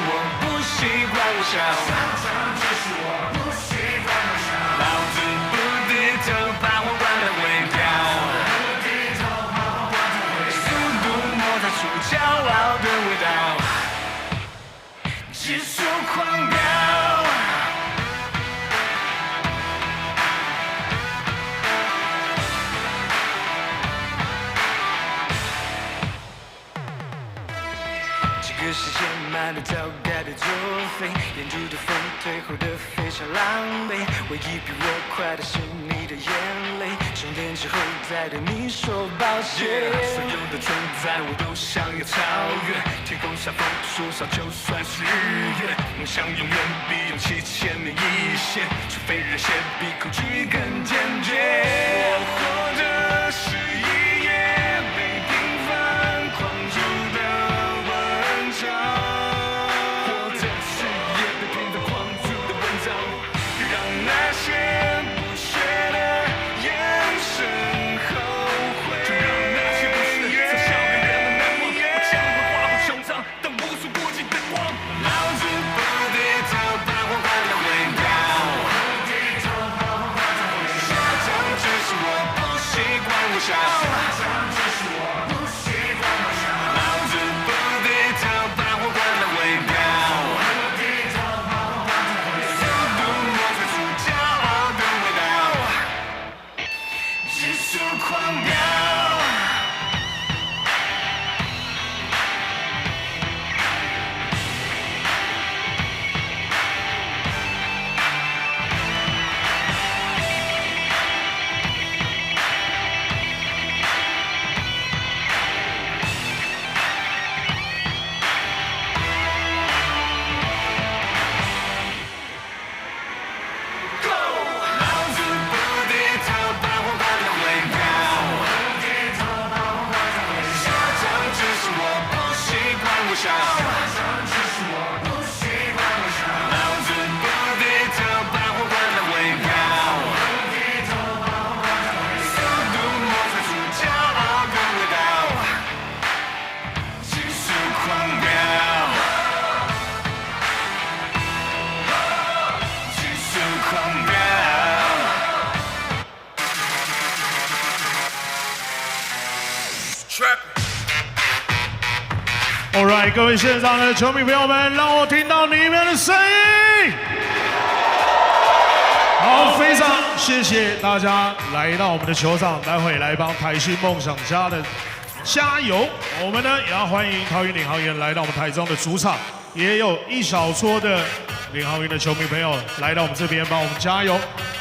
我不习惯微笑，常常就是我不习惯微笑。老子不低头，把我关了尾调。速度摩擦出骄傲的味道，急速狂飙。时间慢的早该的作废，眼珠的风退后的非常狼狈。唯一比我快的是你的眼泪，充电之后再对你说抱歉。所有的存在我都想要超越，天空下风树梢就算是日月，梦想永远比勇气前面一些，除非热血比恐惧更坚决。我活的是一夜被平凡框住的活着是也被平凡框住的文章，让那些不屑的眼神后悔，就让那些不屑的嘲笑让人们难忘。我将会划破胸膛，但无所不尽的光。老子不低头，把我关了尾调。下场就是我不习惯微笑。Alright， 各位现场的球迷朋友们，让我听到你们的声音。好，非常谢谢大家来到我们的球场，待会来帮台新梦想家的加油。我们呢也要欢迎桃园领航员来到我们台中的主场，也有一小撮的领航员的球迷朋友来到我们这边帮我们加油。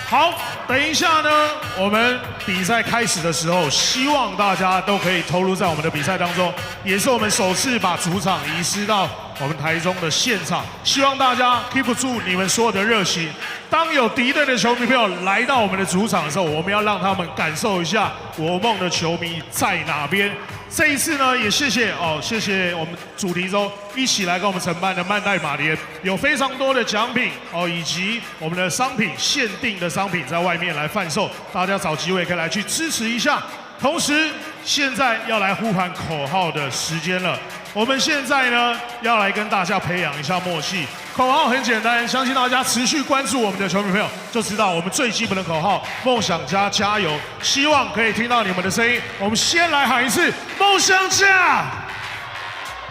好，等一下呢，我们比赛开始的时候，希望大家都可以投入在我们的比赛当中，也是我们首次把主场移师到我们台中的现场，希望大家 keep 住你们所有的热情。当有敌对的球迷朋友来到我们的主场的时候，我们要让他们感受一下国梦的球迷在哪边。这一次呢，也谢谢我们主题周一起来跟我们承办的曼代马莲，有非常多的奖品以及我们的商品限定的商品在外面来贩售，大家找机会可以来去支持一下。同时，现在要来呼喊口号的时间了。我们现在呢要来跟大家培养一下默契。口号很简单，相信大家持续关注我们的球迷朋友就知道我们最基本的口号“梦想家加油”，希望可以听到你们的声音。我们先来喊一次“梦想家，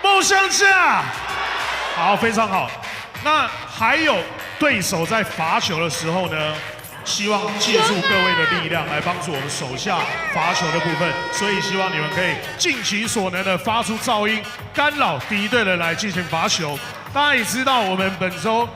梦想家”。好，非常好。那还有对手在罚球的时候呢？希望借助各位的力量来帮助我们手下罚球的部分，所以希望你们可以尽其所能的发出噪音，干扰敌对的人来进行罚球。大家也知道，我们本周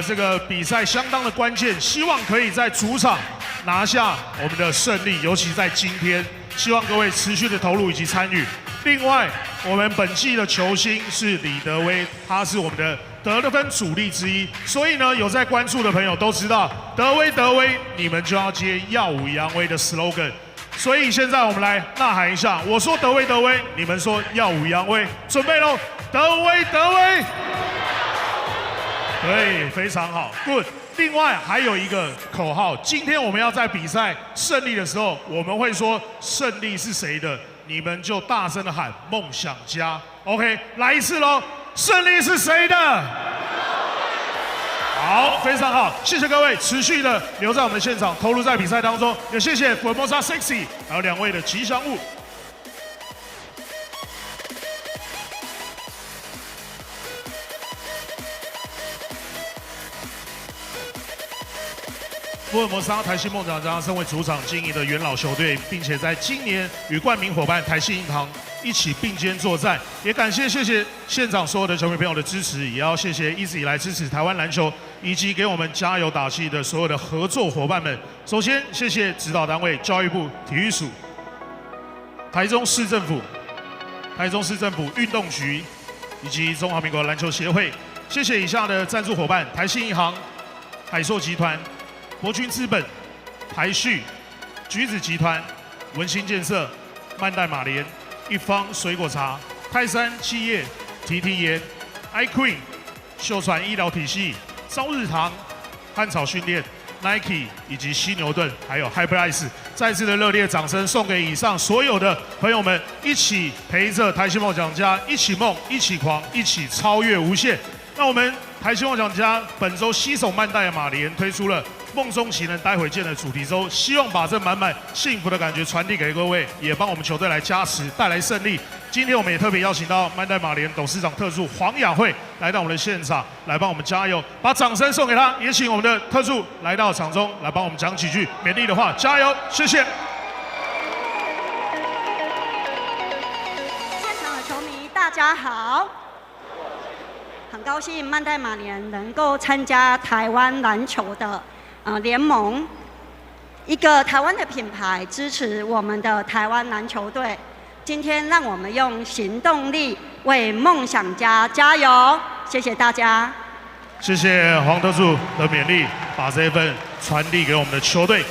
这个比赛相当的关键，希望可以在主场拿下我们的胜利，尤其在今天，希望各位持续的投入以及参与。另外，我们本季的球星是李德威，他是我们的得分主力之一，所以呢，有在关注的朋友都知道，德威，你们就要接耀武扬威的 slogan。所以现在我们来呐喊一下，我说德威，你们说耀武扬威，准备喽，德威。对，非常好 ，good。另外还有一个口号，今天我们要在比赛胜利的时候，我们会说胜利是谁的，你们就大声的喊梦想家。OK， 来一次喽。胜利是谁的？好，非常好，谢谢各位持续的留在我们的现场，投入在比赛当中，也谢谢 Formosa Sexy 还有2位的吉祥物。福尔摩沙台新梦想家身为主场经营的元老球队，并且在今年与冠名伙伴台信银行一起并肩作战，也谢谢现场所有的球迷朋友的支持，也要谢谢一直以来支持台湾篮球以及给我们加油打气的所有的合作伙伴们。首先，谢谢指导单位教育部体育署、台中市政府运动局以及中华民国篮球协会。谢谢以下的赞助伙伴：台信银行、海硕集团、博君资本、台旭、橘子集团、文心建设、曼代马莲、一方水果茶、泰山企业、TT 盐、iQueen、秀传医疗体系、朝日堂、汉草训练、Nike 以及犀牛顿，还有 HyperIce， 再次的热烈掌声送给以上所有的朋友们，一起陪着台新梦想家一起梦，一起狂，一起超越无限。那我们台新梦想家本周携手曼代马莲推出了梦中情人待会见的主题周，希望把这满满幸福的感觉传递给各位，也帮我们球队来加持，带来胜利。今天我们也特别邀请到曼代马莲董事长特助黄雅慧来到我们的现场，来帮我们加油，把掌声送给他。也请我们的特助来到场中，来帮我们讲几句勉励的话，加油，谢谢。现场的球迷大家好，很高兴曼代马莲能够参加台湾篮球的联盟，一个台湾的品牌支持我们的台湾篮球队。今天让我们用行动力为梦想家加油，谢谢大家。谢谢黄特助的勉励，把这一份传递给我们的球队。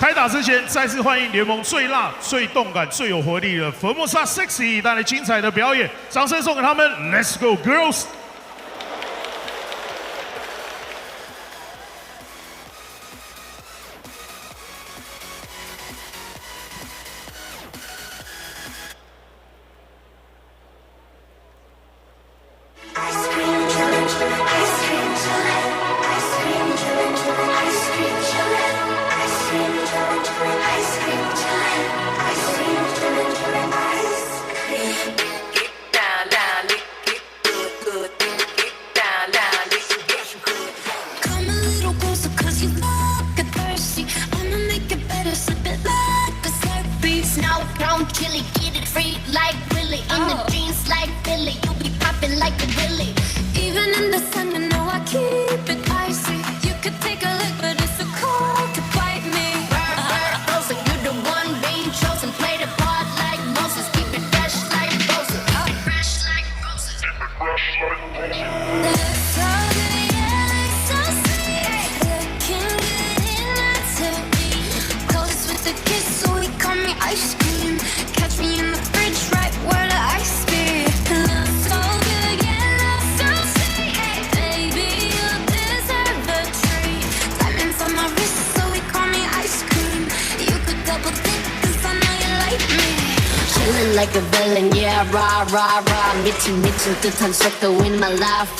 开打之前，再次欢迎联盟最辣、最动感、最有活力的 Formosa Sexy 带来精彩的表演，掌声送给他们 ！Let's go girls！Like a villain, yeah, rah, rah, rah. 미친 듯한 속도 in my life,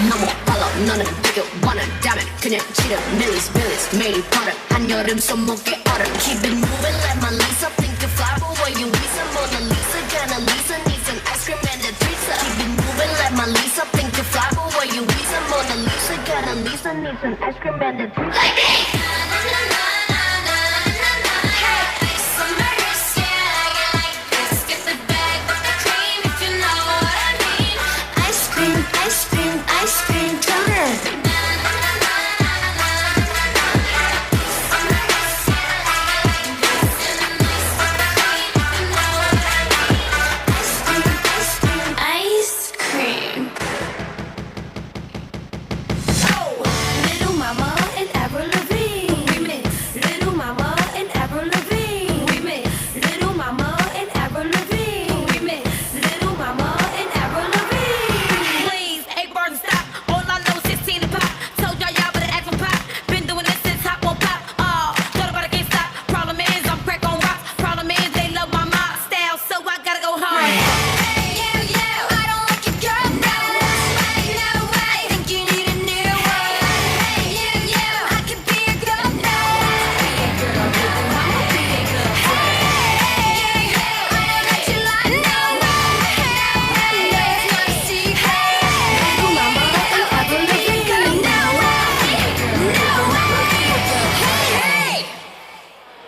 너무 빨라, 너는 되게 원한 다면 그냥 지름 밀리스, 밀리스, 매일 버릇 한여름 손목에 얼음. Keep it moving like my Lisa, think you fly, but where you Lisa, Mona Lisa, gonna Lisa, needs an ice cream and a pizza. Keep it moving like my Lisa, think you fly, but where you Lisa, Mona Lisa, gonna Lisa, needs an ice cream and a pizza. Like me! Ice cream cone. Ice cream. Oh, little mama and Avril Lavigne.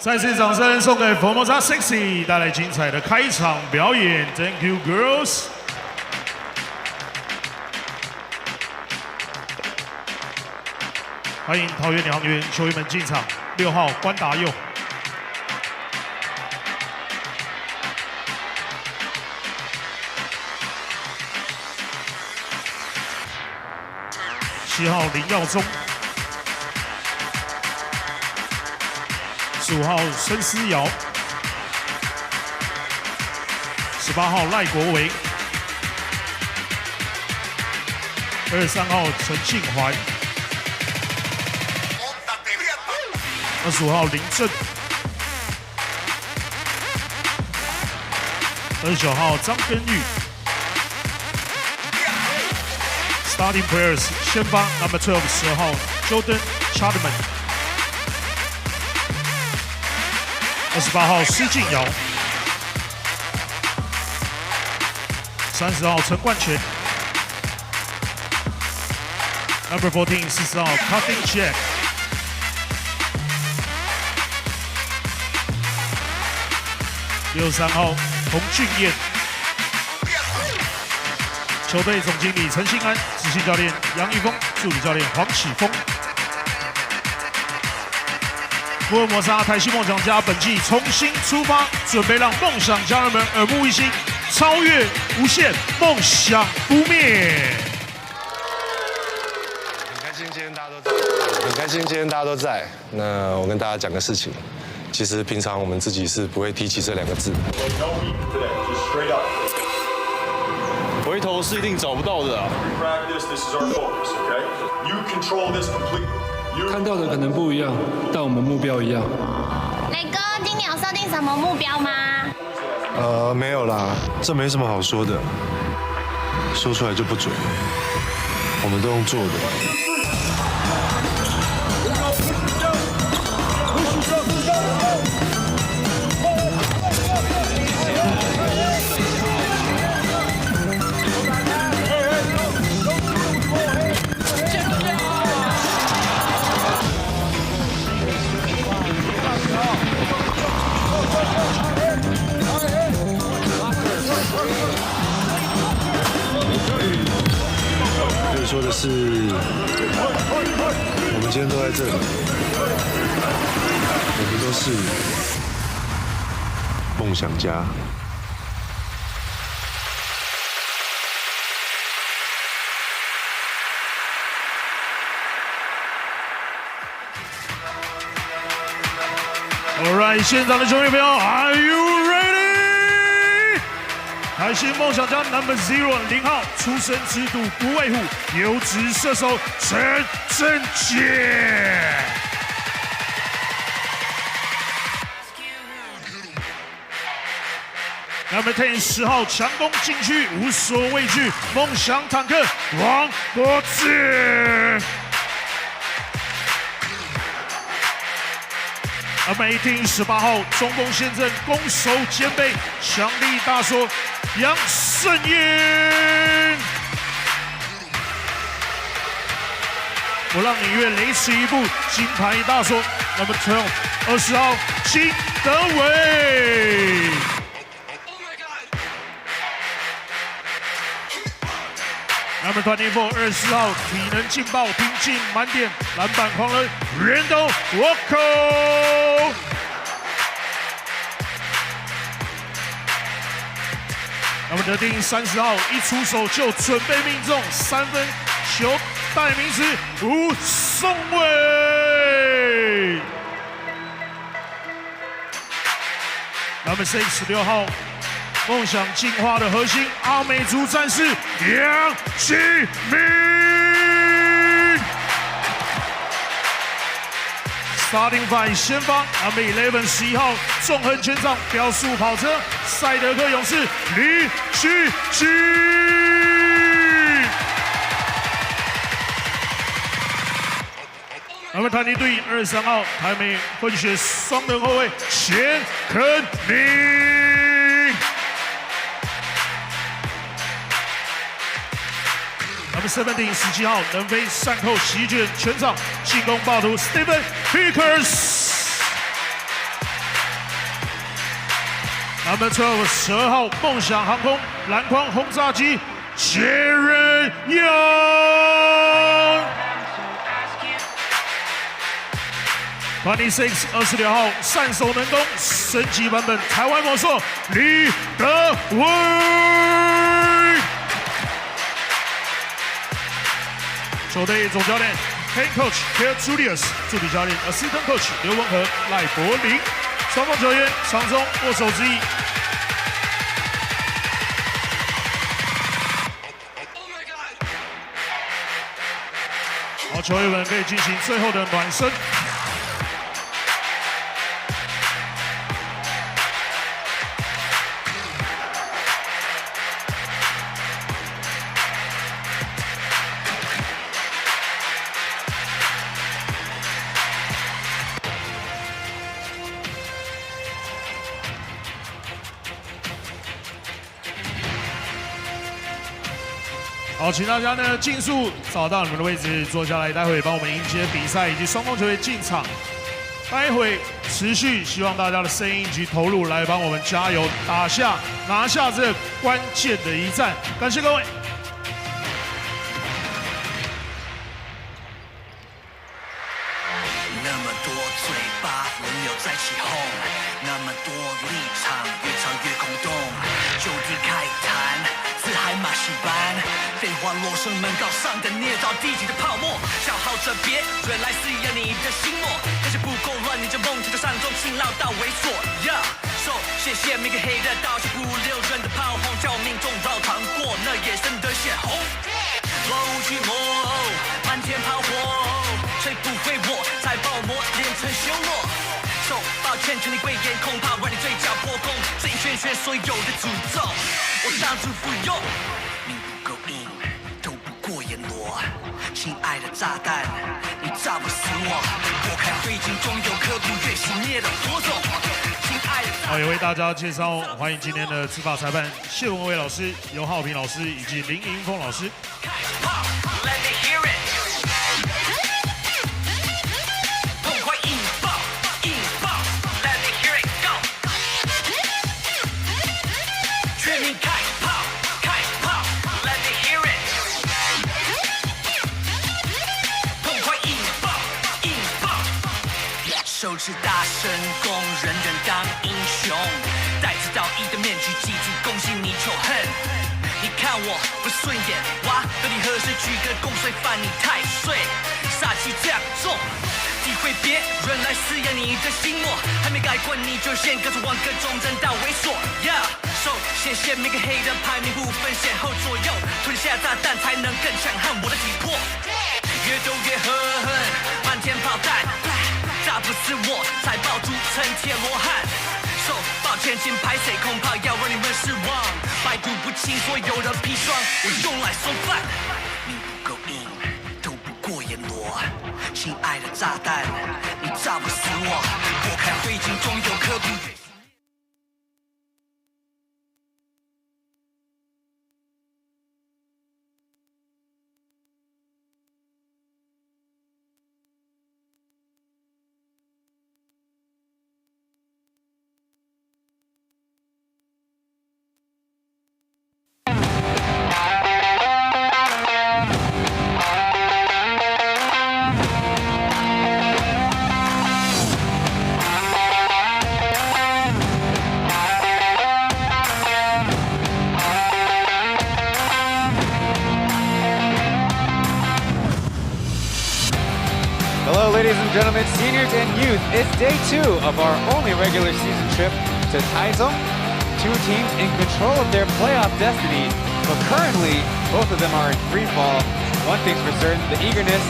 再次掌声送给 Formosa Sexy 带来精彩的开场表演 ，Thank you girls。欢迎桃园领航员球员们进场，6号关达佑。 7号林耀宗，15号申思瑶，18号赖国维，23号陈庆怀，25号林正，29号张根玉。 Starting players 先发 ，Number 12 10号 Jordan Chardman， 28号施晋尧，30号陈冠全 ，Number 14 40号 Cutting Jack， 63号洪俊彦。 球队总经理陈信安，执行教练杨义峰，助理教练黄启峰。福尔摩沙台新梦想家本季重新出发，准备让梦想家人们耳目一新，超越无限，梦想不灭。很开心今天大家都在。那我跟大家讲个事情，其实平常我们自己是不会提起这2个字。 回头是一定找不到的啊。看到的可能不一样，但我们目标一样。磊哥，今年有设定什么目标吗？没有啦，这没什么好说的，说出来就不准。我们都用做的。 可以说的是，我们今天都在这里，我们都是梦想家。Alright， 现场的球迷朋友 ，Are you ready？ 台新梦想家 Number 0号，出生之土不畏虎，优质射手陈正杰。Number 10 10号，强攻禁区，无所畏惧，梦想坦克王柏志。 Number 18 18号，中锋先阵，攻守兼备，强力大锁杨胜彦。我让你越雷池一步，金牌大锁。Number 12 20号，金德伟。Number 24 24号，体能劲爆，拼劲满点，篮板狂人 Randall Walker。Number 13 30号，一出手就准备命中，3分球代名词吴颂伟。Number 6 16号。 梦想进化的核心阿美族战士杨启明 ，Starting Five 先发 Number 11 11号纵横全场标速跑车赛德克勇士李旭基 ，Number 23 23号台美混血双人后卫钱肯明。 Number 17 17号能飞善扣席卷全场，进攻暴徒 Stephen Pickers。Number 12， 12号梦想航空篮筐轰炸机杰伦杨。26 26号善手能攻升级版本台湾魔兽李德威。球队总教练 Head Coach Pierre Julius， 助理教练 Assistant Coach 刘文和、赖柏林，双方球员场中握手之意。好，球员们可以进行最后的暖身。好，请大家呢尽速找到你们的位置坐下来，待会帮我们迎接比赛以及双方球员进场。待会持续，希望大家的声音以及投入来帮我们加油，拿下这关键的一战。感谢各位。那么多嘴巴轮流在起哄，那么多立场越吵越空洞，就地开坛，四海马戏班。废话落生门高上的捏造低级的泡沫，消耗着别人来饲养你的心魔，那些不够乱，你这梦想就上中勤劳到猥琐。So 谢谢每个黑的道歉不留人的炮轰，叫民众绕堂过那野生的血红。落无去魔，满天炮火，谁不会我才爆魔炼成修罗。So 抱歉，求你跪眼，恐怕让你嘴角破功，这一圈圈所有的诅咒，我当祝福用。亲爱的炸弹，你炸不死我！拨开灰烬中有刻骨越熄灭的火种。亲爱的，好，也为大家介绍，欢迎今天的执法裁判谢文伟老师、尤浩平老师以及林迎峰老师。手持大神功，人人当英雄，戴着道义的面具，记住攻心你仇恨。你看我不顺眼，哇，到底何时举个供水犯你太岁？煞气这样重，诋毁别人来饲养你的心魔，还没改过你就先各种往各种人道猥琐。So 谢谢每个黑的排名不分先后左右，吞下炸弹才能更强悍我的体魄，越斗越狠，满天炮弹。炸不死我，才爆出成铁罗汉。So 抱歉，请拍谁，恐怕要让你们失望。百毒不侵所有的砒霜，我用来送饭。你不够硬，斗不过阎罗。亲爱的炸弹，你炸不死我。拨开灰烬中有刻骨。Hello, ladies and gentlemen, seniors and youth. It's day 2 of our only regular season trip to Taizong. 2 teams in control of their playoff destiny, but currently, both of them are in free fall. One thing's for certain, the eagerness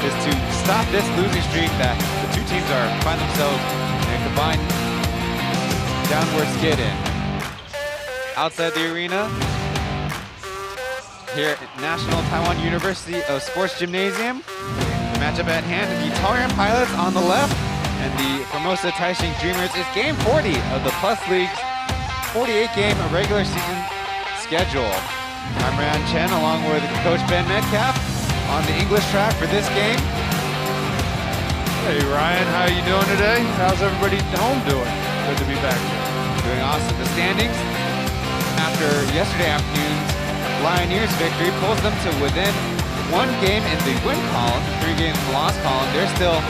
is to stop this losing streak that the 2 teams find themselves in a combined downward skid in. Outside the arena, here at National Taiwan University of Sports Gymnasium, the matchup at hand, the Taoyuan Pilots on the left and the Formosa Taishin Dreamers is game 40 of the P.LEAGUE's 48-game regular season schedule. I'm Chen along with Coach Metcalf on the English track for this game. Hey Ryan, how you doing today? How's everybody at home doing? Good to be back here. Doing awesome. The standings after yesterday afternoon's Lioneers victory pulls them to within 1 game in the win column, 3 games in the loss column. They're still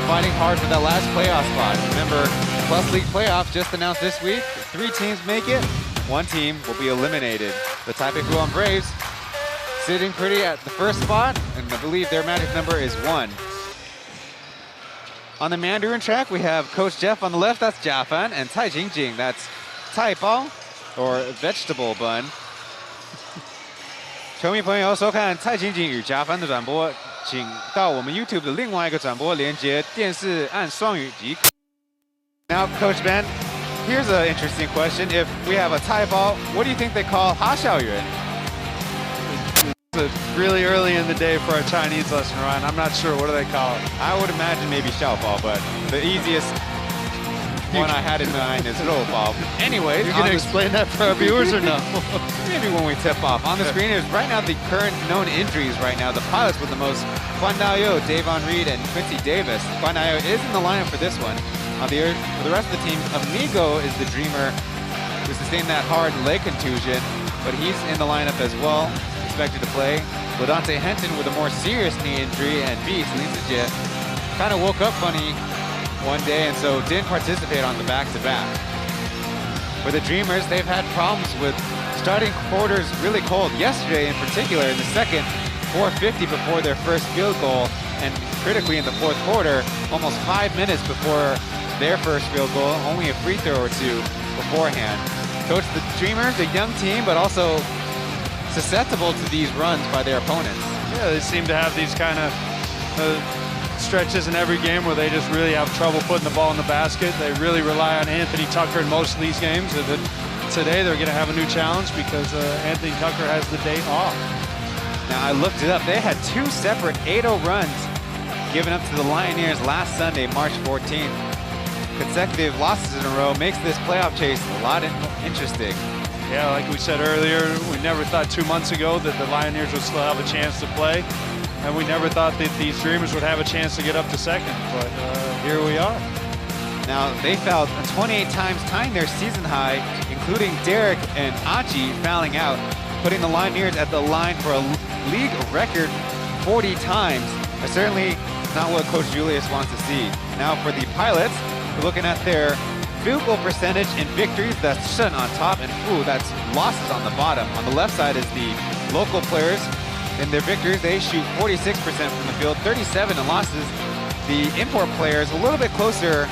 fighting hard for that last playoff spot. Remember, Plus League playoffs just announced this week. 3 teams make it, 1 team will be eliminated. The Taipei Fuan Braves sitting pretty at the first spot, and I believe their magic number is 1. On the Mandarin track, we have Coach Jeff on the left, that's Jiafan, and Cai Jingjing, that's Cai Bao, or vegetable bun. 球迷朋友收看蔡晶晶与嘉帆的转播，请到我们 YouTube 的另外一个转播连接，电视按双语即可。Now, Coach Ben, here's an interesting question. If we have a Thai ball, what do you think they call Ha Xiaoyuan? It's really early in the day for a Chinese lesson, Ryan. I'm not sure. What do they call it? I would imagine maybe Xiao Bao, but the easiest one I had in mind is Rou Bao. Anyways, you're gonna explain that for our viewers or no? Maybe when we tip off. On the screen is right now the current known injuries right now. The pilots with the most: Guan Daoyu, Davon Reed, and Quincy Davis. Guan Daoyu is in the lineup for this one. For the rest of the team, Amigo is the dreamer who sustained that hard leg contusion, but he's in the lineup as well, expected to play. Ladante Henton with a more serious knee injury, and Beast, Lin Zijie, kind of woke up funny one day and so didn't participate on the back-to-back. For the Dreamers, they've had problems with starting quarters really cold. Yesterday in particular, in the second, 4:50 before their first field goal, and critically in the fourth quarter, almost 5 minutes before their first field goal, only a free throw or 2 beforehand. Coach, the Dreamers, a young team, but also susceptible to these runs by their opponents. Yeah, they seem to have these kind of stretches in every game where they just really have trouble putting the ball in the basket. They really rely on Anthony Tucker in most of these games. And today they're going to have a new challenge because Anthony Tucker has the day off. Now I looked it up. They had 2 separate 8-0 runs given up to the Lioneers last Sunday, March 14th. Consecutive losses in a row makes this playoff chase a lot interesting. Yeah, like we said earlier, we never thought 2 months ago that the Lioneers would still have a chance to play. And we never thought that these Dreamers would have a chance to get up to second, but here we are. Now, they fouled 28 times, tying their season high, including Derek and Aji fouling out, putting the Lioneers at the line for a league record 40 times. Certainly not what Coach Julius wants to see. Now, for the Pilots, we're looking at their field goal percentage in victories. That's Chen on top, and Fu, that's losses on the bottom. On the left side is the local players. In their victories, they shoot 46% from the field, 37 in losses. The import players a little bit closer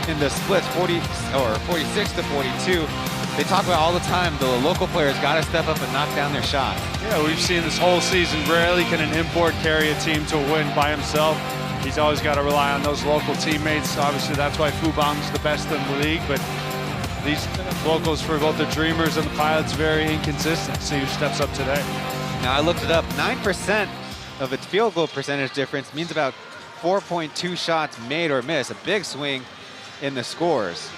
in the splits, 46 to 42. They talk about all the time the local players got to step up and knock down their shots. Yeah, we've seen this whole season, rarely can an import carry a team to a win by himself. He's always got to rely on those local teammates. Obviously, that's why Fu Bang's the best in the league, but these locals for both the Dreamers and the Pilots very inconsistent. See who steps up today. Now, I looked it up. 9% of its field goal percentage difference means about 4.2 shots made or missed. A big swing in the scores.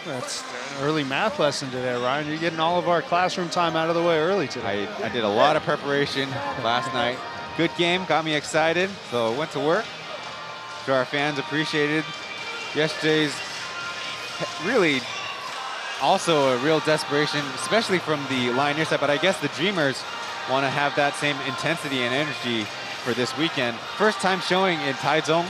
That's an early math lesson today, Ryan. You're getting all of our classroom time out of the way early today. I did a lot of preparation last night. Good game, got me excited, so I went to work. Sure, our fans appreciated yesterday's really also a real desperation, especially from the Lioneers side, but I guess the Dreamers want to have that same intensity and energy for this weekend. First time showing in Taichung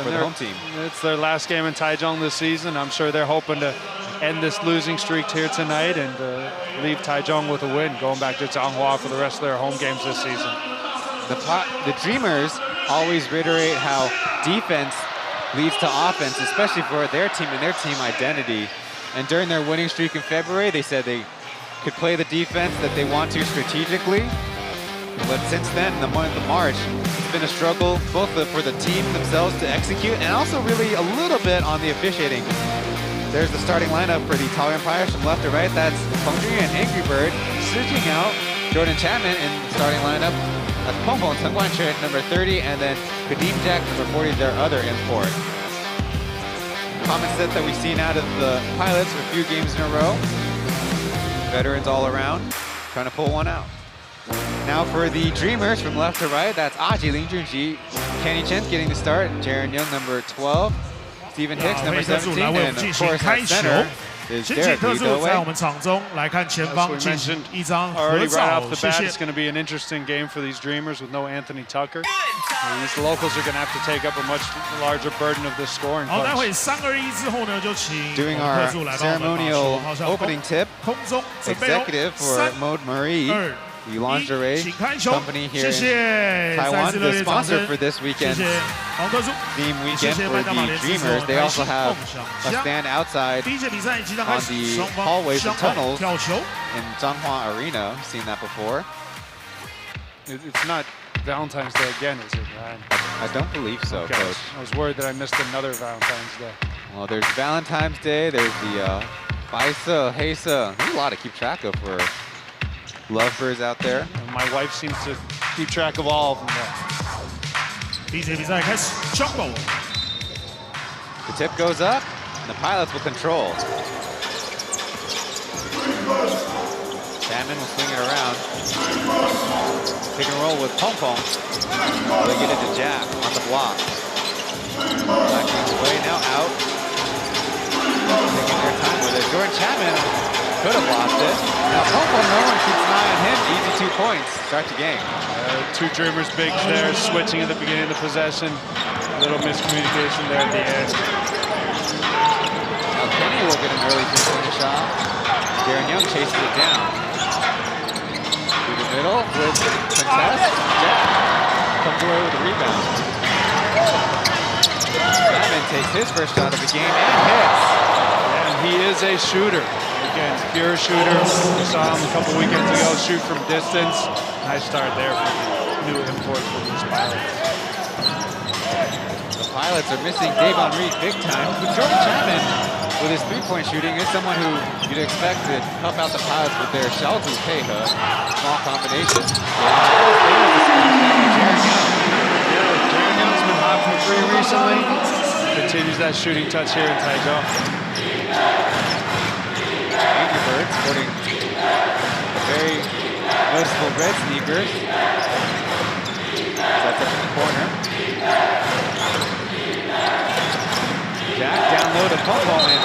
for the home team. It's their last game in Taichung this season. I'm sure they're hoping to end this losing streak here tonight and leave Taichung with a win, going back to Changhua for the rest of their home games this season. The Dreamers always reiterate how defense leads to offense, especially for their team and their team identity. And during their winning streak in February, they said they could play the defense that they want to strategically. But since then, in the month of March, it's been a struggle both for the team themselves to execute and also really a little bit on the officiating. There's the starting lineup for the Taoyuan Pirates from left to right. That's Peng Jun and Angry Bird. Shi Jingyao, Jordan Chapman in the starting lineup. That's Peng Peng, Chen Guanchen, number 30, and then Kadeem Jack, number 40, their other import. Common set that we've seen out of the Pilots for a few games in a row. Veterans all around, trying to pull one out. Now for the Dreamers from left to right, that's Aji, Lin Junji, Kenny Chen getting the start, Jaron Young, number 12, Stephen Hicks, 配 number 特助来 17, 为我 and 们进 of 行 course 开 at 球。 center is 先请 Derek 特助在我 Lidoway. 们场中来看前 As 方 we 进行 mentioned 一张合 already right 照 off，the 谢 bat, 谢 it's。going to be an interesting game for these Dreamers with no Anthony Tucker. These locals are going to have to take up a much larger burden of this scoring 好，待会 punch. 3、2、1之后呢，就请 Doing 特 our 助来帮我们把球 ceremonial 抛向 opening tip, 空中，准备哦 executive for Mode Marie, 3、the lingerie 请开球， company 谢 here 谢， in 再 Taiwan, 次热 the 烈掌 sponsor 声 for this 谢 weekend 谢黄特助。 theme 谢 weekend 谢 for 麦当劳 the 联制 Dreamers. 所 They 台 also 新 have 梦想 a 家。 stand outside 第一节比赛已即将开 on 始， the 双方 hallways 相 and 碰 tunnels 跳球。 in Zhanghua Arena. I've seen that before. It's not Valentine's Day again, is it, Ryan? I don't believe so, Okay, Coach. I was worried that I missed another Valentine's Day. Well, there's Valentine's Day. There's the Baisa, Heisa. There's a lot to keep track of for lovebirds out there. And my wife seems to keep track of all of them. Though. 第一节比赛开始 ，Jumbo The tip goes up, and the pilots will control. Salmon will swing it around. Pick and roll with Pong Pong. They get it to Jack on the block. Blackman's way now out. Taking their time with it. Jordan Chapman could have lost it. Now Pong Pong, no one keeps an eye on him. Easy 2 points. Start the game. Two Dreamers bigs there, switching at the beginning of the possession. A little miscommunication there at the end. Now Kenny will get an early 3-point shot. Darren Young chases it down. Through the middle with contest. Jack comes away with a rebound. Chapman takes his first shot of the game and hits. And he is a shooter. Again, pure shooter. We saw him a couple weekends ago shoot from distance. Nice start there for the new import from these Pilots. The Pilots are missing Davon Reed big time, but Jordan Chapman, with his 3-point shooting, is someone who you'd expect to help out the Pilots with their Sheltu Keha small combination. Jaron Young's been hot from 3 recently. Continues that shooting touch here in Taichung. Angry Bird sporting a very noticeable red sneakers. That's up in the corner. Jack down low to Popo, and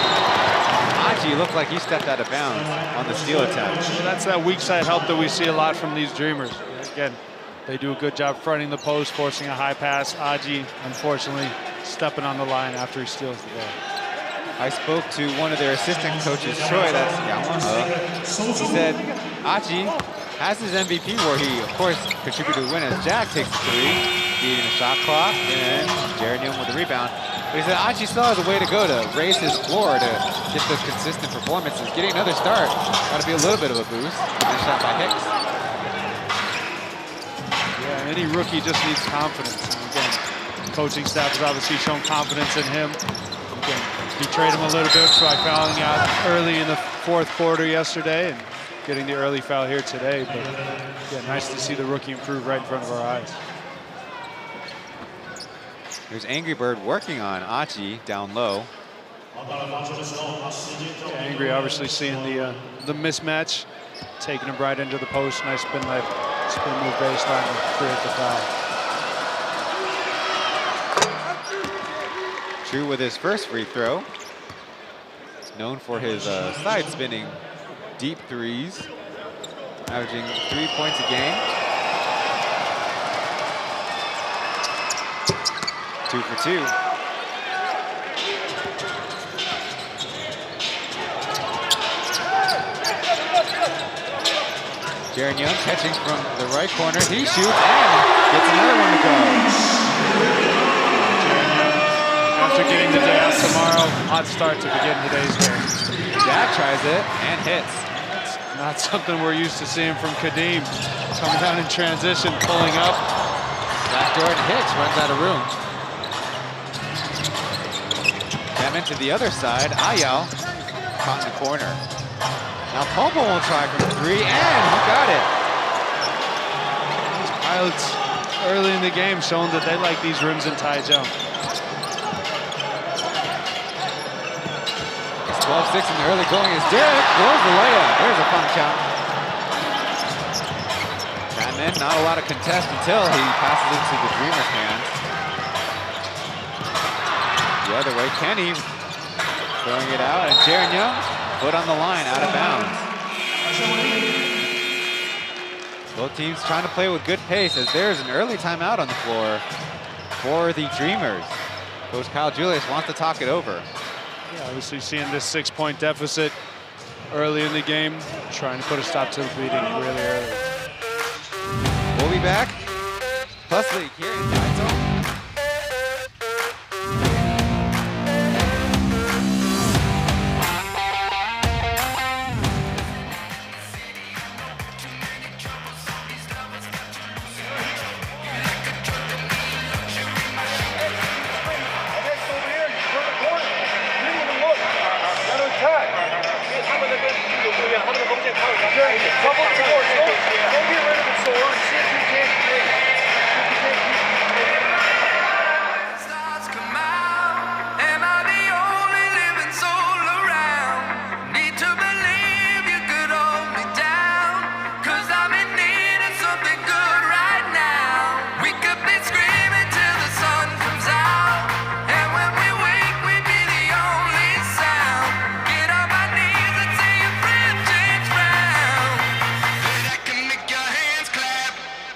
Aji looked like he stepped out of bounds on the steal attack. So that's that weak side help that we see a lot from these Dreamers. Again, they do a good job fronting the post, forcing a high pass. Aji, unfortunately, stepping on the line after he steals the ball. I spoke to one of their assistant coaches, Troy, that's He said Aji has his MVP where he, of course, contributed to the win as Jack takes the 3, beating the shot clock, and Jaron Young with the rebound. But he said Aji still has a way to go to raise his floor to get those consistent performances. Getting another start, got to be a little bit of a boost. Nice shot by Hicks. Yeah, any rookie just needs confidence. And again, the coaching staff has obviously shown confidence in him. Again, betrayed him a little bit by fouling out early in the 4th quarter yesterday and getting the early foul here today. But yeah, nice to see the rookie improve right in front of our eyes. There's Angry Bird working on Aji down low. Yeah, Angry obviously seeing the mismatch, taking him right into the post. Nice spin move baseline to create the foul. True with his first free throw. He's known for his side spinning deep threes, averaging 3 points a game. 2 for 2. Jaron Young catching from the right corner. He shoots and gets another one to go. After getting the day off tomorrow, hot start to begin today's game. Jack tries it and hits. That's not something we're used to seeing from Kadeem. Coming down in transition, pulling up. Backdoor and hits, runs out of room. Chapman to the other side. Ayao caught in the corner. Now Popo will try from 3 and he got it. These Pilots early in the game showing that they like these rims in Taichung. It's 12-6 in the early going as Derek goes the layup. There's a fun count. Chapman, not a lot of contest until he passes into the Dreamers' hands. The other way, Kenny throwing it out, and Jaron Young, foot on the line, out of bounds. Both teams trying to play with good pace as there's an early timeout on the floor for the Dreamers. Coach Kyle Julius wants to talk it over. Yeah, obviously seeing this 6-point deficit early in the game, trying to put a stop to the bleeding really early. We'll be back. Plus League here in Taizong.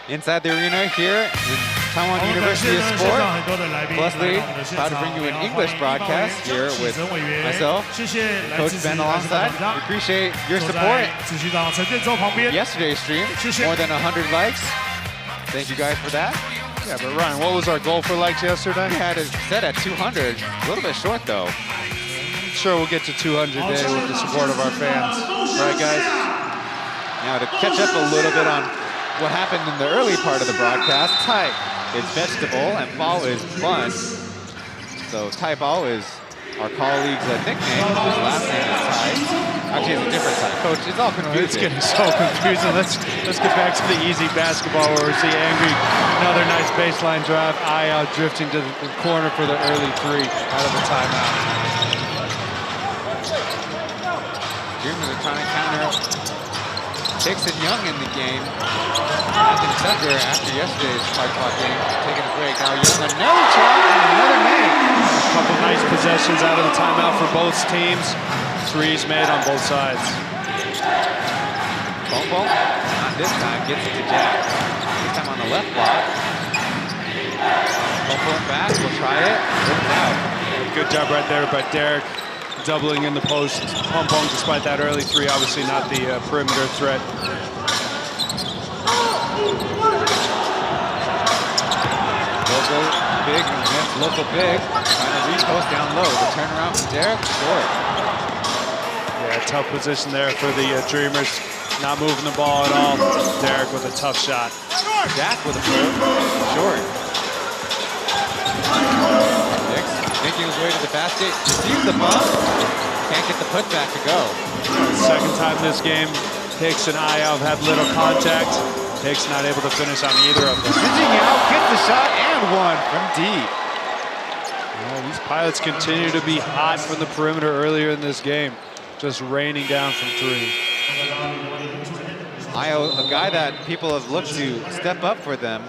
Inside the arena here in Taiwan University of Sport. Plus League, proud to bring you an English broadcast here with myself, Coach Ben alongside. We appreciate your support. Yesterday's stream, more than 100 likes. Thank you guys for that. Yeah, but Ryan, what was our goal for likes yesterday? We had it set at 200, a little bit short though. I'm sure we'll get to 200 today with the support of our fans. Right, guys? Now to catch up a little bit on what happened in the early part of the broadcast. Tai is vegetable and Bao is bun. So Tai Bao is our colleague's nickname. His last name is Tai. Actually, it's a different Tai. Coach, it's all confusing. It's getting so confusing. Let's get back to the easy basketball where we see Angry. Another nice baseline drive. Eye out drifting to the corner for the early three out of the timeout. Dreamers are trying to counter Dixon Young in the game. Anthony Tucker, after yesterday's hard fought game, taking a break. Now Young, another shot and another make. A couple nice possessions out of the timeout for both teams. Threes made on both sides. Bombo, not this time, gets it to Jack. This time on the left block. Bombo back, we'll try it. It's out. Good job right there by Derek. Doubling in the post. Pong despite that early three, obviously not the perimeter threat. Local big against local big. Trying to repost down low. The turnaround from Derek, short. Yeah, tough position there for the Dreamers. Not moving the ball at all. Derek with a tough shot. Jack with a pull. Short. Making his way to the basket, receives the ball, can't get the putback to go. Second time this game, Hicks and Io have had little contact. Hicks not able to finish on either of them. Stitching out, gets the shot, and one from deep. Well, these Pilots continue to be hot from the perimeter earlier in this game, just raining down from three. Io, a guy that people have looked to step up for them,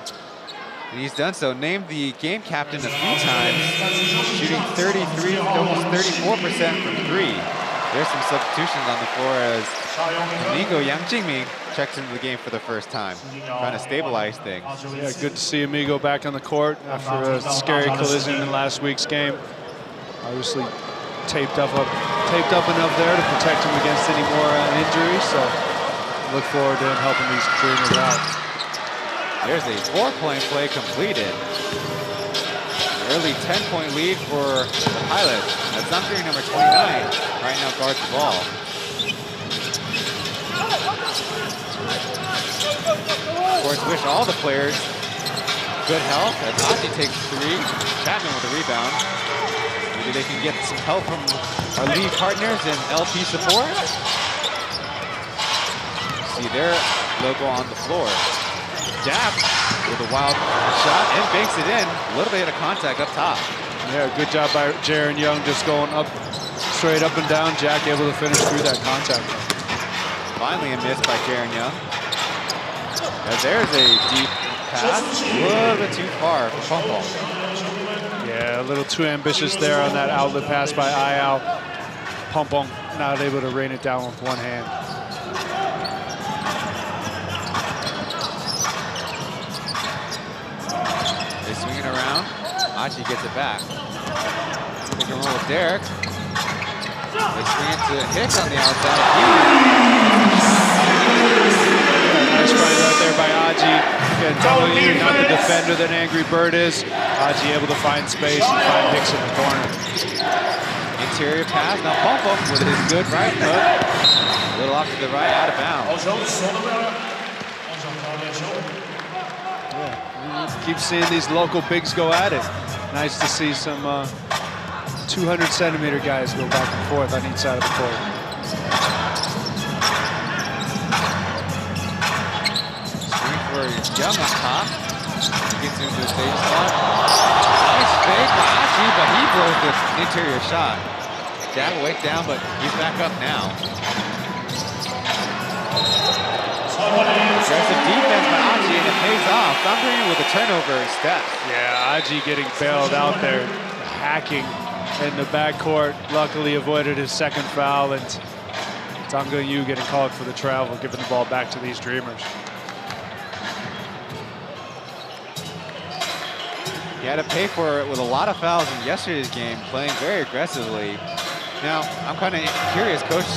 and he's done so. Named the game captain a few times, shooting 33, almost 34% from three. There's some substitutions on the floor as Amigo Yang Jingming checks into the game for the first time, trying to stabilize things. Yeah, good to see Amigo back on the court after a scary collision in last week's game. Obviously taped up enough there to protect him against any more injuries. So look forward to him helping these Dreamers out. There's a 4-point play completed. Early 10-point lead for the Pilots. That's Zamfiri number 29 right now guards the ball. Of course, wish all the players good health as Aji takes three. Chapman with a rebound. Maybe they can get some help from our league partners in LP support. See their logo on the floor. Dap with a wild shot and banks it in. A little bit of contact up top. Yeah, good job by Jaron Young just going up, straight up and down. Jack able to finish through that contact. Finally a miss by Jaron Young. As there's a deep pass. A little bit too far for Pong. Yeah, Yeah, a little too ambitious there on that outlet pass by Ayao. Pompong not able to rain it down with one hand. They swing it around. Aji gets it back. Pick and roll with Derek. They swing it to Hicks on the outside. Nice fight out there by Aji. Again, Taoyuan, not the defender that Angry Bird is. Aji able to find space and find Hicks in the corner. Interior pass. Now Pompong with his good right hook. A little off to the right, out of bounds. Yeah, keep seeing these local bigs go at it. Nice to see some 200-centimeter guys go back and forth on each side of the court. For Young up top. Gets into the stage spot. Nice fake by Aji, but he blows the interior shot. Jab weight down, but he's back up now. Aggressive defense by Aji, and it pays off. Thundering with a turnover step. Yeah, Aji getting bailed out there, hacking in the backcourt. Luckily avoided his second foul, and Taoyuan getting called for the travel, giving the ball back to these Dreamers. He had to pay for it with a lot of fouls in yesterday's game, playing very aggressively. Now, I'm kind of curious, Coach.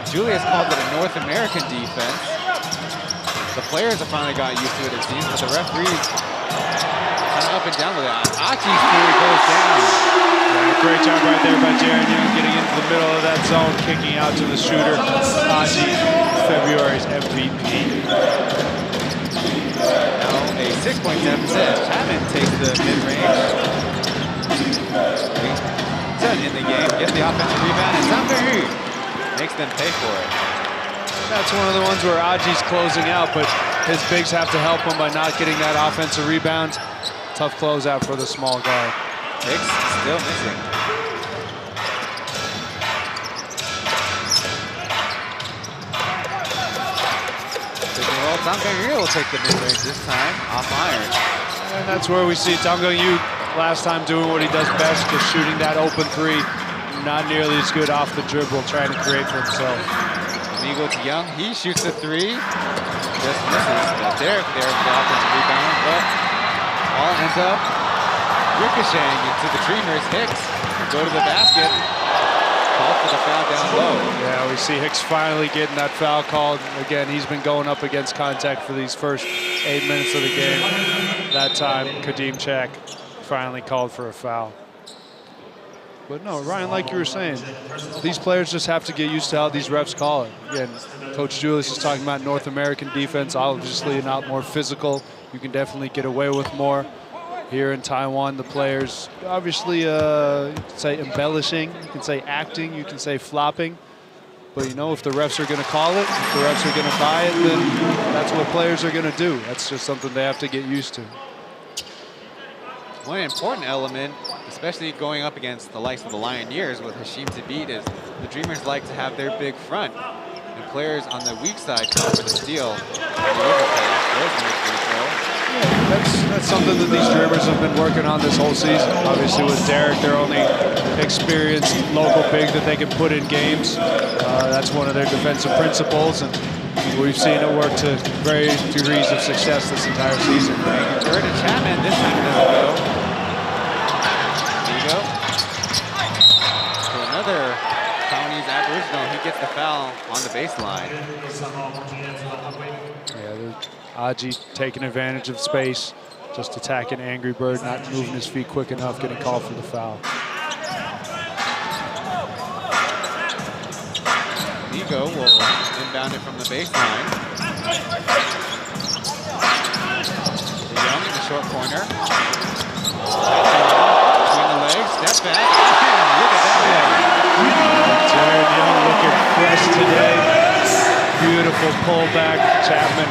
Julius called it a North American defense. The players have finally got used to it, it seems, but the referees kind of up and down with it. Achi's theory goes down. Yeah, great job right there by Jaron Young, getting into the middle of that zone, kicking out to the shooter. Aji, February's MVP. Now a 6-point deficit. Chapman takes the mid-range. Chen in the game, gets the offensive rebound, and Taoyuan makes them pay for it. That's one of the ones where Aji's closing out, but his bigs have to help him by not getting that offensive rebound. Tough closeout for the small guard. Hicks still missing. Taoyuan will take the mid-range this time, off iron. And that's where we see Taoyuan last time doing what he does best, just shooting that open three. Not nearly as good off the dribble, trying to create for himself. Amigo to Young, he shoots the three. Just misses. Derek there for the offensive rebound, but all ends up ricocheting into the Dreamers. Hicks go to the basket. Called for the foul down low. Yeah, we see Hicks finally getting that foul called. Again, he's been going up against contact for these first 8 minutes of the game. That time, Kadeem Chak finally called for a foul. But no, Ryan, like you were saying, these players just have to get used to how these refs call it. Again, Coach Julius is talking about North American defense, obviously not more physical. You can definitely get away with more. Here in Taiwan, the players obviously, you can say embellishing, you can say acting, you can say flopping. But you know, if the refs are going to call it, if the refs are going to buy it, then that's what players are going to do. That's just something they have to get used to. One important element, especially going up against the likes of the Lioneers with Hashim Thabit, is the Dreamers like to have their big front. And players on the weak side come for the steal. That's something that these Dreamers have been working on this whole season. Obviously with Derek, their only experienced local big that they can put in games. That's one of their defensive principles, and we've seen it work to various degrees of success this entire season. Bird and Chapman, this time it doesn't go. Vigo. So another Taiwanese Aboriginal, he gets the foul on the baseline. Yeah, Aji taking advantage of space, just attacking Angry Bird, not moving his feet quick enough, getting called for the foul. Vigo will inbound it from the baseline. Young in the short corner. Between the legs, step back. Look at that. Jaron Young looking fresh today. Beautiful pullback. Chapman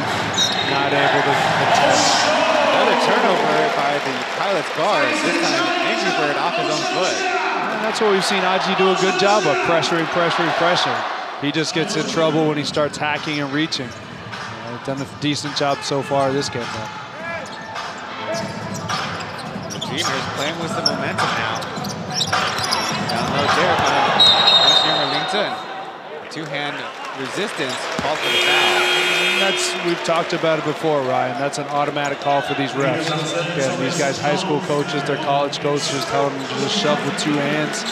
not able to contest. Another turnover by the Pilots guard. This time, Angry Bird off his own foot. And that's what we've seen Aji do a good job of, pressuring. He just gets in trouble when he starts hacking and reaching. Done a decent job so far this game, though. The Dreamers playing with some momentum now. Down low, Derek on Linton. Two-hand resistance called for the foul. We've talked about it before, Ryan. That's an automatic call for these refs. Again, these guys, high school coaches, their college coaches telling them to just shove with 2 hands.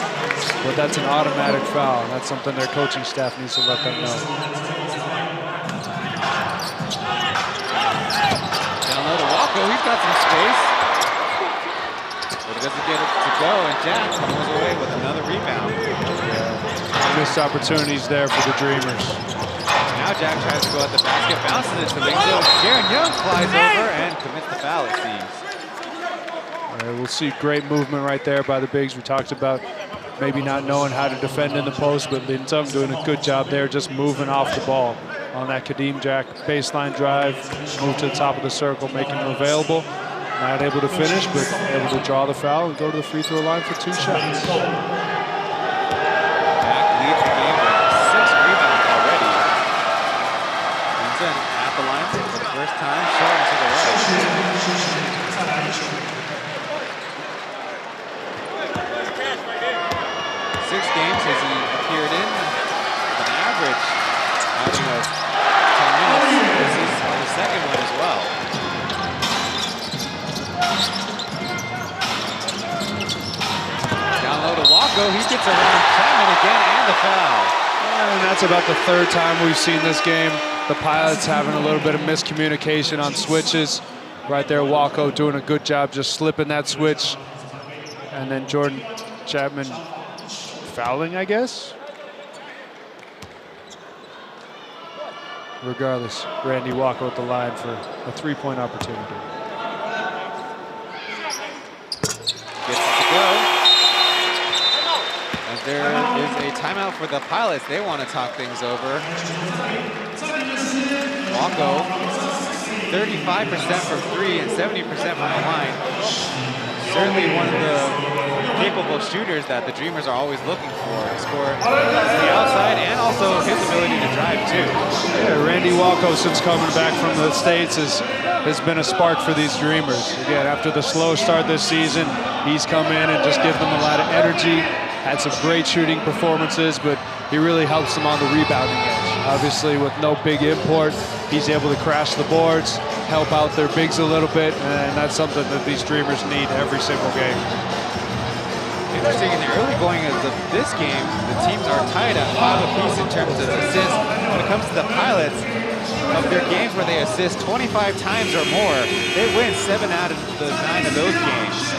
But that's an automatic foul. And that's something their coaching staff needs to let them know. Down low to Walko. He's got some space. But he doesn't get it to go. And Jack comes away with another rebound. Missed opportunities there for the Dreamers. Now Jack tries to go at the basket, bounces it to Lingzo. Jaron Young flies over and commits the foul, it seems. We'll see great movement right there by the bigs. We talked about maybe not knowing how to defend in the post, but Lintung doing a good job there, just moving off the ball on that Kadeem Jack baseline drive, move to the top of the circle, making him available. Not able to finish, but able to draw the foul and go to the free throw line for 2 shots. At the line for the first time, short and to the right. 6 games has he appeared in, an average outing of 10 minutes. This is the second one as well. Down low to Walko, he gets around Chapman again and the foul. And that's about the 3rd time we've seen this game. The Pilots having a little bit of miscommunication on switches. Right there, Walko doing a good job just slipping that switch. And then Jordan Chapman fouling, I guess. Regardless, Randy Walko at the line for a 3-point opportunity. Gets it to go. As there is a timeout for the Pilots. They want to talk things over. Walko, 35% from 3 and 70% from the line. Certainly one of the capable shooters that the Dreamers are always looking for to score on the outside, and also his ability to drive too. Yeah, Randy Walko, since coming back from the States, has been a spark for these Dreamers. Again, after the slow start this season, he's come in and just given them a lot of energy. Had some great shooting performances, but he really helps them on the rebounding edge. Obviously, with no big import, he's able to crash the boards, help out their bigs a little bit, and that's something that these Dreamers need every single game. Interesting, in the early going of this game, the teams are tied at 5 apiece in terms of assists. When it comes to the Pilots, of their games where they assist 25 times or more, they win 7 out of the 9 of those games.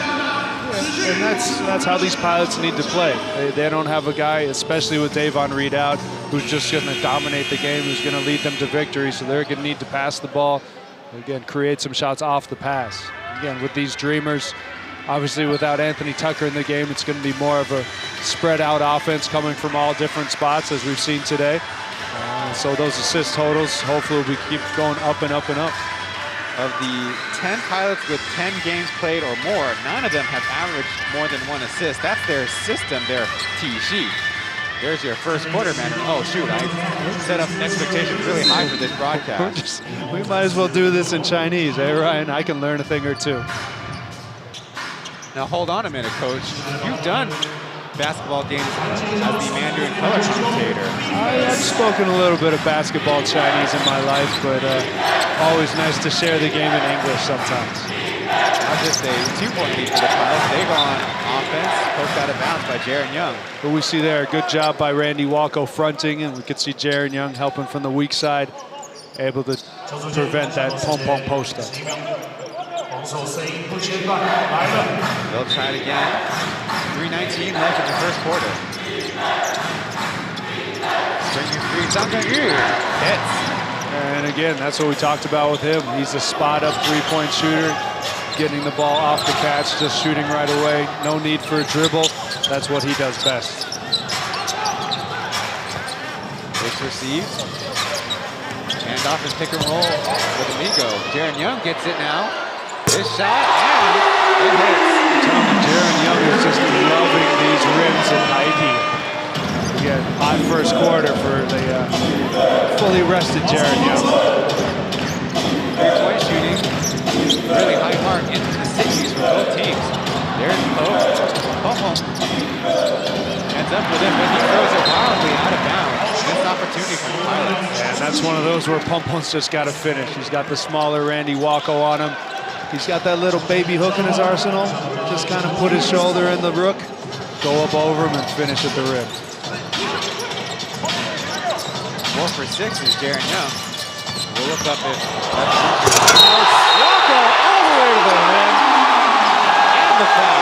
And that's how these Pilots need to play. They don't have a guy, especially with Davon Reed out, who's just going to dominate the game, who's going to lead them to victory. So they're going to need to pass the ball, again, create some shots off the pass. Again, with these Dreamers, obviously without Anthony Tucker in the game, it's going to be more of a spread out offense coming from all different spots, as we've seen today. So those assist totals, hopefully we keep going up and up and up. Of the 10 Pilots with 10 games played or more, 9 of them have averaged more than 1 assist. That's their system, their Taishin. There's your first quarter, man. Oh, shoot, I set up expectations really high for this broadcast. We might as well do this in Chinese, eh, Ryan? I can learn a thing or two. Now, hold on a minute, Coach. You've done basketball games as the Mandarin color commentator. I've spoken a little bit of basketball Chinese in my life, but always nice to share the game in English sometimes. Not just a 2-point lead for the Pilots. They go on offense, poked out of bounds by Jaron Young. But we see there a good job by Randy Walko fronting, and we could see Jaron Young helping from the weak side, able to prevent that pom-pom post-up. They'll try it again. 3:19 left in the first quarter. Bringing free, Zhang Yu hits. And again, that's what we talked about with him. He's a spot-up 3-point shooter, getting the ball off the catch, just shooting right away. No need for a dribble. That's what he does best. It's received. Handoff and pick and roll with Amigo. Jaron Young gets it now. This shot, and it hits. Jaron Young is just loving these rims in Taipei. Again, hot first quarter for the fully rested Jaron Young. 3-point shooting, really high mark into the 60s for both teams. home. Ends up with it, but he throws it wildly out of bounds. Missed opportunity for the Pilots. And that's one of those where Pompon's just got to finish. He's got the smaller Randy Wacko on him. He's got that little baby hook in his arsenal. Just kind of put his shoulder in the rook, go up over him, and finish at the rim. 4 for 6 is Jaren Young. We'll look up if Wacko all the way to the rim. And the foul.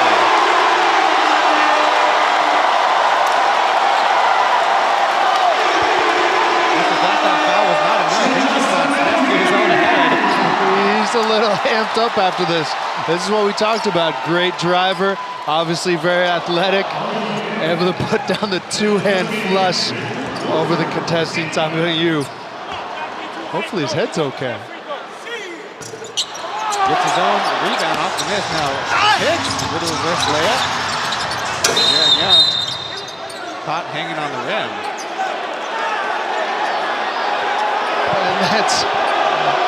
He's a little amped up after this. This is what we talked about. Great driver, obviously very athletic, able to put down the two-hand flush over the contesting Taoyuan. Hopefully his head's okay. Gets his own rebound off the miss now. Hits with a reverse layup. Jaren Young caught hanging on the rim.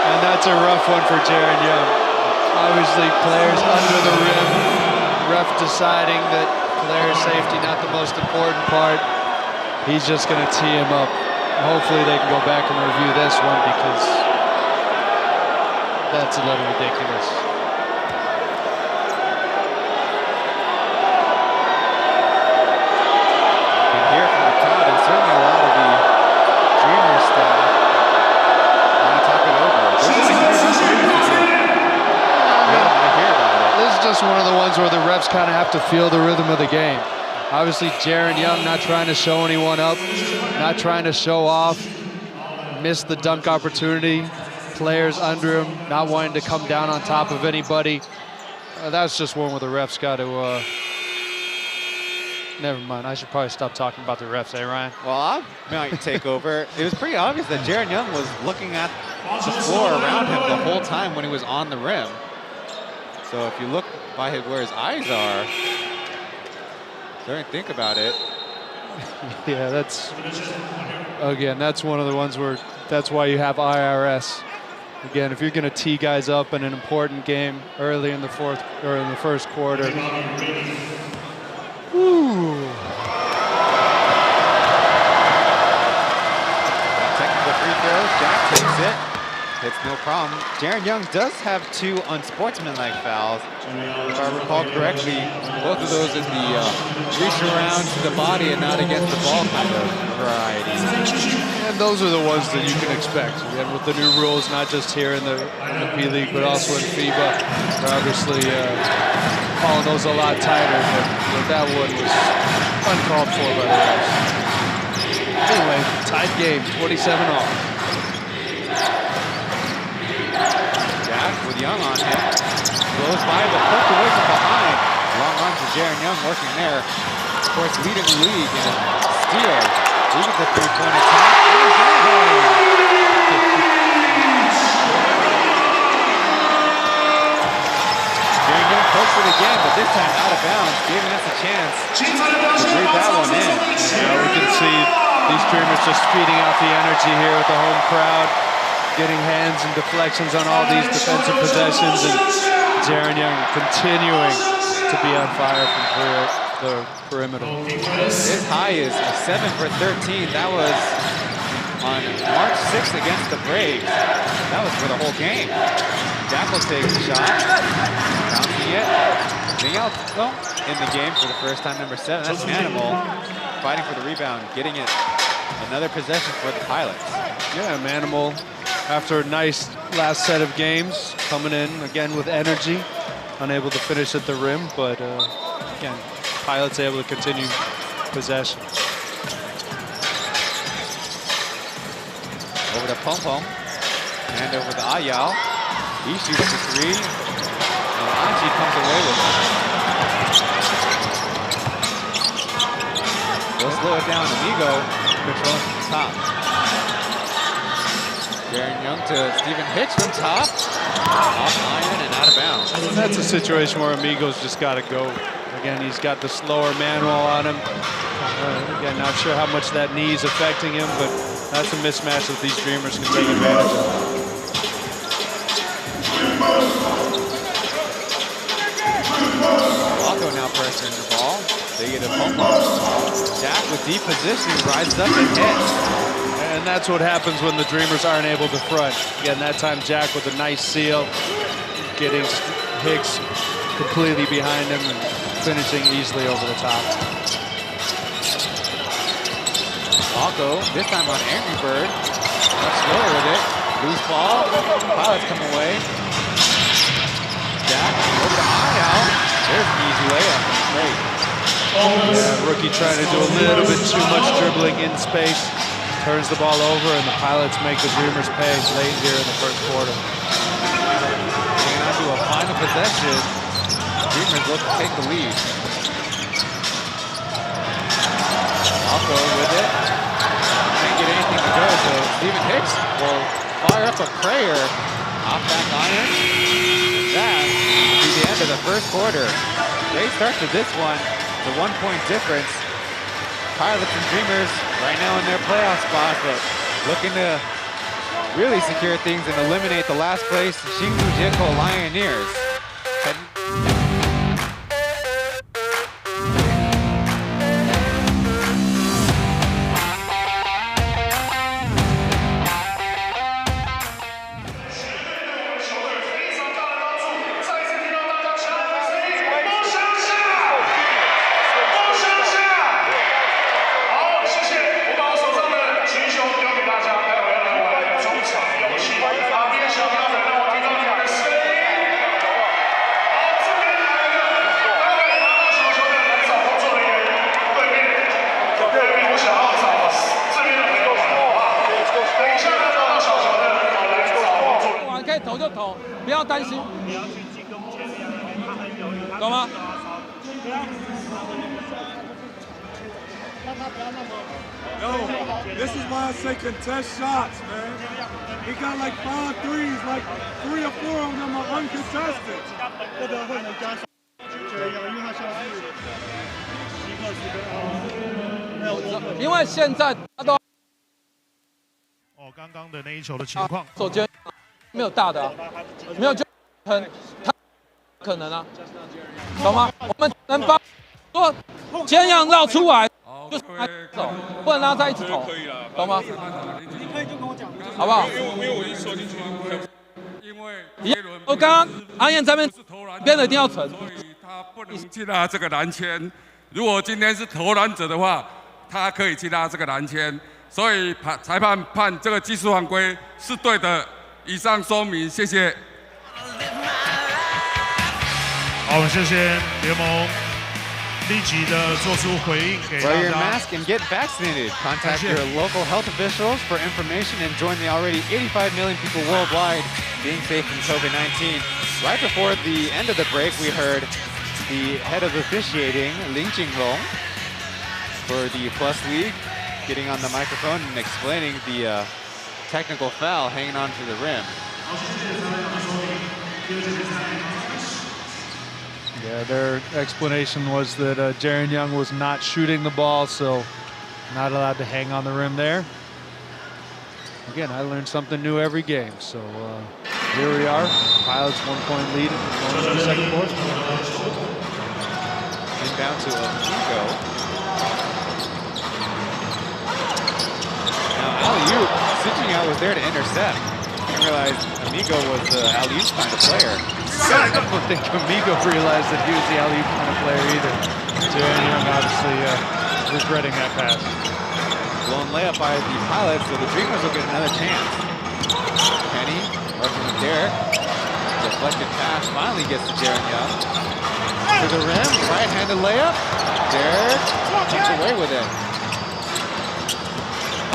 And that's a rough one for Jaren Young. Obviously, players under the rim. Ref deciding that player safety not the most important part. He's just going to tee him up. Hopefully they can go back and review this one because that's a little ridiculous. You can hear from the crowd and certainly a lot of the Dreamers staff want to talk it over. This is just one of the ones where the refs kind of have to feel the rhythm of the game. Obviously, Jaren Young not trying to show anyone up, not trying to show off, missed the dunk opportunity. Players under him, not wanting to come down on top of anybody. That's just one where the refs got to, never mind. I should probably stop talking about the refs, eh, Ryan? Well, I might take over. It was pretty obvious that Jaren Young was looking at the floor around him the whole time when he was on the rim. So if you look by where his eyes are, don't think about it. Yeah, that's, again, that's one of the ones where that's why you have IRS. Again, if you're going to tee guys up in an important game early in the fourth or in the first quarter. Woo. Technical free throws, Jack takes it. It's no problem. Jaren Young does have 2 unsportsmanlike fouls. If I recall correctly, both of those in the reach around to the body and not against the ball kind of variety. And those are the ones that you can expect. Again, with the new rules, not just here in the P.LEAGUE, but also in FIBA. They're obviously calling those a lot tighter, but that one was uncalled for by the refs. Anyway, tied game, 27-all. With Young on him. Blows by, but poked away from behind. Long arms to Jaren Young working there. Of course, leading the league in steals. He gets a three-point attack. Jaren Young pokes it again, but this time out of bounds, giving us a chance to breathe that one in. Yeah, we can see these Dreamers just feeding out the energy here with the home crowd. Getting hands and deflections on all these defensive possessions, and Jaren Young continuing to be on fire from the perimeter. His high is a 7 for 13. That was on March 6th against the Braves. That was for the whole game. Jackal takes the shot, bouncing it. Being out in the game for the first time, number 7. That's Manimal fighting for the rebound, getting it. Another possession for the Pilots. Yeah, Manimal, after a nice last set of games, coming in again with energy, unable to finish at the rim, but again, Pilots able to continue possession. Over to Pompom, and over to Ayal. He shoots the 3, and Anji comes away with it. We'll slow it down. Amigo controlling from the top. Jaren Young to Stephen Hicks from top. Off iron and out of bounds. That's a situation where Amigo's just got to go. Again, he's got the slower manual on him. Again, not sure how much that knee is affecting him, but that's a mismatch that these Dreamers can take advantage of. Wacko now pressuring the ball. They get a pump off. Jack with deep positioning, rises up and hits. And that's what happens when the Dreamers aren't able to front. Again, that time Jack with a nice seal, getting Hicks completely behind him and finishing easily over the top. Falco, this time on Angry Bird. Much slower with it. Loose ball. Pilots come away. Jack over to Eye. There's an easy layup. Great. Yeah, rookie trying to do a little bit too much dribbling in space. Turns the ball over, and the Pilots make the Dreamers pay late here in the first quarter. Hanging on to a final possession. Dreamers look to take the lead. Falco with it. Can't get anything to go, so Stephen Hicks will fire up a prayer. Off back iron. That will be the end of the first quarter. Great start to this one. The 1-point difference. Pilots and Dreamers right now in their playoff spot, but looking to really secure things and eliminate the last place Xingu Jiko Lioneers. This is why I say contest shots, man. He got like 5 threes, like 3 or 4 of them are uncontested. 因为现在他都刚刚的那一球的情况，手间没有大的、啊，没有就很他可能啊，懂吗？我们能帮说前仰绕出来，就是走，不能让他再一直投，懂吗？你可以就跟我讲，好不好？因为我一说进去，因为我刚刚阿燕这边边的一定要沉，所以他不能去拉这个篮签。如果今天是投篮者的话，他可以去拉这个篮签。 所以裁判判这个技术犯规是对的。以上说明，谢谢。好，我们谢谢联盟立即的做出回应给大家。 Wear your mask and get vaccinated. Contact your local health officials for information and join the already 85 million people worldwide being safe from COVID-19. Right before the end of the break, we heard the head of officiating, Ling Jinglong, for the Plus League, getting on the microphone and explaining the technical foul hanging onto the rim. Yeah, their explanation was that Jaren Young was not shooting the ball, so not allowed to hang on the rim there. Again, I learned something new every game, so here we are. Pilots 1-point lead going into the second quarter. Inbound to Amigo. Now alley-oop, Cincinnati was there to intercept. I realized Amigo was the alley-oop kind of player. I don't think Amigo realized that he was the alley-oop kind of player either. Jaren Young obviously regretting that pass. Blown layup by the Pilots, so the Dreamers will get another chance. Penny working with Derek. Deflected pass finally gets to Jaren Young. To the rim, right-handed layup. Derek takes away with it.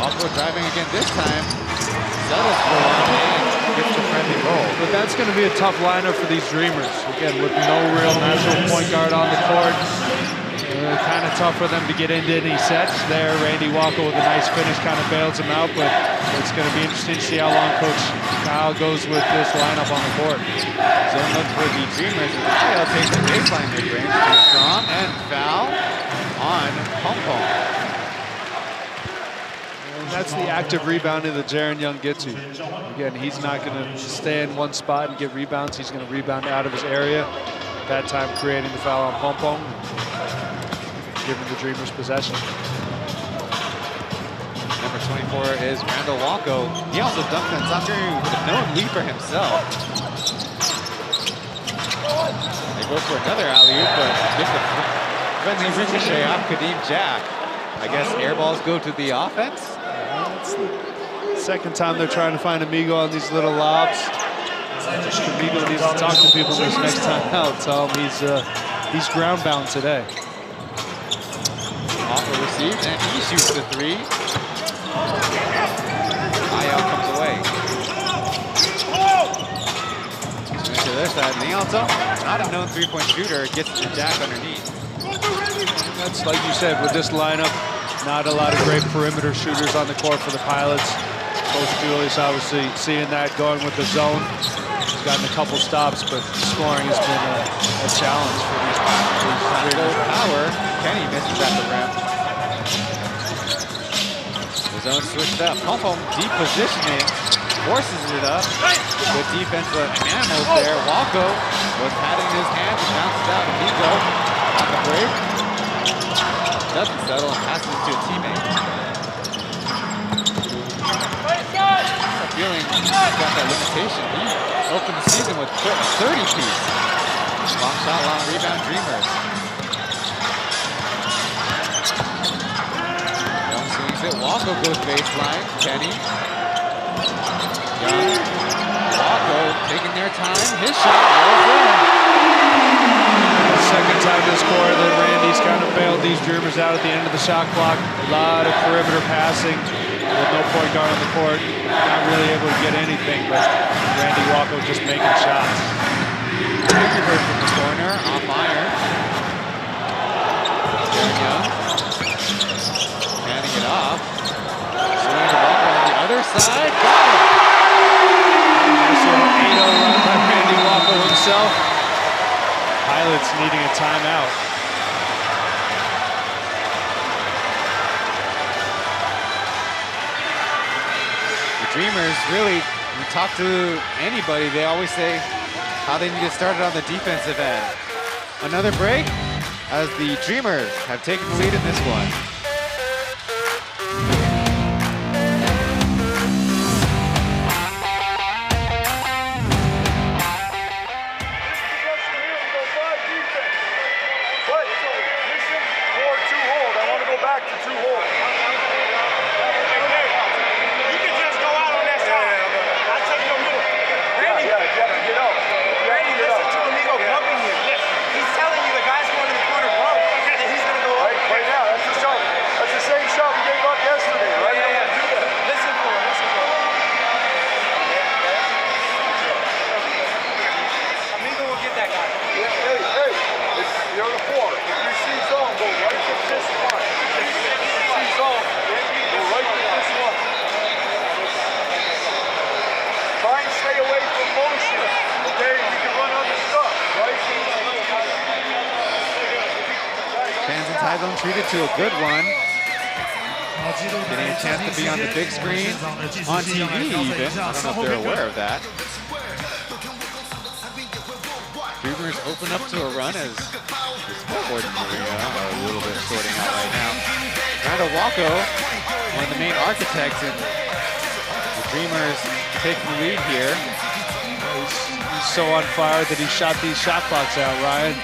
Also driving again this time. Settles for one and gets the friendly goal. But that's going to be a tough lineup for these Dreamers. Again, with no real natural point guard on the court. Kind of tough for them to get into any sets there. Randy Walker with a nice finish kind of bails him out, but it's going to be interesting to see how long Coach Kyle goes with this lineup on the court. Zone look for the Dreamers as Kyle takes the baseline mid-range. Too strong and foul on Pom Pom. That's the active rebounding that Jaren Young gets you. Again, he's not going to stay in one spot and get rebounds. He's going to rebound out of his area. That time creating the foul on Pom Pom. given the Dreamers possession. Number 24 is Randall Walko. He also dunked on top here with a known leaper himself. They go for another alley-oop, but get the friendly ricochet off Kadeem Jack. I guess air balls go to the offense. Second time they're trying to find Amigo on these little lobs. Amigo needs to talk to people this next time out. Tell him he's ground bound today. Walko received, and he shoots the three. High out comes away. Swing to their side. Leonto, not a known three-point shooter, gets to Jack underneath. That's like you said, with this lineup, not a lot of great perimeter shooters on the court for the Pilots. Coach Julius obviously seeing that, going with the zone. He's gotten a couple stops, but scoring has been a challenge for these Dreamers. Power, Kenny misses at the rim. The zone switched up. Pom-Pom deep positioning, forces it up. Good defense, but Animals there. Walko was patting his hands and bounces out. Amigo on the break. Doesn't settle and passes it to a teammate. I'm feeling he's got that limitation. He opened the season with a 30-piece. Long shot, long rebound, Dreamers. Young swings it. Walko goes baseline. Kenny. Young. Walko taking their time. His shot rolls in. Second time this quarter that Randy's kind of bailed these Dreamers out at the end of the shot clock. A lot of perimeter passing with no point guard on the court. Not really able to get anything, but Randy Walko just making shots. From the corner, off iron. Young. Handing it off. Swinging the ball on the other side. Got it! Nice little 8-0 run by Randy Walko himself. Pilots needing a timeout. The Dreamers really, when you talk to anybody, they always say how they need to start it on the defensive end. Another break as the Dreamers have taken the lead in this one. Treated to a good one. Getting a chance to be on the big screen, on TV even. I don't know if they're aware of that. Dreamers open up to a run as the scoreboard area are a little bit sorting out right now. Randall Walko, one of the main architects, and the Dreamers taking the lead here. He's so on fire that he shot these shot clocks out, Ryan.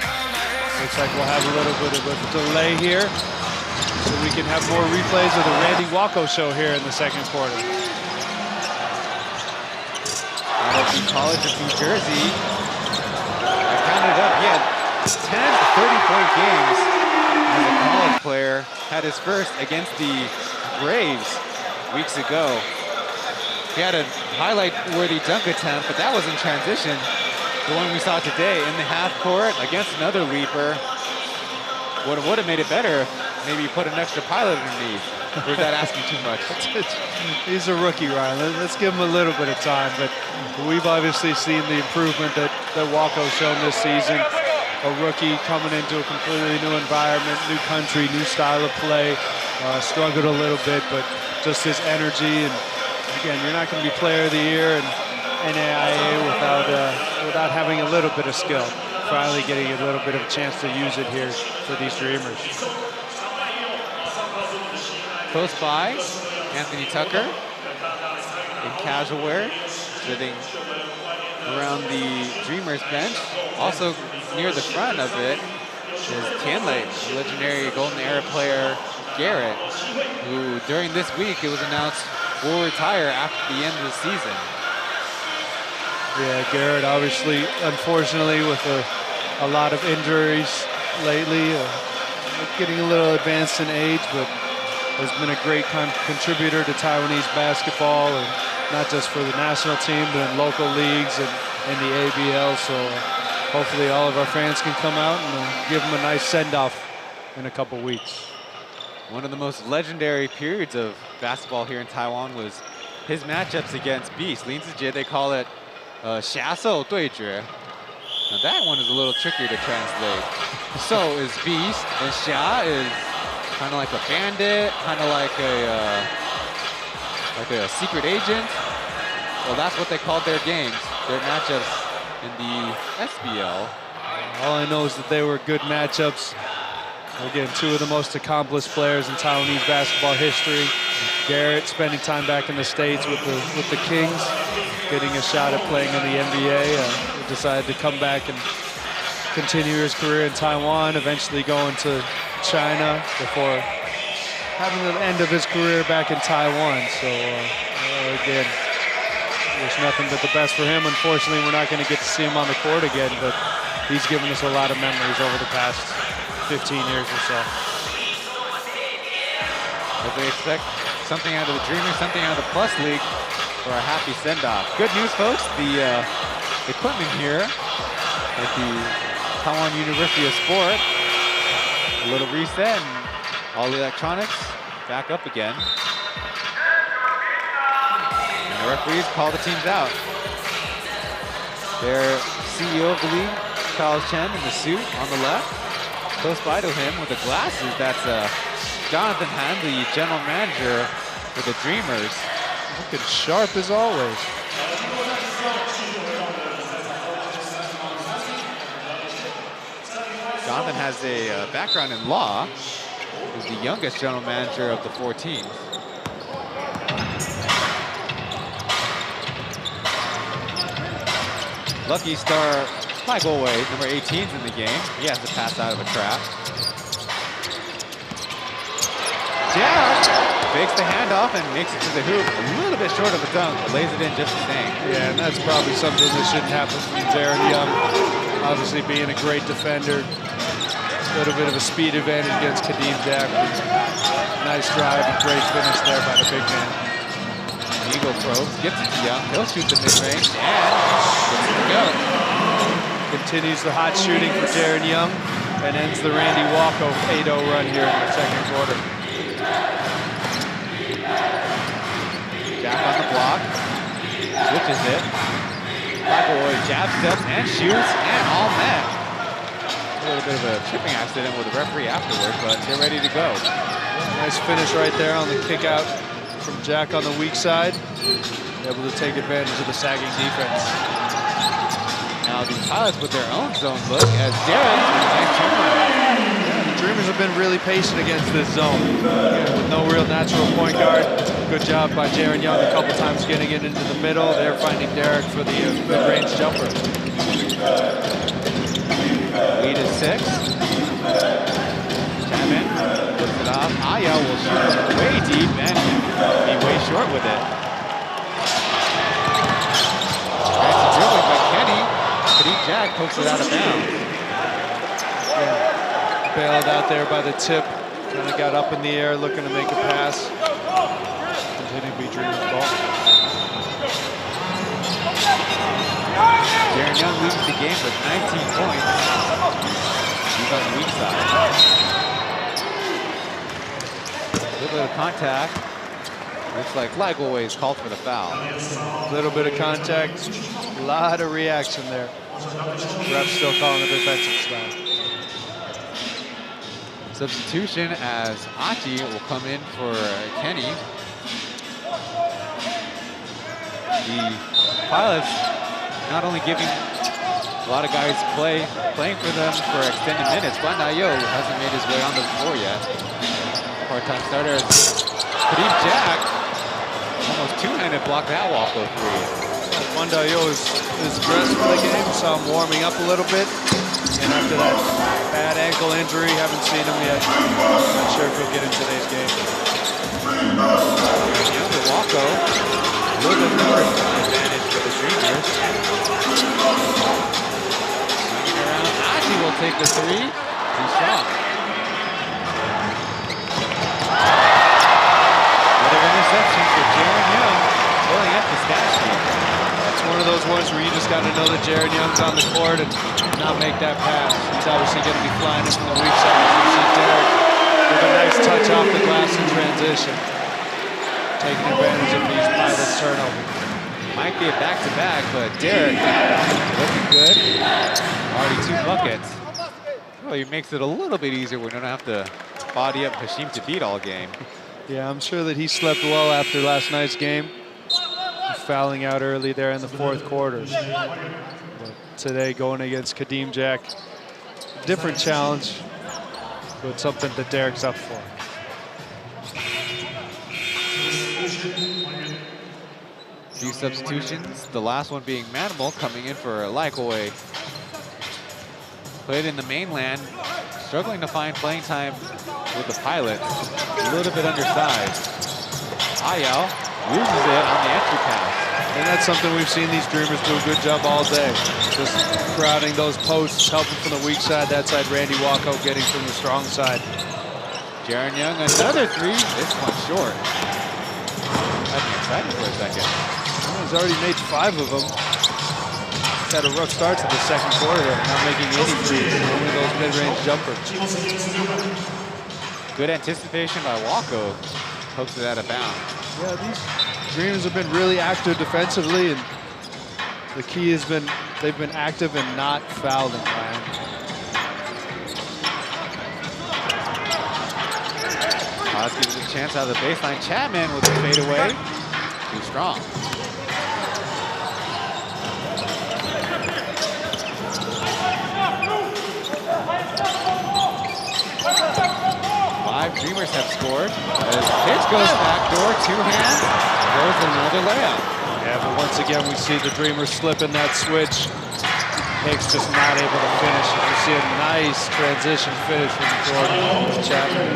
Looks like we'll have a little bit of a delay here, so we can have more replays of the Randy Walko show here in the second quarter. Out of the College of New Jersey, I counted it up, he had 10 30-point games as a college player. Had his first against the Braves weeks ago. He had a highlight-worthy dunk attempt, but that was in transition. The one we saw today in the half court against another leaper. Would have made it better if maybe you put an extra pilot underneath. Or is that asking too much? He's a rookie, Ryan. Let's give him a little bit of time. But we've obviously seen the improvement that Walko's shown this season. A rookie coming into a completely new environment, new country, new style of play. Struggled a little bit, but just his energy. And again, you're not going to be player of the year and NAIA without having a little bit of skill. Finally getting a little bit of a chance to use it here for these Dreamers. Close by, Anthony Tucker in casual wear, sitting around the Dreamers bench. Also near the front of it is Tianlei, legendary Golden Era player Garrett, who during this week it was announced will retire after the end of the season. Yeah, Garrett obviously, unfortunately, with a lot of injuries lately, getting a little advanced in age, but has been a great contributor to Taiwanese basketball, and not just for the national team, but in local leagues and the ABL. So hopefully all of our fans can come out and give him a nice send-off in a couple weeks. One of the most legendary periods of basketball here in Taiwan was his matchups against Beast. Lin Zijie, they call it 侠兽对决. Now that one is a little trickier to translate. So is Beast, and Xia is kind of like a bandit, kind of like a secret agent. Well, that's what they called their games, their matchups in the SBL. All I know is that they were good matchups. Again, two of the most accomplished players in Taiwanese basketball history. Garrett spending time back in the States with the Kings, getting a shot at playing in the NBA. Decided to come back and continue his career in Taiwan, eventually going to China before having the end of his career back in Taiwan. So again, there's nothing but the best for him. Unfortunately, we're not going to get to see him on the court again, but he's given us a lot of memories over the past 15 years or so. As they expect something out of the Dreamers, something out of the Plus League for a happy send-off. Good news, folks. The equipment here at the Taiwan University of Sport, a little reset, and all the electronics back up again. And the referees call the teams out. Their CEO of the league, Chen, in the suit on the left. Close by to him with the glasses, that's Jonathan Han, the general manager for the Dreamers. Looking sharp as always. Jonathan has a background in law. He's the youngest general manager of the 4 teams. Lucky star Mike Olway, number 18's in the game. He has to pass out of a trap. Jack fakes the handoff and makes it to the hoop. A little bit short of a dunk, but lays it in just the same. Yeah, and that's probably something that shouldn't happen from Jaron Young. Obviously being a great defender. A little bit of a speed advantage against Kadeem Jack. Nice drive and great finish there by the big man. Eagle probes, gets it to Young. He'll shoot the mid-range and gets it to go. Continues the hot shooting for Jaron Young and ends the Randy Walko 8-0 run here in the second quarter. Jack on the block, switches it. McElroy jab steps and shoots and all net. A little bit of a tripping accident with the referee afterward, but they're ready to go. Nice finish right there on the kick out from Jack on the weak side. Able to take advantage of the sagging defense. Now the Pilots with their own zone look as Derek. The Dreamers have been really patient against this zone. With no real natural point guard. Good job by Jaron Young a couple times getting it into the middle. They're finding Derek for the mid-range jumper. Lead is 6. Chapman puts it off. Aya will shoot from way deep and be way short with it. Nice dribbling by Kenny. Kadeem Jack pokes it out of bounds. Yeah. Bailed out there by the tip. Kind of got up in the air looking to make a pass. Continue to be Dreamers ball. Jaron Young leads the game with 19 points. He's on the weak side. A little bit of contact. Looks like Flagway is called for the foul. A little bit of contact. A lot of reaction there. Ref's still calling a defensive foul. Substitution as Achi will come in for Kenny. The Pilots not only giving a lot of guys playing for them for extended minutes, but Nayo hasn't made his way on the floor yet. Part-time starter Kadeem Jack almost two-handed blocked that Walko three. Mondayo is dressed for the game, saw him warming up a little bit. And after that bad ankle injury, haven't seen him yet. Not sure if he'll get in today's game. Younger Walko, a little bit more advantage for the Dreamers. Swinging around, Aji will take the three. He's strong. Another interception for Jaron Young, pulling up the stat sheet. It's one of those ones where you just got to know that Jaron Young's on the court and not make that pass. He's obviously going to be flying in from the weak side. You see Derek with a nice touch off the glass in transition, taking advantage of these Pilots' turnover. Might be a back-to-back, but Derek looking good. Already 2 buckets. Well, he makes it a little bit easier when we don't have to body up Hashim Thabit all game. Yeah, I'm sure that he slept well after last night's game. Fouling out early there in the 4th quarter. But today going against Kadeem Jack, different challenge, but something that Derek's up for. Few substitutions, the last one being Manimal coming in for Laikaway. Played in the mainland, struggling to find playing time with the Pilots. A little bit undersized. Ayao loses it on the entry pass. And that's something we've seen these Dreamers do a good job all day. Just crowding those posts, helping from the weak side. That side, Randy Walko getting from the strong side. Jaron Young, another three. This one short. Had me excited for a second. Well, he's already made 5 of them. He's had a rough start to the 2nd quarter, not making any threes. Only those mid-range jumpers. Good anticipation by Walko. Pokes it out of bounds. Yeah, these Dreamers have been really active defensively, and the key has been they've been active and not fouling, Ryan. Haas gives a chance out of the baseline. Chapman with the fadeaway. Too strong. Five Dreamers have scored. As Pitch goes backdoor, 2 hands, goes another layup. Yeah, but once again, we see the Dreamers slipping that switch. Hicks just not able to finish. You see a nice transition finish from Jordan Chapman.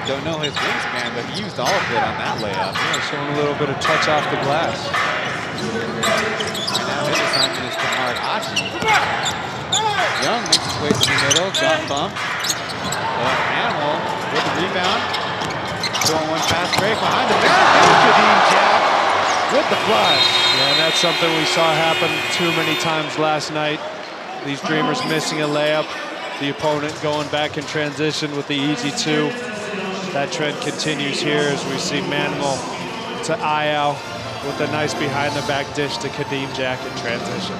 Don't know his wingspan, but he used all of it on that layup. Yeah, showing a little bit of touch off the glass. Right now, his assignment is to mark Achi. Young makes his way to the middle, got bumped. Animal with the rebound. 2-on-1 fast break behind the back. Kadeem Jack with the flush. Yeah, and that's something we saw happen too many times last night. These Dreamers missing a layup. The opponent going back in transition with the easy 2. That trend continues here as we see Manimal to Ayao with a nice behind-the-back dish to Kadeem Jack in transition.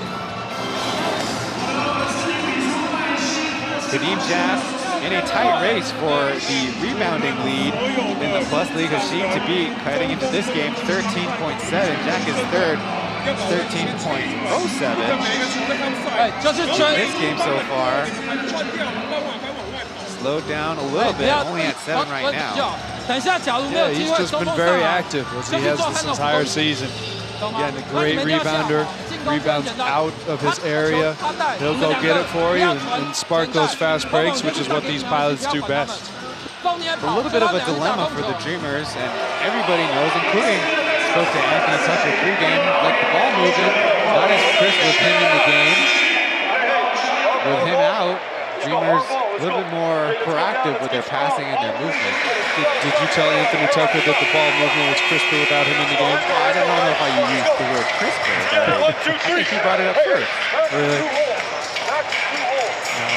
Kadeem Jack in a tight race for the rebounding lead in the Plus League. Hashim Thabit cutting into this game 13.7. Jack is third, 13.07. This game so far slowed down a little bit, only at 7 right now. Yeah, he's just been very active as he has this entire season. Again, a great rebounder, rebounds out of his area. He'll go get it for you and spark those fast breaks, which is what these Pilots do best. A little bit of a dilemma for the Dreamers, and everybody knows, including spoke to Anthony Tucker pregame, like the ball movement, not as crisp with him in the game. With him out, Dreamers a little bit more proactive with their passing and their movement. Did you tell Anthony Tucker that the ball movement was crisper without him in the game? Well, I don't know if I used the word crisper, but I think he brought it up first. Really?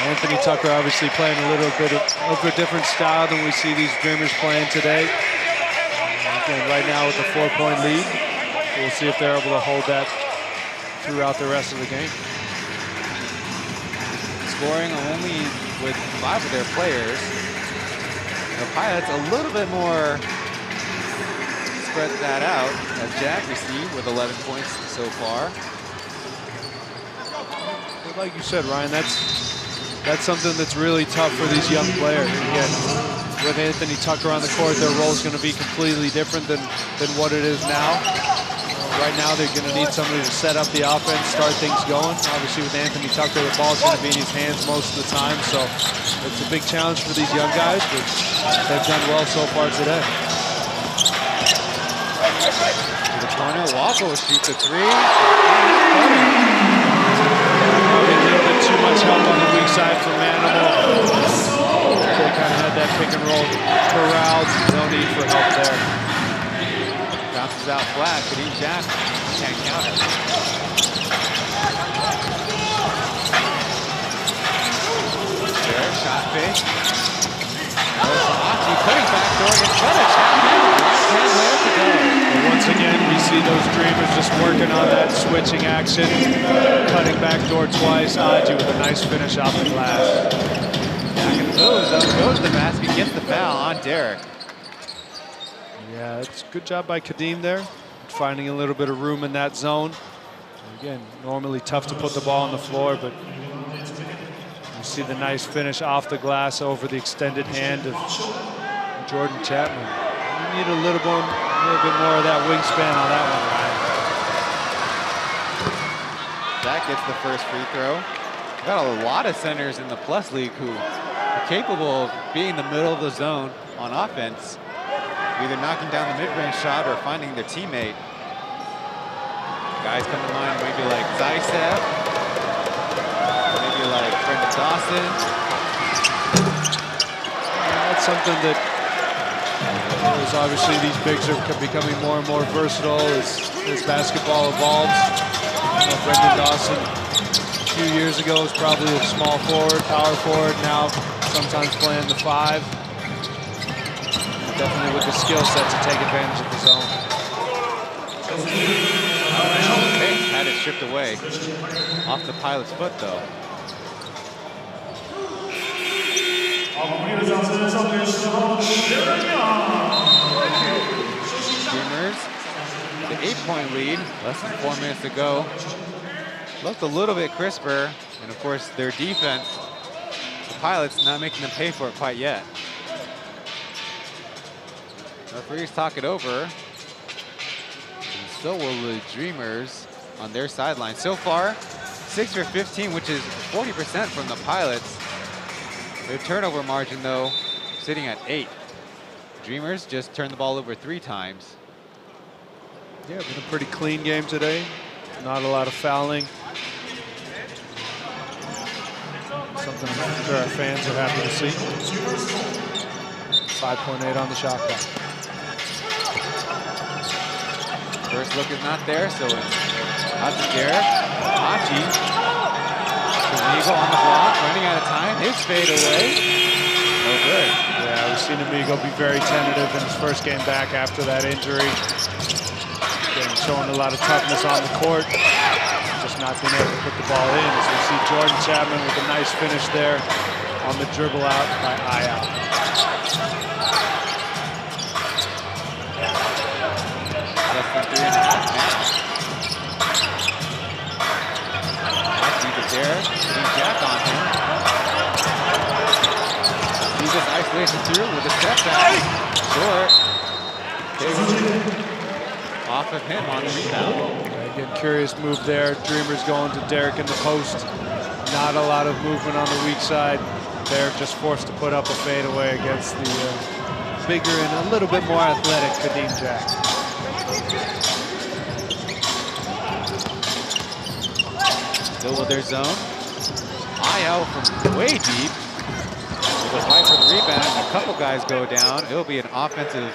Anthony Tucker obviously playing a little bit of a different style than we see these Dreamers playing today. Again, right now with a 4-point lead. We'll see if they're able to hold that throughout the rest of the game. Scoring only with 5 of their players. The Pilots a little bit more spread that out as Jack received with 11 points so far. But like you said, Ryan, that's something that's really tough for these young players. Again, with Anthony Tucker on the court, their role is going to be completely different than what it is now. Right now, they're going to need somebody to set up the offense, start things going. Obviously, with Anthony Tucker, the ball's going to be in his hands most of the time, so it's a big challenge for these young guys, but they've done well so far today. To the corner, Waffle shoots a three. Probably a little bit too much help on the weak side from Manimal. They kind of had that pick and roll corralled. No need for help there. Bounces out flat, but Jack can't counter. There, shot fake. Achi putting backdoor in front of Chapman. Left-hand layup to go. But once again, we see those Dreamers just working on that switching action, cutting backdoor twice. Achi with a nice finish off the glass. Back in the middle of the zone, goes to the basket, gets the foul on Derek. Yeah, it's a good job by Kadeem there, finding a little bit of room in that zone. Again, normally tough to put the ball on the floor, but you see the nice finish off the glass over the extended hand of Jordan Chapman. You need a little bit more of that wingspan on that one, Ryan. That gets the first free throw. We've got a lot of centers in the Plus League who are capable of being in the middle of the zone on offense, either knocking down the mid-range shot or finding their teammate. Guys come to mind, maybe like Zaisev, maybe like Brendan Dawson. That's something that is obviously these bigs are becoming more and more versatile as basketball evolves. You know, Brendan Dawson a few years ago was probably a small forward, power forward, now sometimes playing the 5. Definitely with the skill set to take advantage of the zone. Pace had it stripped away. Off the Pilot's foot, though. Dreamers, the 8-point lead, less than 4 minutes to go. Looked a little bit crisper, and of course their defense, the Pilots, not making them pay for it quite yet. Referees talk it over, and so will the Dreamers on their sideline. So far, 6 for 15, which is 40% from the Pilots. Their turnover margin, though, sitting at 8. Dreamers just turned the ball over 3 times. Yeah, been a pretty clean game today. Not a lot of fouling. Something I'm sure our fans are happy to see. 5.8 on the shot clock. First look is not there, so it's out to Derek. Achi. Amigo on the block, running out of time. His fade away. No good. Yeah, we've seen Amigo be very tentative in his first game back after that injury. Again, showing a lot of toughness on the court. Just not being able to put the ball in. So we see Jordan Chapman with a nice finish there on the dribble out by Aya. Less than 3.5 now. Achi to Derek, putting Jack on him. He just isolation through with a step back. Short. Off of him on the rebound. Again, curious move there. Dreamers going to Derek in the post. Not a lot of movement on the weak side. Derek just forced to put up a fadeaway against the bigger and a little bit more athletic Kadeem Jack. Still with their zone. Io from way deep. With a fight for the rebound. A couple guys go down. It'll be an offensive,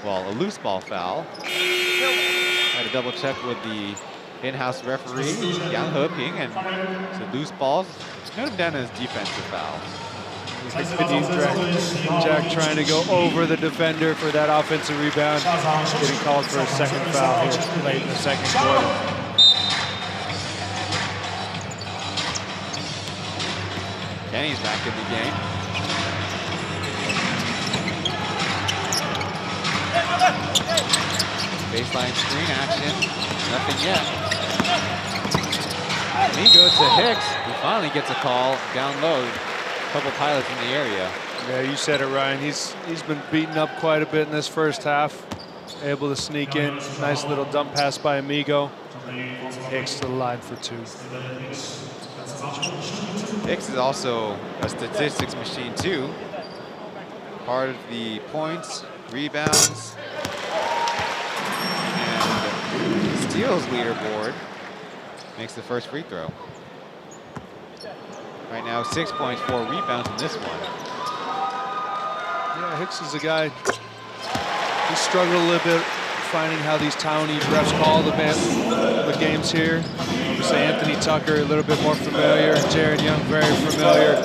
well, a loose ball foul. Had to double check with the in-house referee, Yang He-ping, and so loose balls. Note him down as defensive foul. Kadeem Jack trying to go over the defender for that offensive rebound. Getting called for a second foul here late in the second quarter. Kenny's back in the game. Baseline screen action, nothing yet. Amigo to Hicks, who finally gets a call down low. A couple Pilots in the area. Yeah, you said it, Ryan. He's been beaten up quite a bit in this first half. Able to sneak in. Nice little dump pass by Amigo. Hicks to the line for 2. Hicks is also a statistics machine too. Part of the points, rebounds, and steals leaderboard. Makes the first free throw. Right now, 6 points, 4 rebounds in this one. Yeah, Hicks is a guy. He struggled a little bit finding how these Taiwanese refs call the games here. Obviously, Anthony Tucker a little bit more familiar. Jaron Young very familiar.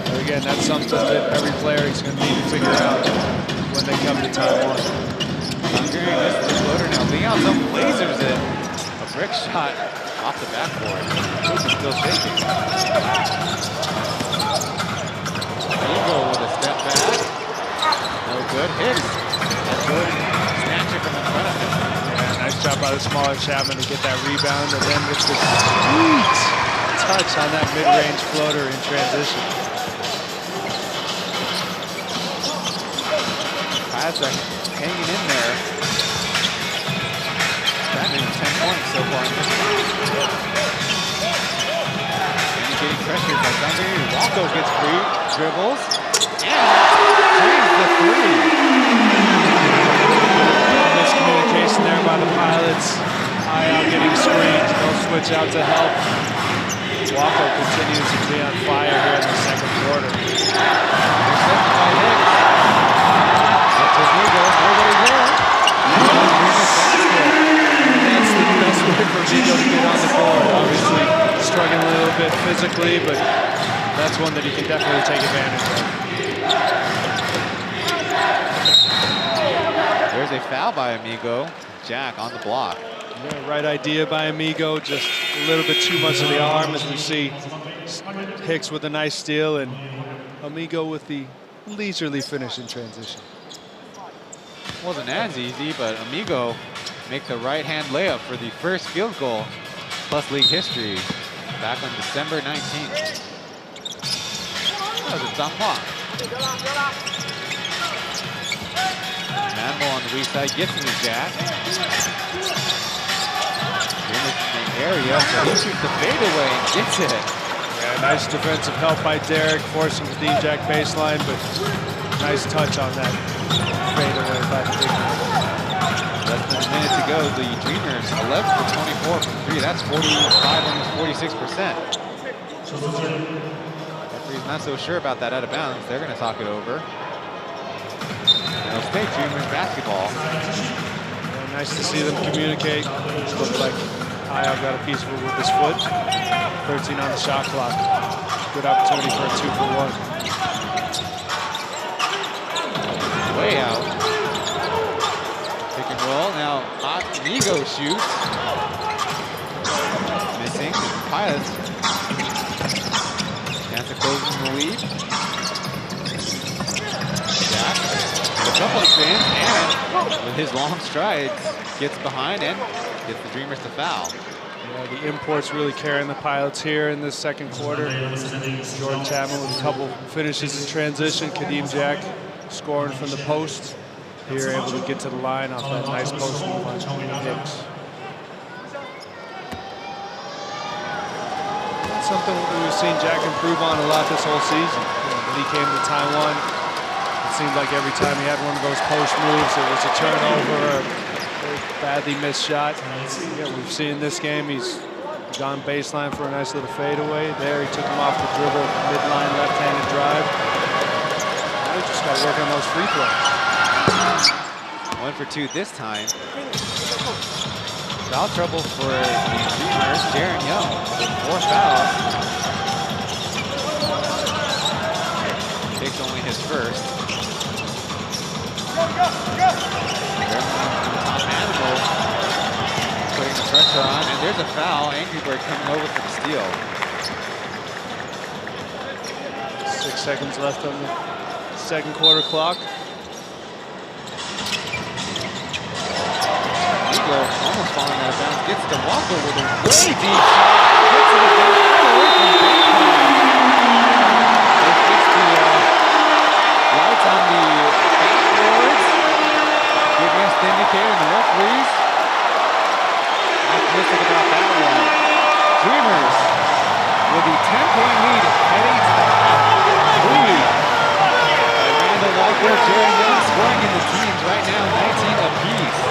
But again, that's something that every player is going to need to figure out when they come to Taiwan. Hungary misses the floater now. Leon some lasers it. A brick shot off the backboard. He's still shaking. Amigo with a step back. No good. Hicks. That's good. Snatch it from in front of him. Yeah, nice job by the smaller Chapman to get that rebound, and then with the sweet touch on that mid-range floater in transition. Pirates are hanging in there. Chapman with 10 points so far in this one. And he's getting pressured by Hungary. Walko gets free, dribbles, and drains the 3. Miscommunication there by the Pilots. Out getting screens, no switch out to help. Walko continues to be on fire here in the second quarter. Intercepted by Hicks. Up to Amigo, nobody there. That's the best way for Amigo to get on the board. Obviously struggling a little bit physically, but that's one that he can definitely take advantage of. There's a foul by Amigo. Jack on the block. Yeah, right idea by Amigo, just a little bit too much of the arm, as we see Hicks with a nice steal and Amigo with the leisurely finish in transition. Wasn't as easy, but Amigo make the right-hand layup for the first field goal plus league history back on December 19th. That was a Zhanghua. Manbo on the weak side gets to the Jack. In the area, so he shoots the fadeaway and gets it. Yeah, nice defensive help by Derek, forcing the Dean Jack baseline, but nice touch on that fadeaway by the big man. Less than a minute to go. The Dreamers 11 for 24 from 3. That's 45, almost 46%. Referee's not so sure about that out of bounds. They're going to talk it over. They'll stay Dreamers basketball. Yeah, nice to see them communicate. Looks like Ayo got a piece of it with his foot. 13 on the shot clock. Good opportunity for a 2-for-1. Way out. Pick and roll. Now, Amigo shoots. Missing. Pilots. Chance of closing the lead. Jack. A couple of spins, and with his long strides, gets behind and gets the Dreamers to foul. Yeah, the imports really carrying the Pilots here in this second quarter. Jordan Chapman with a couple finishes in transition. Kadeem Jack scoring from the post. Here able to get to the line off that nice post move on Hicks. That's something we've seen Jack improve on a lot this whole season. When he came to Taiwan, it seemed like every time he had one of those post moves, it was a turnover, a badly missed shot. Yeah, we've seen in this game, he's gone baseline for a nice little fadeaway. There, he took him off the dribble, midline left-handed drive. Now he just got to work on those free throws. 1 for 2 this time. Foul trouble for the Dreamers. Jaron Young with 4 fouls. Takes only his first. Tom Animal putting the pressure on, and there's a foul. Angry Bird coming over for the steal. 6 seconds left on the second quarter clock. Amigo almost falling out of bounds. Gets to Walko with a way deep shot. Gets it again. Away from Metcalf. They fixed the Dreamers with the 10-point lead heading to the half. P.LEAGUE. Randall Walker, Jared Young scoring in the teams right now, 19 apiece.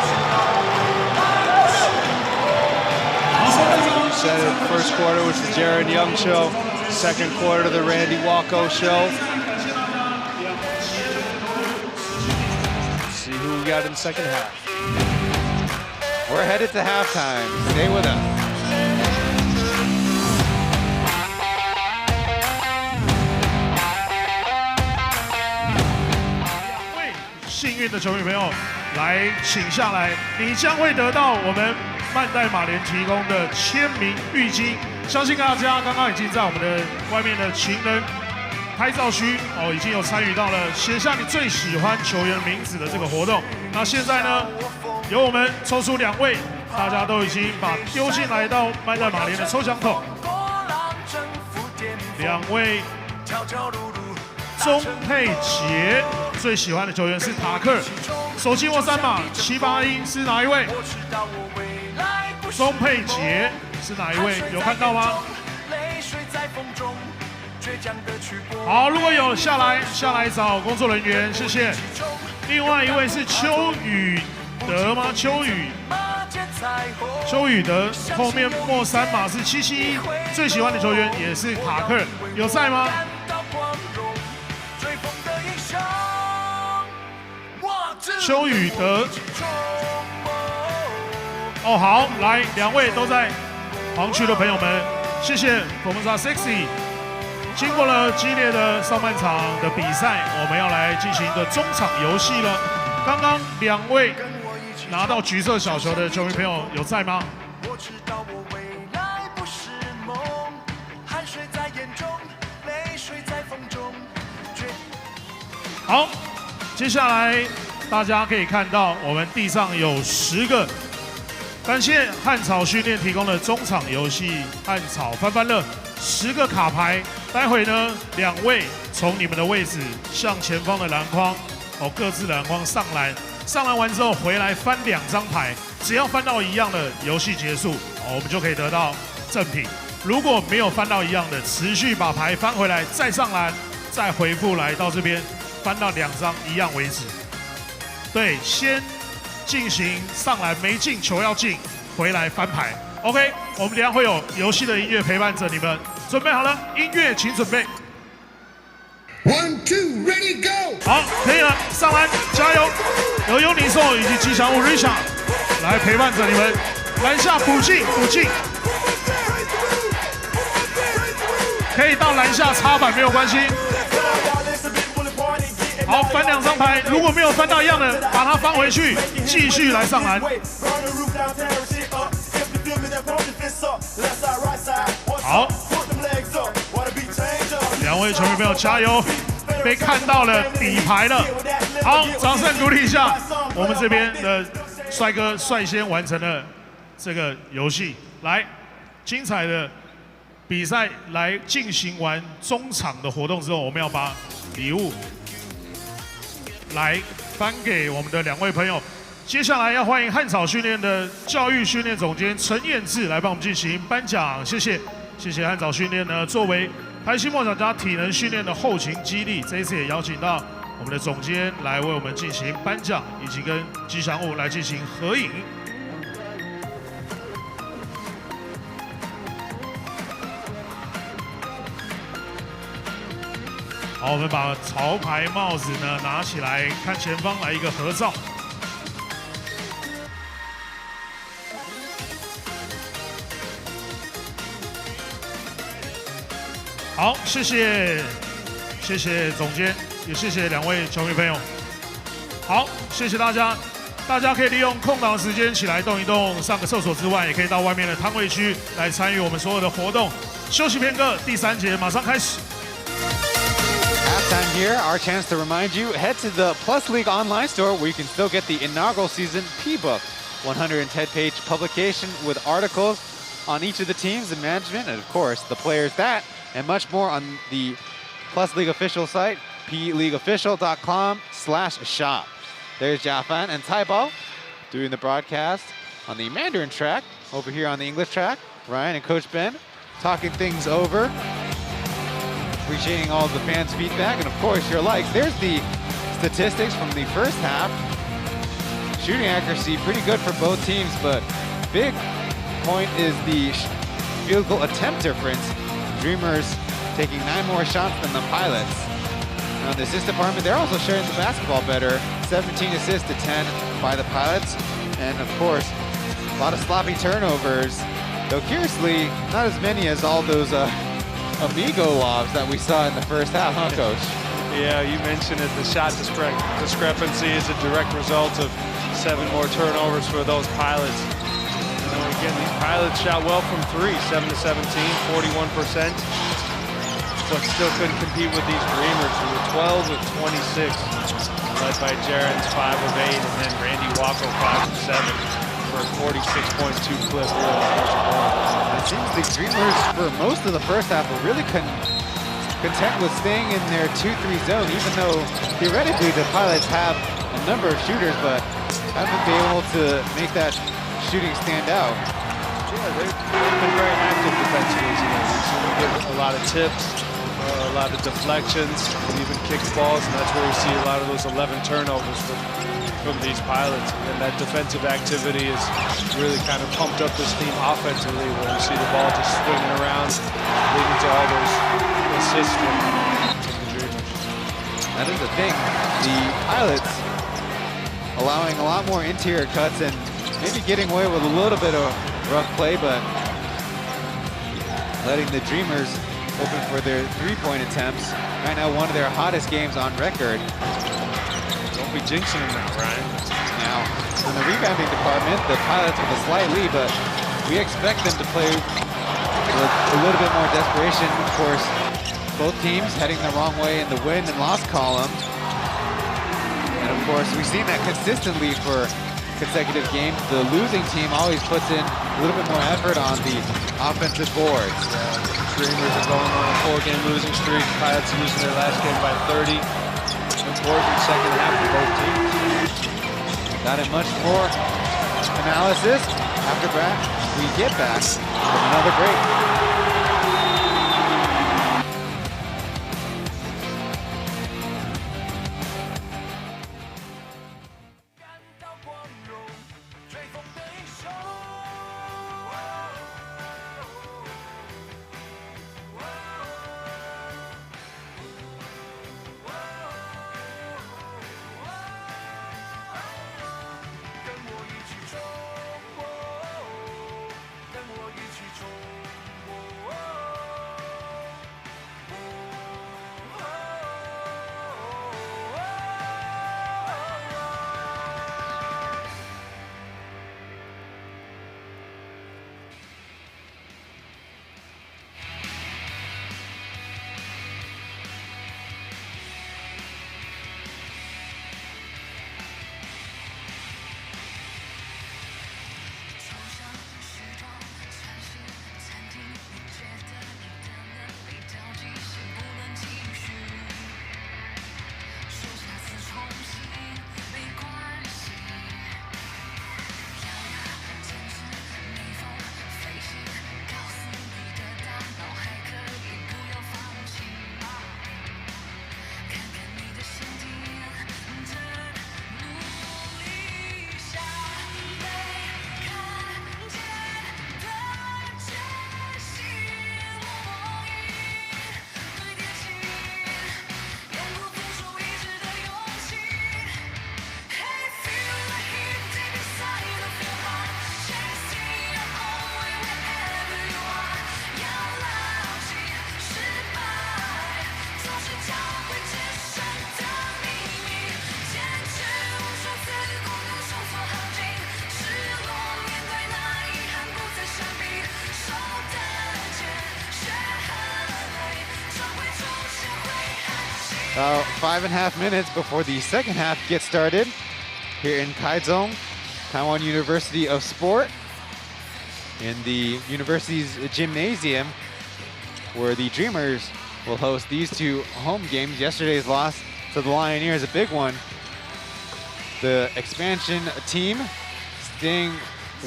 Said it, first quarter was the Jared Young show. Second quarter, the Randy Walko show. Let's see who we got in the second half. We're headed to halftime. Stay with us. 幸运的球迷朋友，来请下来，你将会得到我们曼代马联提供的签名浴巾。相信大家刚刚已经在我们的外面的情人拍照区已经有参与到了写下你最喜欢球员名字的这个活动。那现在呢，由我们抽出2位，大家都已经把丢进来到曼代马联的抽奖筒。2位，钟佩杰最喜欢的球员是塔克，手机握3码781是哪一位？钟佩杰是哪一位？有看到吗？好，如果有下来找工作人员，谢谢。另外一位是邱宇德吗？邱宇德后面末3码是771，最喜欢的球员也是塔克，有在吗？邱宇德。好，来2位都在黄区的朋友们，谢谢 Formosa 60。经过了激烈的上半场的比赛，我们要来进行一个中场游戏了。刚刚2位拿到橘色小球的球迷朋友有在吗？好，接下来大家可以看到我们地上有10个。感谢汉草训练提供的中场游戏汉草翻翻乐10个卡牌，待会呢2位从你们的位置向前方的篮筐各自篮筐上篮完之后回来翻2张牌，只要翻到一样的游戏结束我们就可以得到赠品。如果没有翻到一样的，持续把牌翻回来再上篮，再回复来到这边翻到2张一样为止。对，先进行上篮没进，球要进，回来翻牌。OK， 我们等一下会有游戏的音乐陪伴着你们，准备好了，音乐请准备。1, 2, ready, go！ 好，可以了，上篮，加油！由你兽以及吉祥物 Richard 来陪伴着你们，篮下补进，可以到篮下插板没有关系。好，翻2张牌，如果没有翻到一样的，把它翻回去，继续来上篮。好，2位球迷朋友加油！被看到了底牌了，好，掌声鼓励一下我们这边的帅哥率先完成了这个游戏。来，精彩的比赛来进行完中场的活动之后，我们要把礼物来颁给我们的2位朋友。接下来要欢迎汉草训练的教育训练总监陈彦志来帮我们进行颁奖，谢谢汉草训练呢，作为台新梦想家体能训练的后勤激励，这一次也邀请到我们的总监来为我们进行颁奖，以及跟吉祥物来进行合影。好，我们把潮牌帽子呢拿起来，看前方来一个合照。好，谢谢总监，也谢谢2位球迷朋友。好，谢谢大家。大家可以利用空档的时间起来动一动，上个厕所之外，也可以到外面的摊位区来参与我们所有的活动。休息片刻，第3节马上开始。Halftime here, our chance to remind you, head to the Plus League online store where you can still get the inaugural season P-Book, 110-page publication with articles on each of the teams and management, and of course, the players that, and much more on the Plus League official site, pleagueofficial.com/shop. There's Jiafan and Taibo doing the broadcast on the Mandarin track. Over here on the English track, Ryan and Coach Ben talking things over. Appreciating all the fans' feedback and of course your likes. There's the statistics from the first half. Shooting accuracy pretty good for both teams, but big point is the field goal attempt difference. Dreamers taking 9 more shots than the Pilots. Now in the assist department, they're also sharing the basketball better. 17 assists to 10 by the Pilots. And of course, a lot of sloppy turnovers. Though curiously, not as many as all those amigo lobs that we saw in the first half, huh, Coach? Yeah, you mentioned it. The shot discrepancy is a direct result of 7 more turnovers for those Pilots. Again, these Pilots shot well from 3, 7 to 17, 41%, but still couldn't compete with these Dreamers, who were 12 of 26, led by Jaren's 5 of 8, and then Randy Wacko 5 of 7 for a 46.2 clip. It seems the Dreamers, for most of the first half, were really content with staying in their 2-3 zone, even though theoretically the Pilots have a number of shooters, but haven't been able to make that shooting stand out. Yeah, they've been very active defensively today. We've seen them get a lot of tips, a lot of deflections, and even kicked balls, and that's where we see a lot of those 11 turnovers from these Pilots. And that defensive activity has really kind of pumped up this team offensively, where you see the ball just swinging around, leading to all those assists from the Dreamers. That is the thing. The Pilots allowing a lot more interior cuts and maybe getting away with a little bit of rough play, but letting the Dreamers open for their 3-point attempts. Right now, one of their hottest games on record. Don't be jinxing them now, Ryan. Now, in the rebounding department, the Pilots with a slight lead, but we expect them to play with a little bit more desperation. Of course, both teams heading the wrong way in the win and loss column. And of course, we've seen that consistently for consecutive games. The losing team always puts in a little bit more effort on the offensive boards. Dreamers are going on a 4-game losing streak. Pilots losing their last game by 30. Important second half for both teams. That and much more analysis after we get back with another break. About 5.5 minutes before the second half gets started here in Kaizong, Taiwan University of Sport, in the university's gymnasium, where the Dreamers will host these two home games. Yesterday's loss to the Lioneers, a big one. The expansion team staying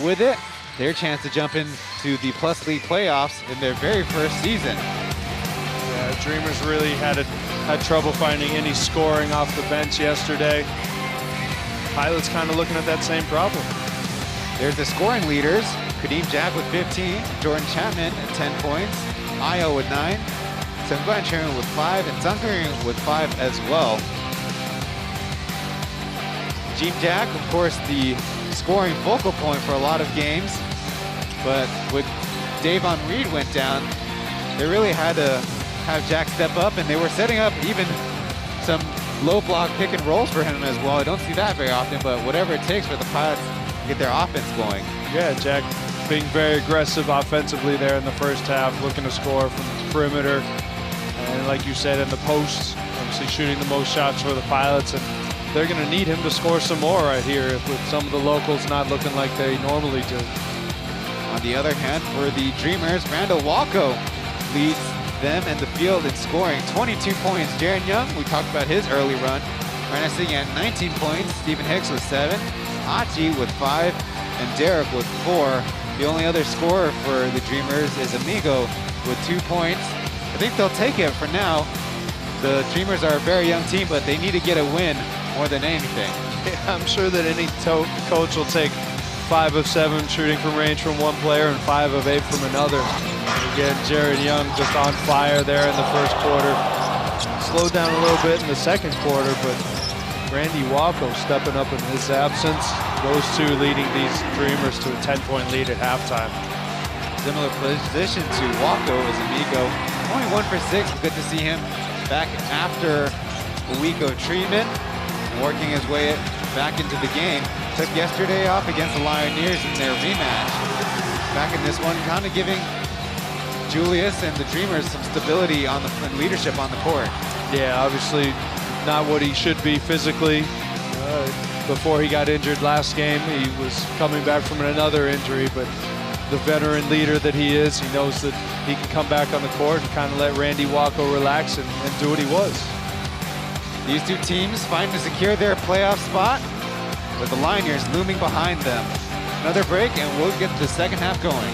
with it their chance to jump into the Plus League playoffs in their very first season. Yeah, Dreamers really had trouble finding any scoring off the bench yesterday. Pilots kind of looking at that same problem. There's the scoring leaders. Kadeem Jack with 15, Jordan Chapman at 10 points, Ayo with 9, Sungguan Chen with 5, and Zhang Kering with 5 as well. Kadeem Jack, of course, the scoring focal point for a lot of games, but when Davon Reed went down, they really had to have Jack step up, and they were setting up even some low block pick and rolls for him as well. I don't see that very often, but whatever it takes for the Pilots to get their offense going. Yeah, Jack being very aggressive offensively there in the first half, looking to score from the perimeter. And like you said, in the posts, obviously shooting the most shots for the Pilots. And they're going to need him to score some more right here with some of the locals not looking like they normally do. On the other hand, for the Dreamers, Randall Walco leads them and the field in scoring. 22 points. Jaron Young, we talked about his early run. Right now sitting at 19 points. Stephen Hicks with 7. Achi with 5. And Derek with 4. The only other scorer for the Dreamers is Amigo with 2 points. I think they'll take it for now. The Dreamers are a very young team, but they need to get a win more than anything. Yeah, I'm sure that any coach will take 5 of 7 shooting from range from one player and 5 of 8 from another. Again, Jared Young just on fire there in the first quarter. Slowed down a little bit in the second quarter, but Randy Walco stepping up in his absence. Those two leading these Dreamers to a 10-point lead at halftime. Similar position to Walco as Amigo. Only 1 for 6. Good to see him back after a week of treatment and working his way back into the game. Took yesterday off against the Lioneers in their rematch. Back in this one, kind of giving Julius and the Dreamers some stability on and leadership on the court. Yeah, obviously not what he should be physically. Before he got injured last game, he was coming back from another injury, but the veteran leader that he is, he knows that he can come back on the court and kind of let Randy Walco relax and do what he was. These two teams fighting to secure their playoff spot, with the Lioneers looming behind them. Another break and we'll get the second half going.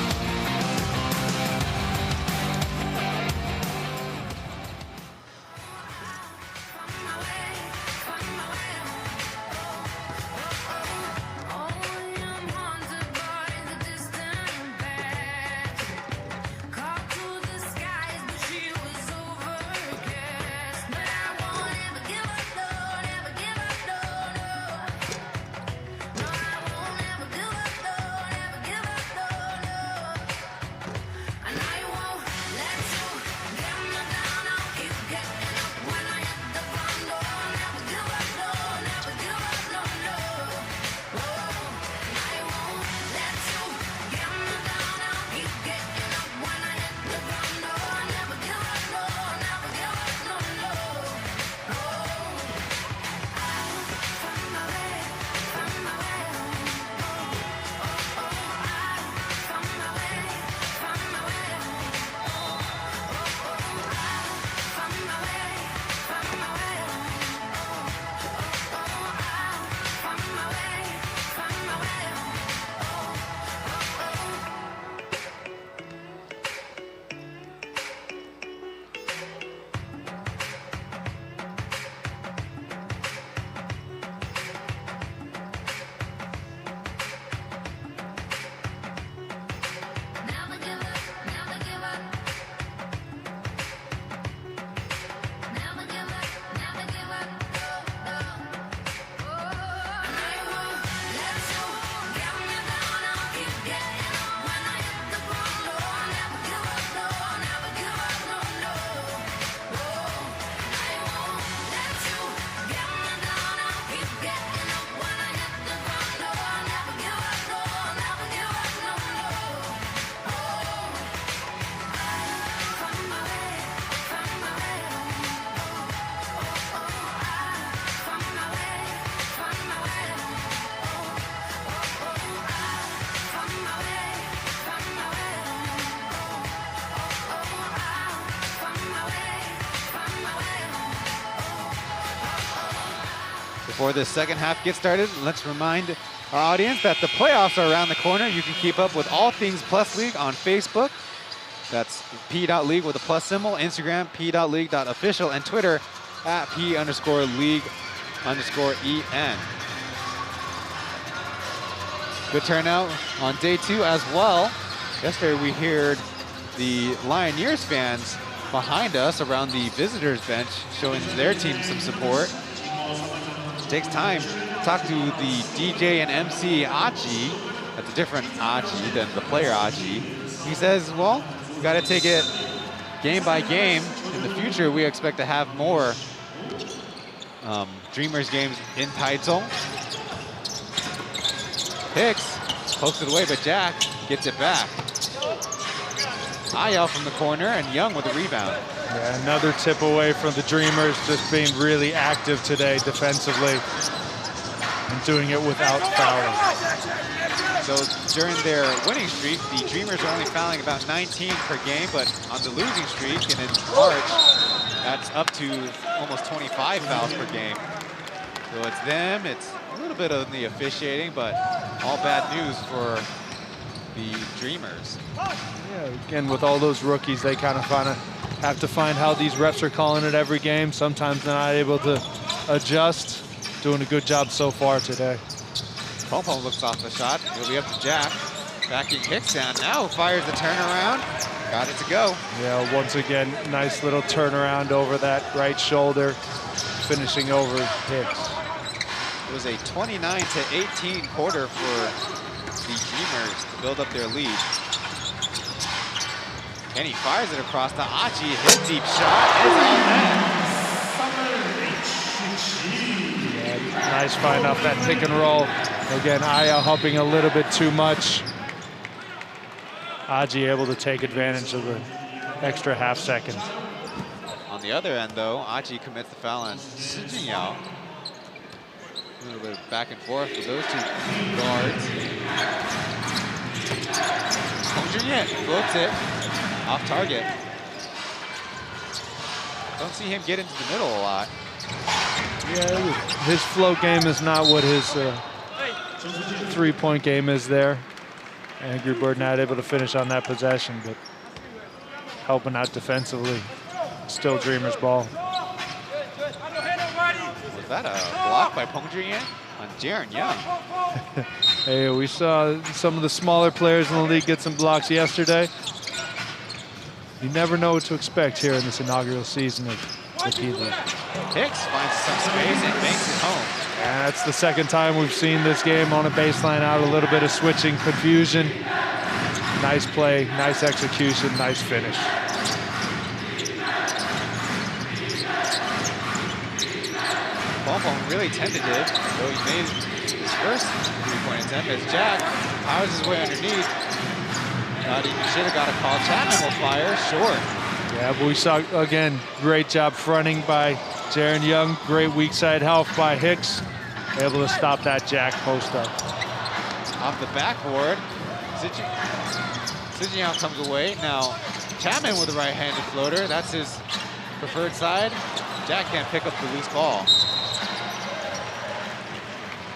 Before the second half gets started, let's remind our audience that the playoffs are around the corner. You can keep up with all things Plus League on Facebook. That's P.LEAGUE with a plus symbol. Instagram, P.LEAGUE.official, and Twitter at P_League_EN. Good turnout on day 2 as well. Yesterday we heard the Lioneers fans behind us around the visitors bench showing their team some support. It takes time to talk to the DJ and MC Achi. That's a different Achi than the player Achi. He says, well, we got to take it game by game. In the future, we expect to have more Dreamers games in Taichung. Hicks pokes it away, but Jack gets it back. Ayal from the corner, and Young with a rebound. Yeah, another tip away from the Dreamers, just being really active today defensively and doing it without fouling. So during their winning streak, the Dreamers are only fouling about 19 per game, but on the losing streak, and in March, that's up to almost 25 fouls per game. So it's them, it's a little bit of the officiating, but all bad news for the Dreamers. Yeah, again, with all those rookies, they kind of have to find how these refs are calling it every game. Sometimes they're not able to adjust. Doing a good job so far today. Pompom looks off the shot. It'll be up to Jack. Backing Hicks down now, fires the turnaround. Got it to go. Yeah, once again, nice little turnaround over that right shoulder, finishing over Hicks. It was a 29-18 quarter for the Dreamers to build up their lead. Kenny fires it across to Achi. His deep shot is on net. Nice find off that pick and roll. Again, Aya helping a little bit too much. Aji able to take advantage of the extra half second. On the other end, though, Aji commits the foul on Shi Jinyao. A little bit of back and forth with those two guards. Hong Junye floats it off target. Don't see him get into the middle a lot. Yeah, his float game is not what his three-point game is there. Angry Bird not able to finish on that possession, but helping out defensively. Still Dreamers ball. Was that a block by Peng Juyan on Jaren Young? Hey, we saw some of the smaller players in the league get some blocks yesterday. You never know what to expect here in this inaugural season of the P.LEAGUE. Hicks finds some space and banks it home. And that's the second time we've seen this game on a baseline out. A little bit of switching, confusion. Nice play, nice execution, nice finish. Pompom really tentative, though he made his first three-point attempt as Jack powers his way underneath. Thought he should have got a call. Chapman will fire short. Yeah, but we saw, again, great job fronting by Jaren Young. Great weak side help by Hicks. Able to stop that Jack post up. Off the backboard, Sijiao comes away. Now, Chapman with a right-handed floater. That's his preferred side. Jack can't pick up the loose ball.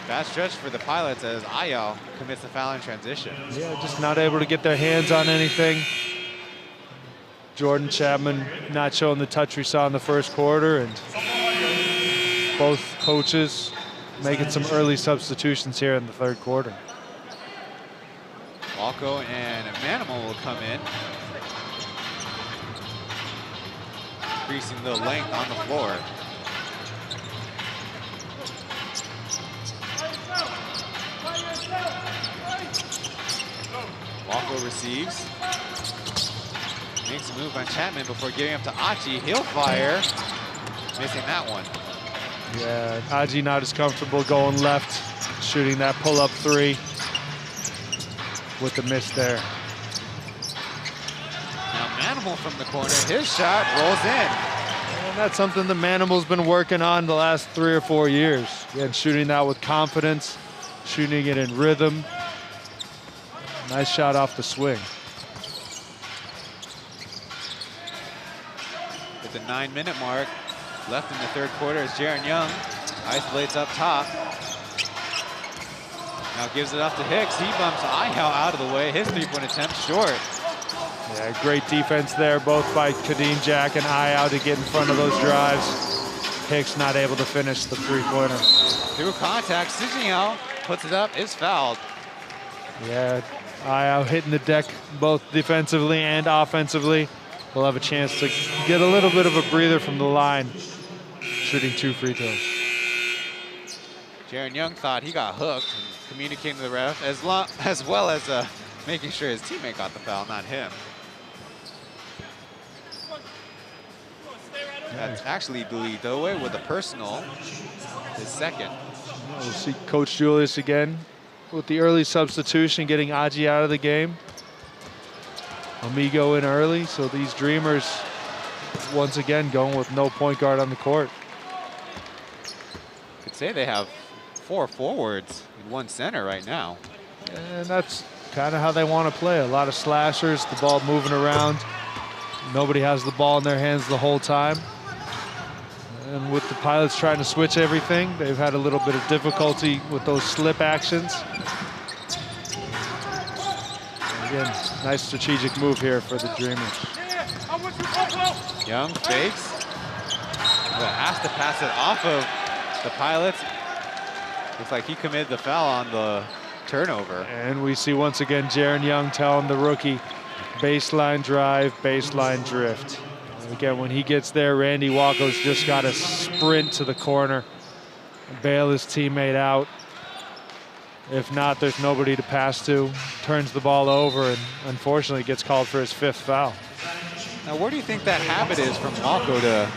Bad stretch for the Pilots as Ayal commits the foul in transition. Yeah, just not able to get their hands on anything. Jordan Chapman not showing the touch we saw in the first quarter, and both coaches making some early substitutions here in the third quarter. Walko and Manimal will come in, increasing the length on the floor. Walko receives. Makes a move on Chapman before getting up to Achi. He'll fire. Missing that one. Yeah, Aji not as comfortable going left, shooting that pull-up three with the miss there. Now Manimal from the corner. His shot rolls in. And that's something the Manimal's been working on the last 3 or 4 years. Again, shooting that with confidence, shooting it in rhythm. Nice shot off the swing. At the 9-minute mark, left in the third quarter is Jaren Young. Isolates up top. Now gives it off to Hicks. He bumps Ayao out of the way. His three-point attempt short. Yeah, great defense there, both by Kadeem Jack and Ayao to get in front of those drives. Hicks not able to finish the three-pointer. Through contact, Sijinho puts it up, is fouled. Yeah, Ayao hitting the deck both defensively and offensively. We'll have a chance to get a little bit of a breather from the line, shooting 2 free throws. Jaren Young thought he got hooked and communicating to the ref, as well as making sure his teammate got the foul, not him. That's actually Lee Doe with a personal, his second. We'll see Coach Julius again with the early substitution, getting Aji out of the game. Amigo in early, so these Dreamers once again going with no point guard on the court. Could say they have 4 forwards and 1 center right now. And that's kind of how they want to play. A lot of slashers, the ball moving around. Nobody has the ball in their hands the whole time. And with the Pilots trying to switch everything, they've had a little bit of difficulty with those slip actions. Again, nice strategic move here for the Dreamers. Young fakes, but has to pass it off of the Pilots. Looks like he committed the foul on the turnover. And we see once again Jaren Young telling the rookie, baseline drive, baseline drift. And again, when he gets there, Randy Walko's just got to sprint to the corner and bail his teammate out. If not, there's nobody to pass to. Turns the ball over and unfortunately gets called for his 5th foul. Now, where do you think that habit is from Walko to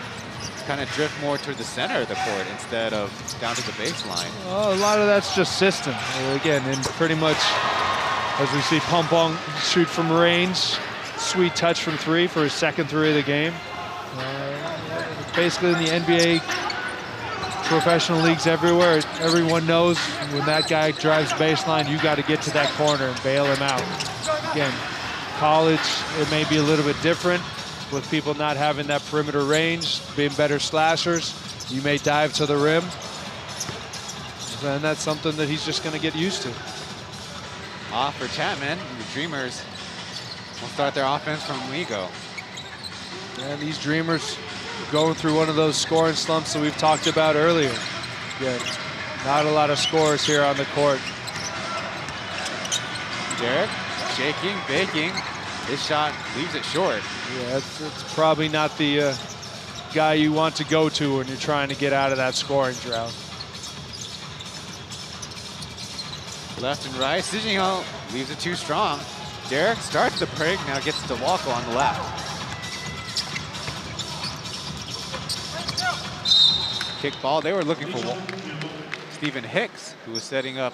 kind of drift more to the center of the court instead of down to the baseline? Well, a lot of that's just system. Again, and pretty much, as we see Pompong shoot from range, sweet touch from 3 for his 2nd 3 of the game. Basically in the NBA, professional leagues everywhere, everyone knows when that guy drives baseline, you got to get to that corner and bail him out. Again, college, it may be a little bit different with people not having that perimeter range, being better slashers. You may dive to the rim. And that's something that he's just going to get used to. Off for Chapman. The Dreamers will start their offense from Amigo. And these Dreamers going through one of those scoring slumps that we've talked about earlier. Again, not a lot of scores here on the court. Derek shaking, baking. His shot leaves it short. Yeah, it's probably not the guy you want to go to when you're trying to get out of that scoring drought. Left and right, Sijinho leaves it too strong. Derek starts the break, now gets to Walko on the left. Kick ball, they were looking for Stephen Hicks, who was setting up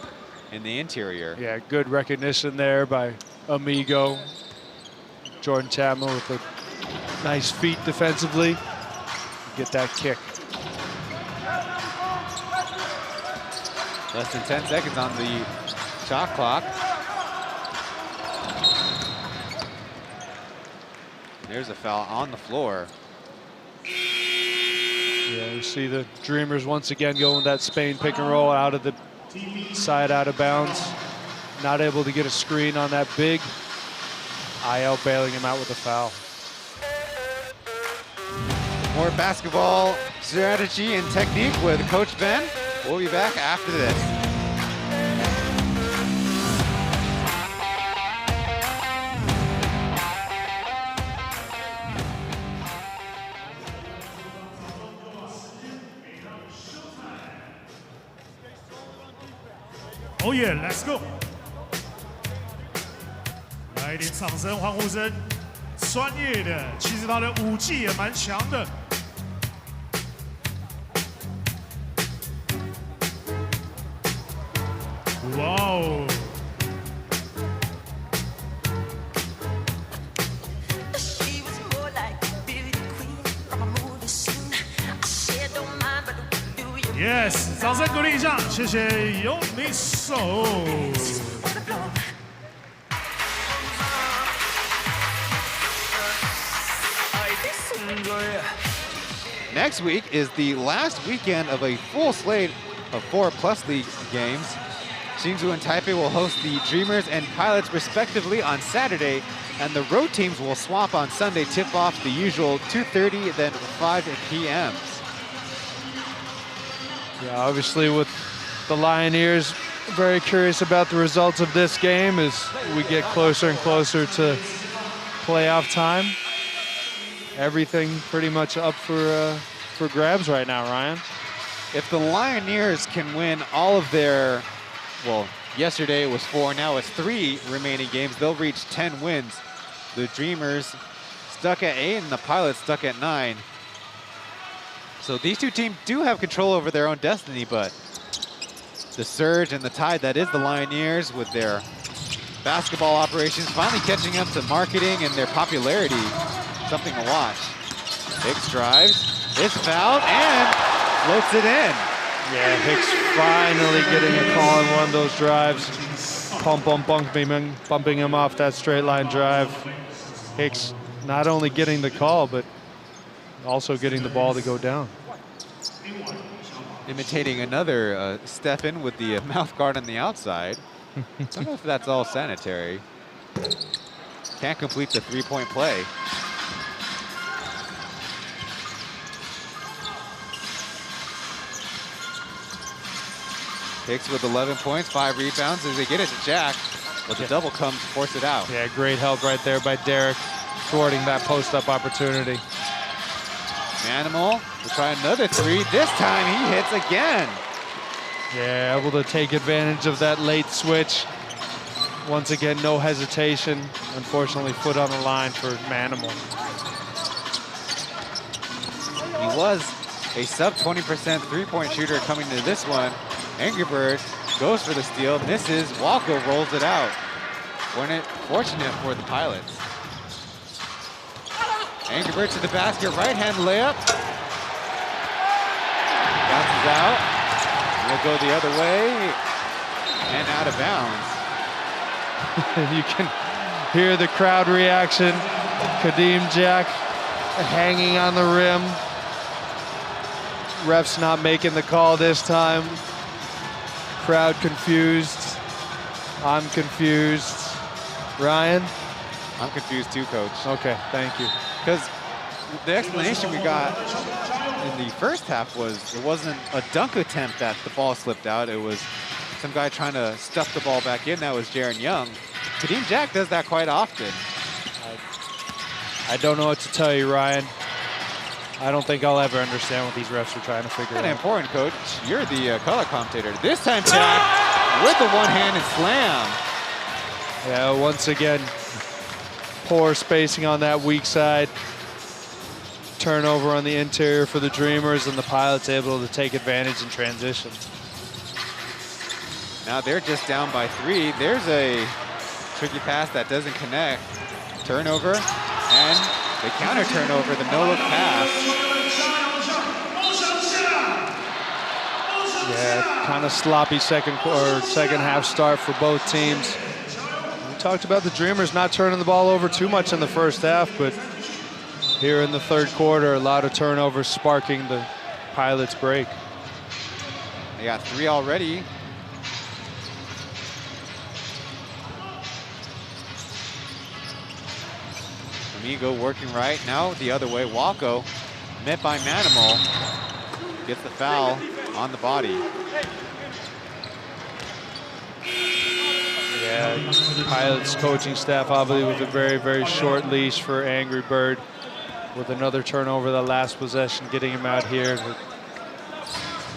in the interior. Yeah, good recognition there by Amigo. Jordan Chapman with a nice feet defensively. Get that kick. Less than 10 seconds on the shot clock. There's a foul on the floor. Yeah, you see the Dreamers once again going with that Spain pick and roll out of the side, out of bounds. Not able to get a screen on that big. IL bailing him out with a foul. More basketball strategy and technique with Coach Ben. We'll be back after this. Oh yeah, let's go！ 来一点掌声、欢呼声，专业的，其实他的武技也蛮强的。哇哦！ Yes， 掌声鼓励一下，谢谢有你手。Next week is the last weekend of a full slate of 4+ league games. Hsinchu and Taipei will host the Dreamers and Pilots respectively on Saturday, and the road teams will swap on Sunday, tip-off the usual 2:30, then 5 p.m. Yeah, obviously with the Lioneers, very curious about the results of this game as we get closer and closer to playoff time. Everything pretty much up for grabs right now, Ryan. If the Lioneers can win all of their, well, yesterday it was 4, now it's 3 remaining games, they'll reach 10 wins. The Dreamers stuck at 8 and the Pilots stuck at 9. So these two teams do have control over their own destiny, but the surge and the tide that is the Lioneers with their basketball operations finally catching up to marketing and their popularity. Something to watch. Hicks drives, is fouled, and floats it in. Yeah, Hicks finally getting a call on one of those drives. Bumping him off that straight line drive. Hicks not only getting the call, but also getting the ball to go down. Imitating another Stefan with the mouth guard on the outside. I don't know if that's all sanitary. Can't complete the three-point play. Hicks with 11 points, 5 rebounds as they get it to Jack, but the double comes to force it out. Yeah, great help right there by Derek, thwarting that post-up opportunity. Manimal will try another 3. This time he hits again. Yeah, able to take advantage of that late switch. Once again, no hesitation. Unfortunately, foot on the line for Manimal. He was a sub 20% three-point shooter coming to this one. Angry Bird goes for the steal, misses. Walko rolls it out. Fortunate for the Pilots. Angry Bird to the basket, right-hand layup. Bounces out. Will go the other way and out of bounds. You can hear the crowd reaction. Kadeem Jack hanging on the rim. Ref's not making the call this time. Crowd confused. I'm confused. Ryan? I'm confused too, Coach. Okay, thank you. Because the explanation we got in the first half was it wasn't a dunk attempt that the ball slipped out. It was some guy trying to stuff the ball back in. That was Jaren Young. Kadeem Jack does that quite often. I don't know what to tell you, Ryan. I don't think I'll ever understand what these refs are trying to figure out. Kind of important, Coach. You're the color commentator. This time, Jack with the one-handed slam. Yeah, once again, poor spacing on that weak side. Turnover on the interior for the Dreamers, and the Pilots able to take advantage in transition. Now they're just down by 3. There's a tricky pass that doesn't connect. Turnover, and the counter turnover, the no-look pass. Yeah, kind of sloppy second half start for both teams. We talked about the Dreamers not turning the ball over too much in the first half, but here in the third quarter, a lot of turnovers sparking the Pilots' break. They got 3 already. Amigo working right now the other way. Walko met by Manimal. Gets the foul on the body. Yeah, Pilots coaching staff obviously with a very, very short leash for Angry Bird. With another turnover the last possession, getting him out here.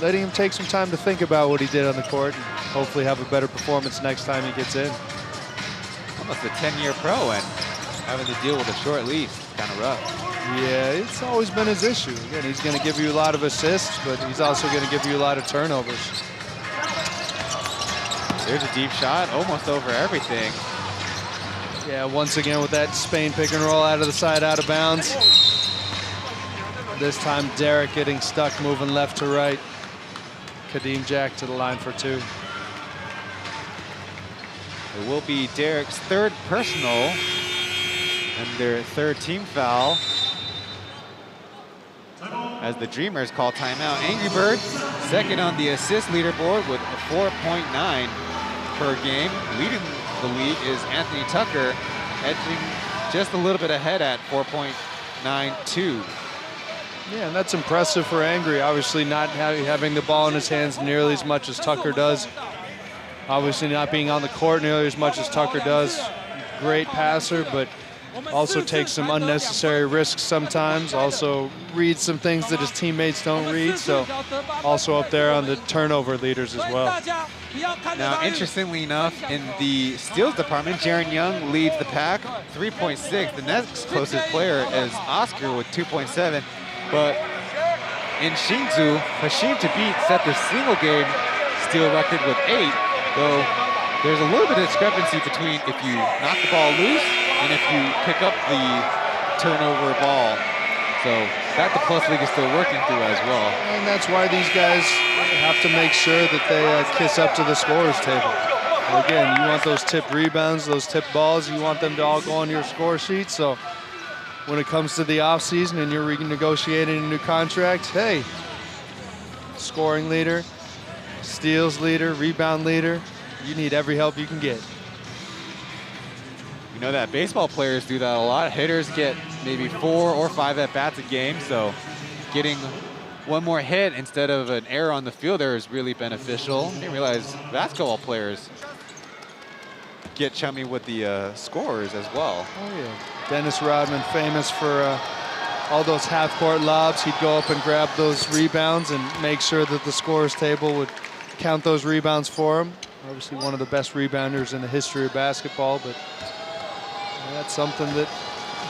Letting him take some time to think about what he did on the court and hopefully have a better performance next time he gets in. Almost a 10-year pro and having to deal with a short leash, kind of rough. Yeah, it's always been his issue. Again, he's going to give you a lot of assists, but he's also going to give you a lot of turnovers. There's a deep shot, almost over everything. Yeah, once again with that Spain pick and roll out of the side, out of bounds. This time Derek getting stuck, moving left to right. Kadeem Jack to the line for 2. It will be Derek's 3rd personal and their 3rd team foul as the Dreamers call timeout. Angry Birds 2nd on the assist leaderboard with a 4.9. per game. Leading the league is Anthony Tucker, edging just a little bit ahead at 4.92. Yeah, and that's impressive for Angry. Obviously not having the ball in his hands nearly as much as Tucker does. Obviously not being on the court nearly as much as Tucker does. Great passer, but also takes some unnecessary risks sometimes. Also reads some things that his teammates don't read. So also up there on the turnover leaders as well. Now, interestingly enough, in the steals department, Jaren Young leads the pack, 3.6. The next closest player is Oscar with 2.7. But in Hsinchu, Hashim Thabit set the single game steal record with 8. Though there's a little bit of discrepancy between if you knock the ball loose and if you pick up the turnover ball. So that the Plus League is still working through as well. And that's why these guys have to make sure that they kiss up to the scorer's table. Again, you want those tip rebounds, those tip balls, you want them to all go on your score sheet. So when it comes to the offseason and you're renegotiating a new contract, hey, scoring leader, steals leader, rebound leader, you need every help you can get. You know that baseball players do that a lot. Hitters get maybe 4 or 5 at-bats a game, so getting one more hit instead of an error on the fielder is really beneficial. I didn't realize basketball players get chummy with the scorers as well. Oh yeah, Dennis Rodman, famous for all those half-court lobs. He'd go up and grab those rebounds and make sure that the scorer's table would count those rebounds for him. Obviously one of the best rebounders in the history of basketball, but that's something that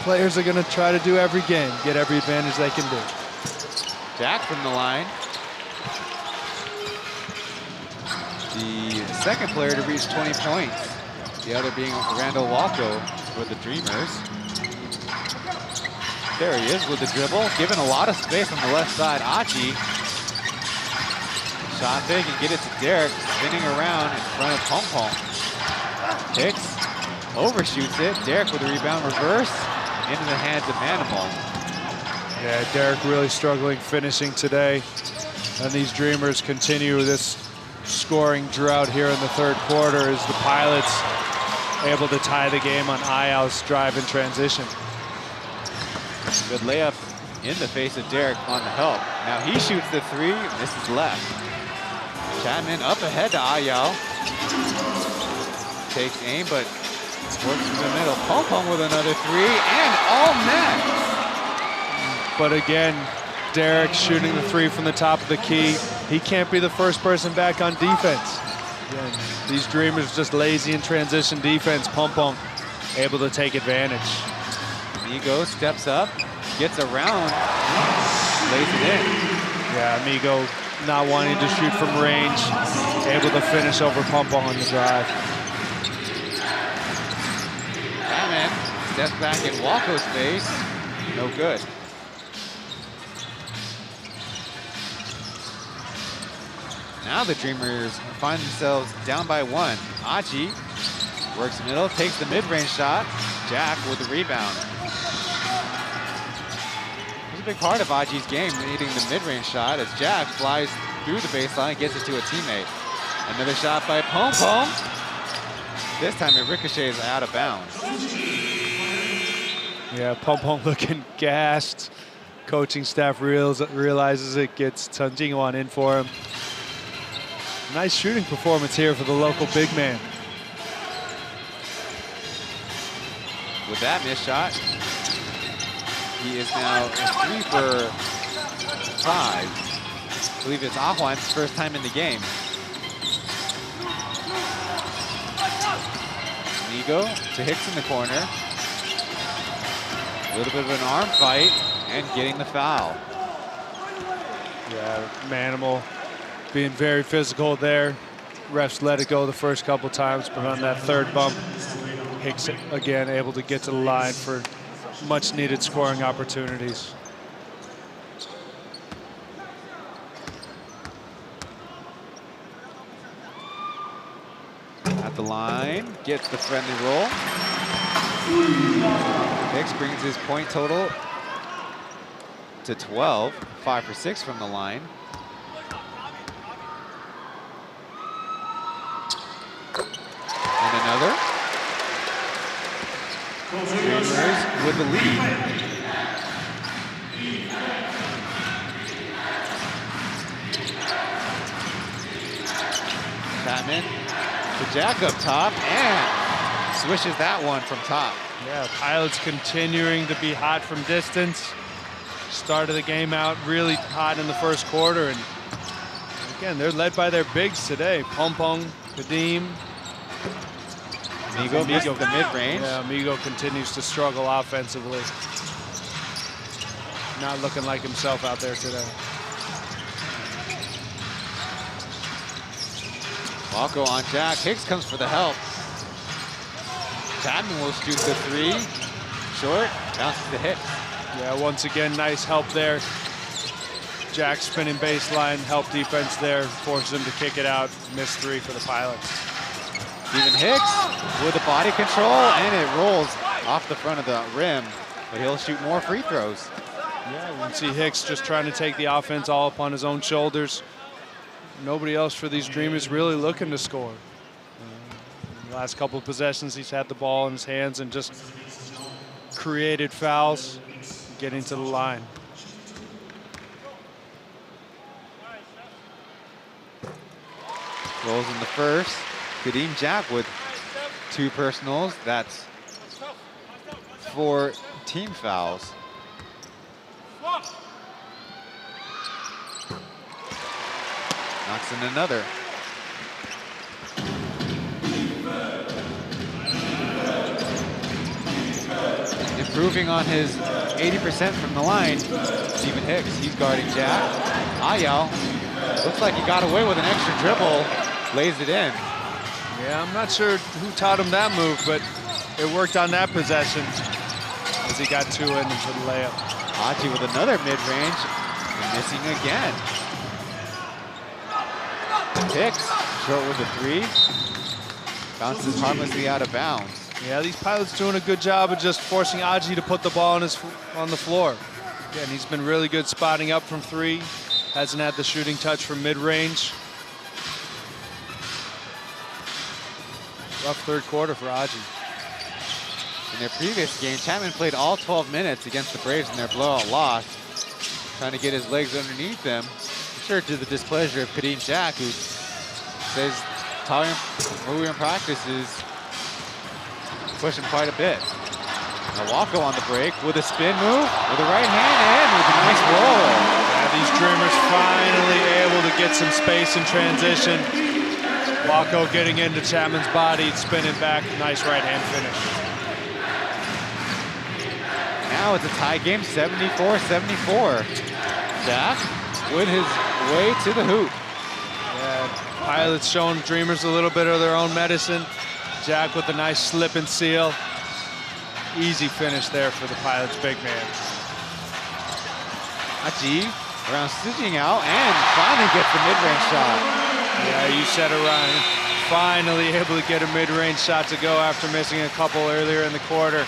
players are going to try to do every game, get every advantage they can do. Jack from the line. The second player to reach 20 points. The other being Randall Walko for the Dreamers. There he is with the dribble, given a lot of space on the left side. Achi. Shot fake and get it to Derek, spinning around in front of Pong Pong. Hicks overshoots it. Derek with the rebound, reverse into the hands of Manimal. Yeah, Derek really struggling finishing today. And these Dreamers continue this scoring drought here in the third quarter as the Pilots able to tie the game on Ayal's drive and transition. Good layup in the face of Derek on the help. Now he shoots the 3, misses left. Chapman up ahead to Ayal. Takes aim, but works in the middle. Pong Pong with another 3, and all net. But again, Derek shooting the 3 from the top of the key. He can't be the first person back on defense. Again, these Dreamers just lazy in transition defense. Pong Pong able to take advantage. Amigo steps up, gets around, lays it in. Yeah, Amigo not wanting to shoot from range, able to finish over Pong Pong on the drive. Batman steps back in Walko's face, no good. Now the Dreamers find themselves down by 1. Achi works middle, takes the mid-range shot. Jack with the rebound. It's a big part of Achi's game, hitting the mid-range shot as Jack flies through the baseline, gets it to a teammate. Another shot by Pong Pong. This time it ricochets out of bounds. Yeah, Pong Pong looking gassed. Coaching staff realizes it, gets Chen Jingwan in for him. Nice shooting performance here for the local big man. With that missed shot, he is now 3 for 5. I believe it's Ahuan's first time in the game. Amigo to Hicks in the corner. A little bit of an arm fight and getting the foul. Yeah, Manimal being very physical there. Refs let it go the first couple times, but on that third bump, Hicks again able to get to the line for much needed scoring opportunities. At the line, gets the friendly roll. Hicks brings his point total to 12, 5 for 6 from the line. with the lead. Chapman to Jack up top and swishes that one from top. Yeah, Pilots continuing to be hot from distance. Started the game out really hot in the first quarter, and again, they're led by their bigs today. Pompong, Kadim. Migo missed the mid-range. Yeah, Migo continues to struggle offensively. Not looking like himself out there today. Walko on Jack. Hicks comes for the help. Chapman will shoot the three. Short, bounces to Hicks. Yeah, once again, nice help there. Jack spinning baseline, help defense there, forces him to kick it out. Missed three for the Pilots. Steven Hicks with the body control, and it rolls off the front of the rim, but he'll shoot more free throws. Yeah, you can see Hicks just trying to take the offense all upon his own shoulders. Nobody else for these Dreamers really looking to score. The last couple of possessions, he's had the ball in his hands and just created fouls, getting to the line. Rolls in the first. Kadim Jack with 2 personals. That's 4 team fouls. Knocks in another. Improving on his 80% from the line, Steven Hicks. He's guarding Jack. Ayal looks like he got away with an extra dribble, lays it in. Yeah, I'm not sure who taught him that move, but it worked on that possession as he got 2 in for the layup. Aji with another mid-range, missing again. Hicks, short with a 3. Bounces harmlessly out of bounds. Yeah, these Pilots doing a good job of just forcing Aji to put the ball on the floor. Again, he's been really good spotting up from 3. Hasn't had the shooting touch from mid-range. Rough third quarter for Aji. In their previous game, Chapman played all 12 minutes against the Braves in their blowout loss, trying to get his legs underneath them. Sure, to the displeasure of Kadim Jack, who says Taoyuan practices push him quite a bit. Now Walko on the break with a spin move, with a right hand, and with a nice roll. Yeah, these Dreamers finally able to get some space in transition. Walko getting into Chapman's body, spinning back, nice right hand finish. Now it's a tie game, 74-74. Jack with his way to the hoop. Yeah, Pilots showing Dreamers a little bit of their own medicine. Jack with a nice slip and seal. Easy finish there for the Pilots big man. Aji around stitching out and finally gets the mid-range shot. Yeah, you said it, Ryan. Finally able to get a mid-range shot to go after missing a couple earlier in the quarter.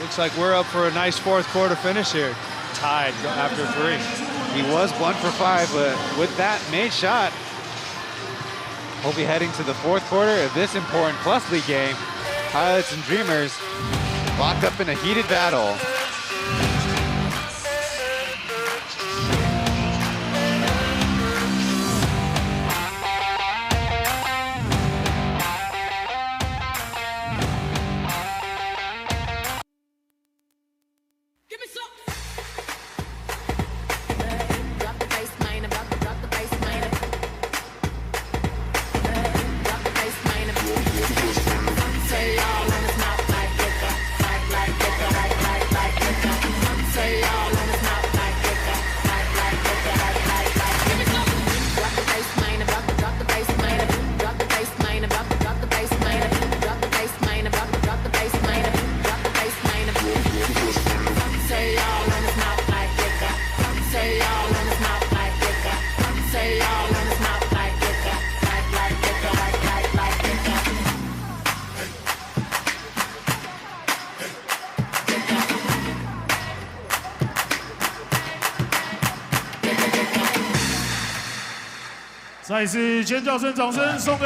Looks like we're up for a nice fourth quarter finish here. Tied after 3. He was 1 for 5, but with that made shot, we'll be heading to the fourth quarter of this important Plus League game. Pilots and Dreamers locked up in a heated battle.再次尖叫声、掌声送给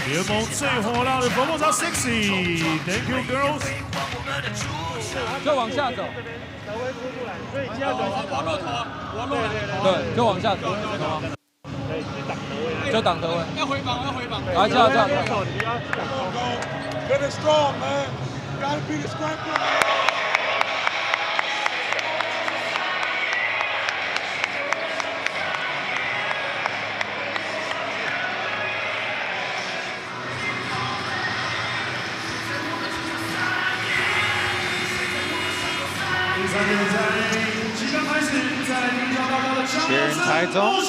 联盟最火辣的Formosa 60。Thank you, girls. 就往下走。对，就往下走，懂吗？就挡德威。要回防，要回防。来，这样。Get it strong, man. Gotta be the scrambler. Here in Taizong,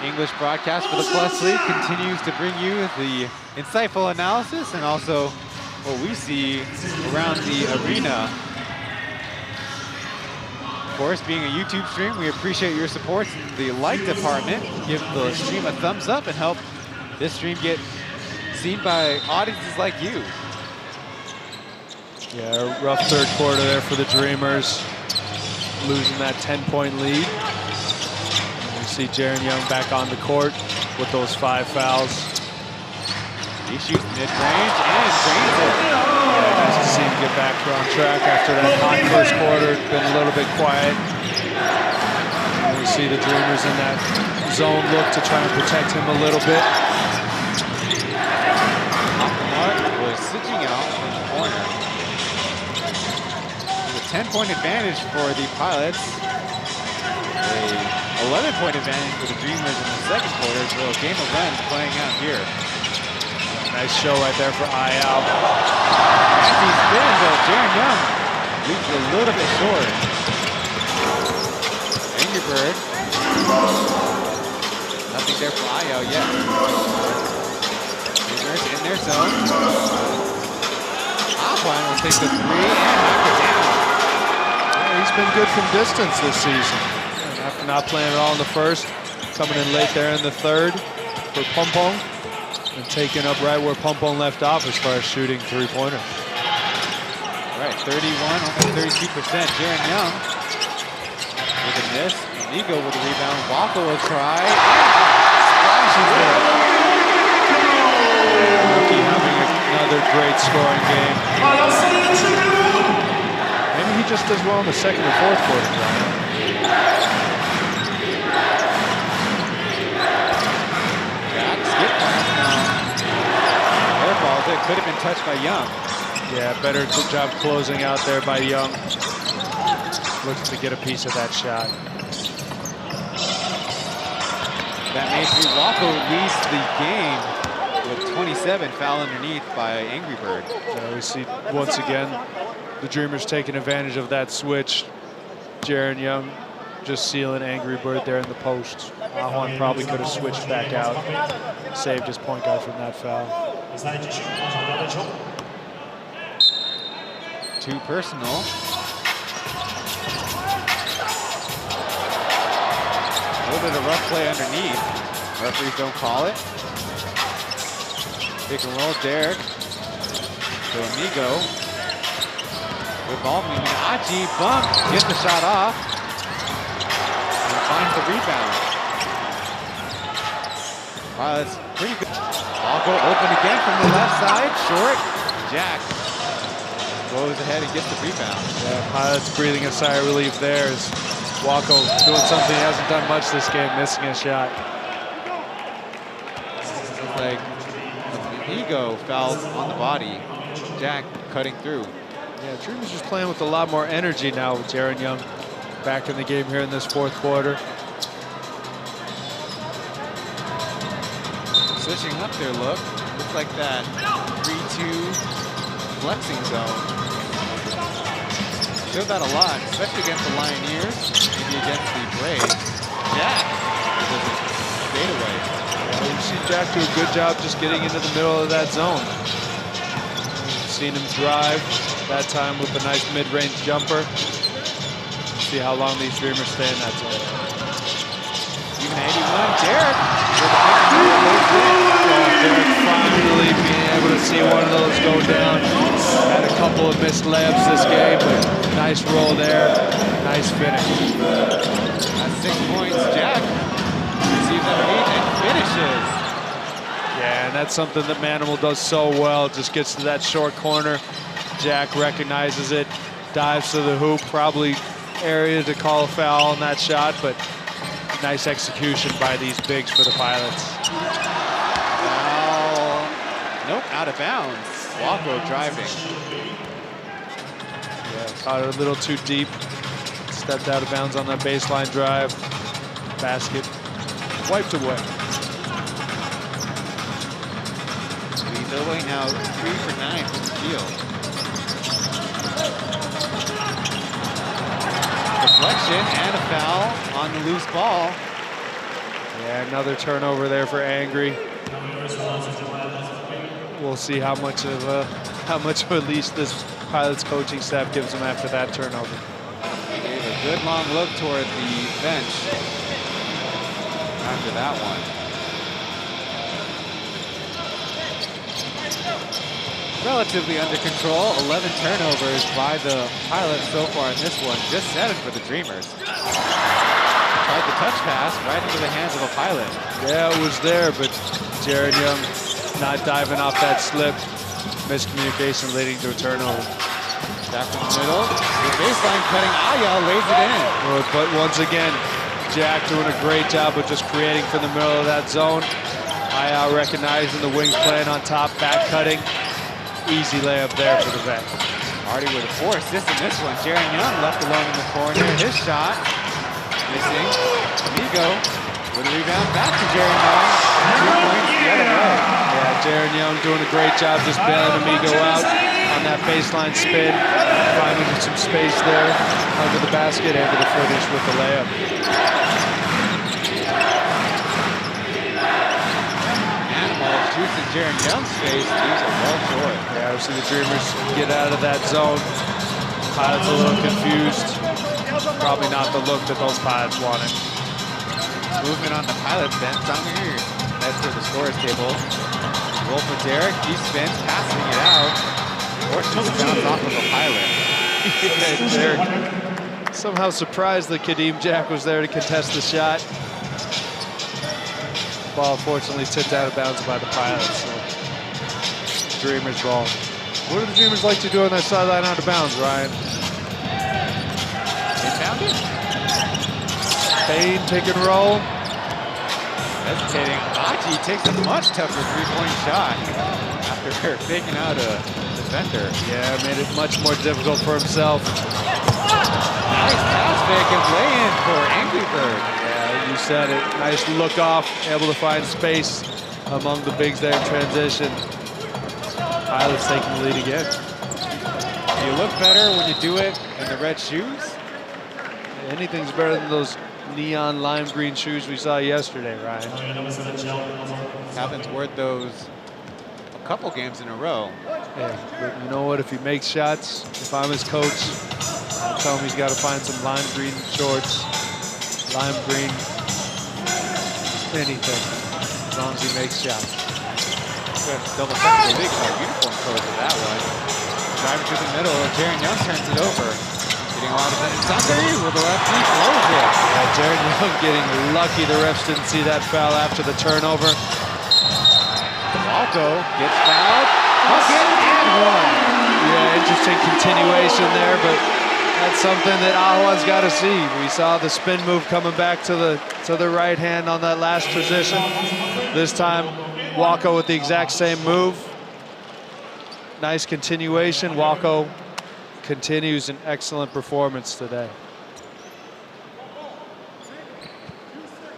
English broadcast for the Plus League continues to bring you the insightful analysis and also what we see around the arena. Of course, being a YouTube stream, we appreciate your support in the like department. Give the stream a thumbs up and help this stream get seen by audiences like you. Yeah, rough third quarter there for the Dreamers, losing that 10-point lead. We see Jaren Young back on the court with those 5 fouls. He shoots mid-range and drains it. Yeah, nice to see him get back on track after that hot first quarter. Been a little bit quiet. And we see the Dreamers in that zone look to try and protect him a little bit. Mark was switching out in the corner. 10-point advantage for the Pilots. A 11-point advantage for the Dreamers in the second quarter. So a game of runs playing out here. Nice show right there for Ayao. As he spins, Jaren Young leaves a little bit short. Angry Bird. Nothing there for Ayao yet. Dreamers in their zone. Offline will take the 3 and knock it down. He's been good from distance this season. After not playing at all in the first, coming in late there in the third for Pompong, and taking up right where Pompong left off as far as shooting three-pointers. Right, 31, almost 32%. Jaren Young with a miss. Nigo with the rebound. Wako will try. Splashes there. Rookie having another great scoring game. Maybe he just does well in the second or fourth quarter, Brian. Jack, skip pass now. Air ball that could have been touched by Young. Yeah, better job closing out there by Young. Looking to get a piece of that shot. That makes Wako leads the game with 27, foul underneath by Angry Bird. Yeah, we see once again the Dreamers taking advantage of that switch. Jaren Young just sealing Angry Bird there in the post. Ahuan probably could have switched back out, saved his point guard from that foul. 2 personal. A little bit of rough play underneath. Referees don't call it. Pick and roll, Derek. To Amigo. With ball movement. Achi bump. Gets the shot off. And finds the rebound. Wow, that's pretty good. Wako open again from the left side. Short. Jack goes ahead and gets the rebound. Yeah, Pilots breathing a sigh of relief there as Wako doing something he hasn't done much this game, missing a shot. Looks like Ego fouled on the body. Jack cutting through. Yeah, Dreamers just playing with a lot more energy now with Jaren Young back in the game here in this fourth quarter. Switching up their look. Looks like that 3-2 flexing zone. Showed that a lot, especially against the Lioneers, maybe against the Braves. Jack does a fadeaway. Yeah, you see Jack do a good job just getting into the middle of that zone. Seen him drive that time with a nice mid-range jumper. See how long these Dreamers stay in that zone. Even 81, Derek. Derek finally being able to see one of those go down. Had a couple of missed layups this game, but nice roll there. Nice finish. That's 6 points. Jack receives underneath and finishes. Yeah, and that's something that Manimal does so well. Just gets to that short corner, Jack recognizes it, dives to the hoop, probably area to call a foul on that shot, but nice execution by these bigs for the Pilots. Foul. Nope, out of bounds. Walko driving. Yeah, caught it a little too deep. Stepped out of bounds on that baseline drive. Basket wiped away. He's away now, 3 for 9 from the field. Deflection and a foul on the loose ball. Yeah, another turnover there for Angry. We'll see how much of a leash this Pilots coaching staff gives him after that turnover. He gave a good long look toward the bench after that one. Relatively under control, 11 turnovers by the Pilots so far in this one, just 7 for the Dreamers. Tried the touch pass right into the hands of a Pilot. Yeah, it was there, but Jared Young not diving off that slip. Miscommunication leading to a turnover. Back from the middle, the baseline cutting, Aya lays it in. But once again, Jack doing a great job of just creating from the middle of that zone. Aya recognizing the wing playing on top, back cutting. Easy layup there for the vet. Hardy with 4 assists in this one. Jared Young left alone in the corner. His shot, missing. Amigo with a rebound back to Jared Young. 2 points the other way. Yeah, Jared Young doing a great job just bailing Amigo out on that baseline spin. Finding some space there under the basket, able to finish with the layup. Shoots in Jared Young's face, these are well short. Yeah, we see the Dreamers get out of that zone. Pilots a little confused. Probably not the look that those Pilots wanted. Movement on the Pilots bench. Samir heads to the scorer's table. Roll for Derek, he spins, passing it out. Fortunate to bounce off of a Pilot. Derek somehow surprised that Kadeem Jack was there to contest the shot. Ball fortunately tipped out of bounds by the Pilots. So Dreamers ball. What do the Dreamers like to do on that sideline out of bounds, Ryan? Inbounded. Payne, pick and roll. Hesitating. Achi takes a much tougher three-point shot after faking out a defender. Yeah, made it much more difficult for himself. Nice pass fake and lay-in for Angry Bird. You said it. Nice look off, able to find space among the bigs there in transition. Pilots taking the lead again. You look better when you do it in the red shoes. Anything's better than those neon lime green shoes we saw yesterday, Ryan. Calvin's worth those a couple games in a row. Yeah, but you know what? If he makes shots, if I'm his coach, I'll tell him he's got to find some lime green shorts, lime green, anything, as long as he makes shots. Double check the league uniform code for that one. Driving through the middle, Jared Young turns it over. Getting a lot of attention. Sunday with the left knee blows it. Yeah, Jared Young getting lucky. The refs didn't see that foul after the turnover. Walko gets fouled. Bucket and one. Yeah, interesting continuation there, but that's something that Ahua's got to see. We saw the spin move coming back to the right hand on that last position. This time, Walko with the exact same move. Nice continuation. Walko continues an excellent performance today.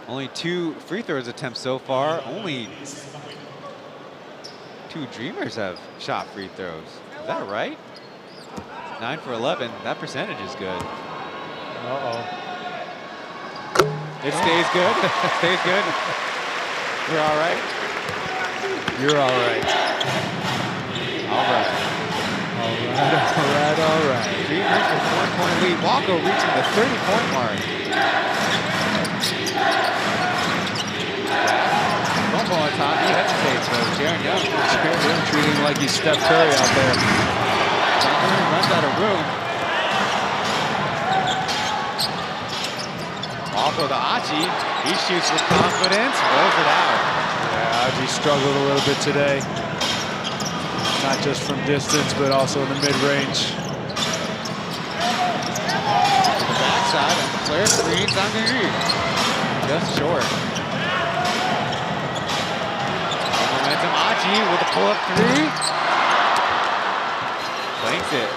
Only 2 free throws attempts so far. Only 2 Dreamers have shot free throws. Is that right? 9 for 11. That percentage is good. Uh-oh. It stays good. It stays good. You're all right? You're all right. All right. All right. Dreamers with 1-point lead. Walko reaching the 30-point mark. Bumbo on top. He hesitates, though. Jared Young treating him like he's Steph Curry out there. Runs out of room. Walko to Achi. He shoots with confidence. Rolls it out. Yeah, Achi struggled a little bit today. not just from distance, but also in the mid-range. The backside, and Flair screens underneath. Just short. Momentum, Achi with a pull-up three. Blanks it.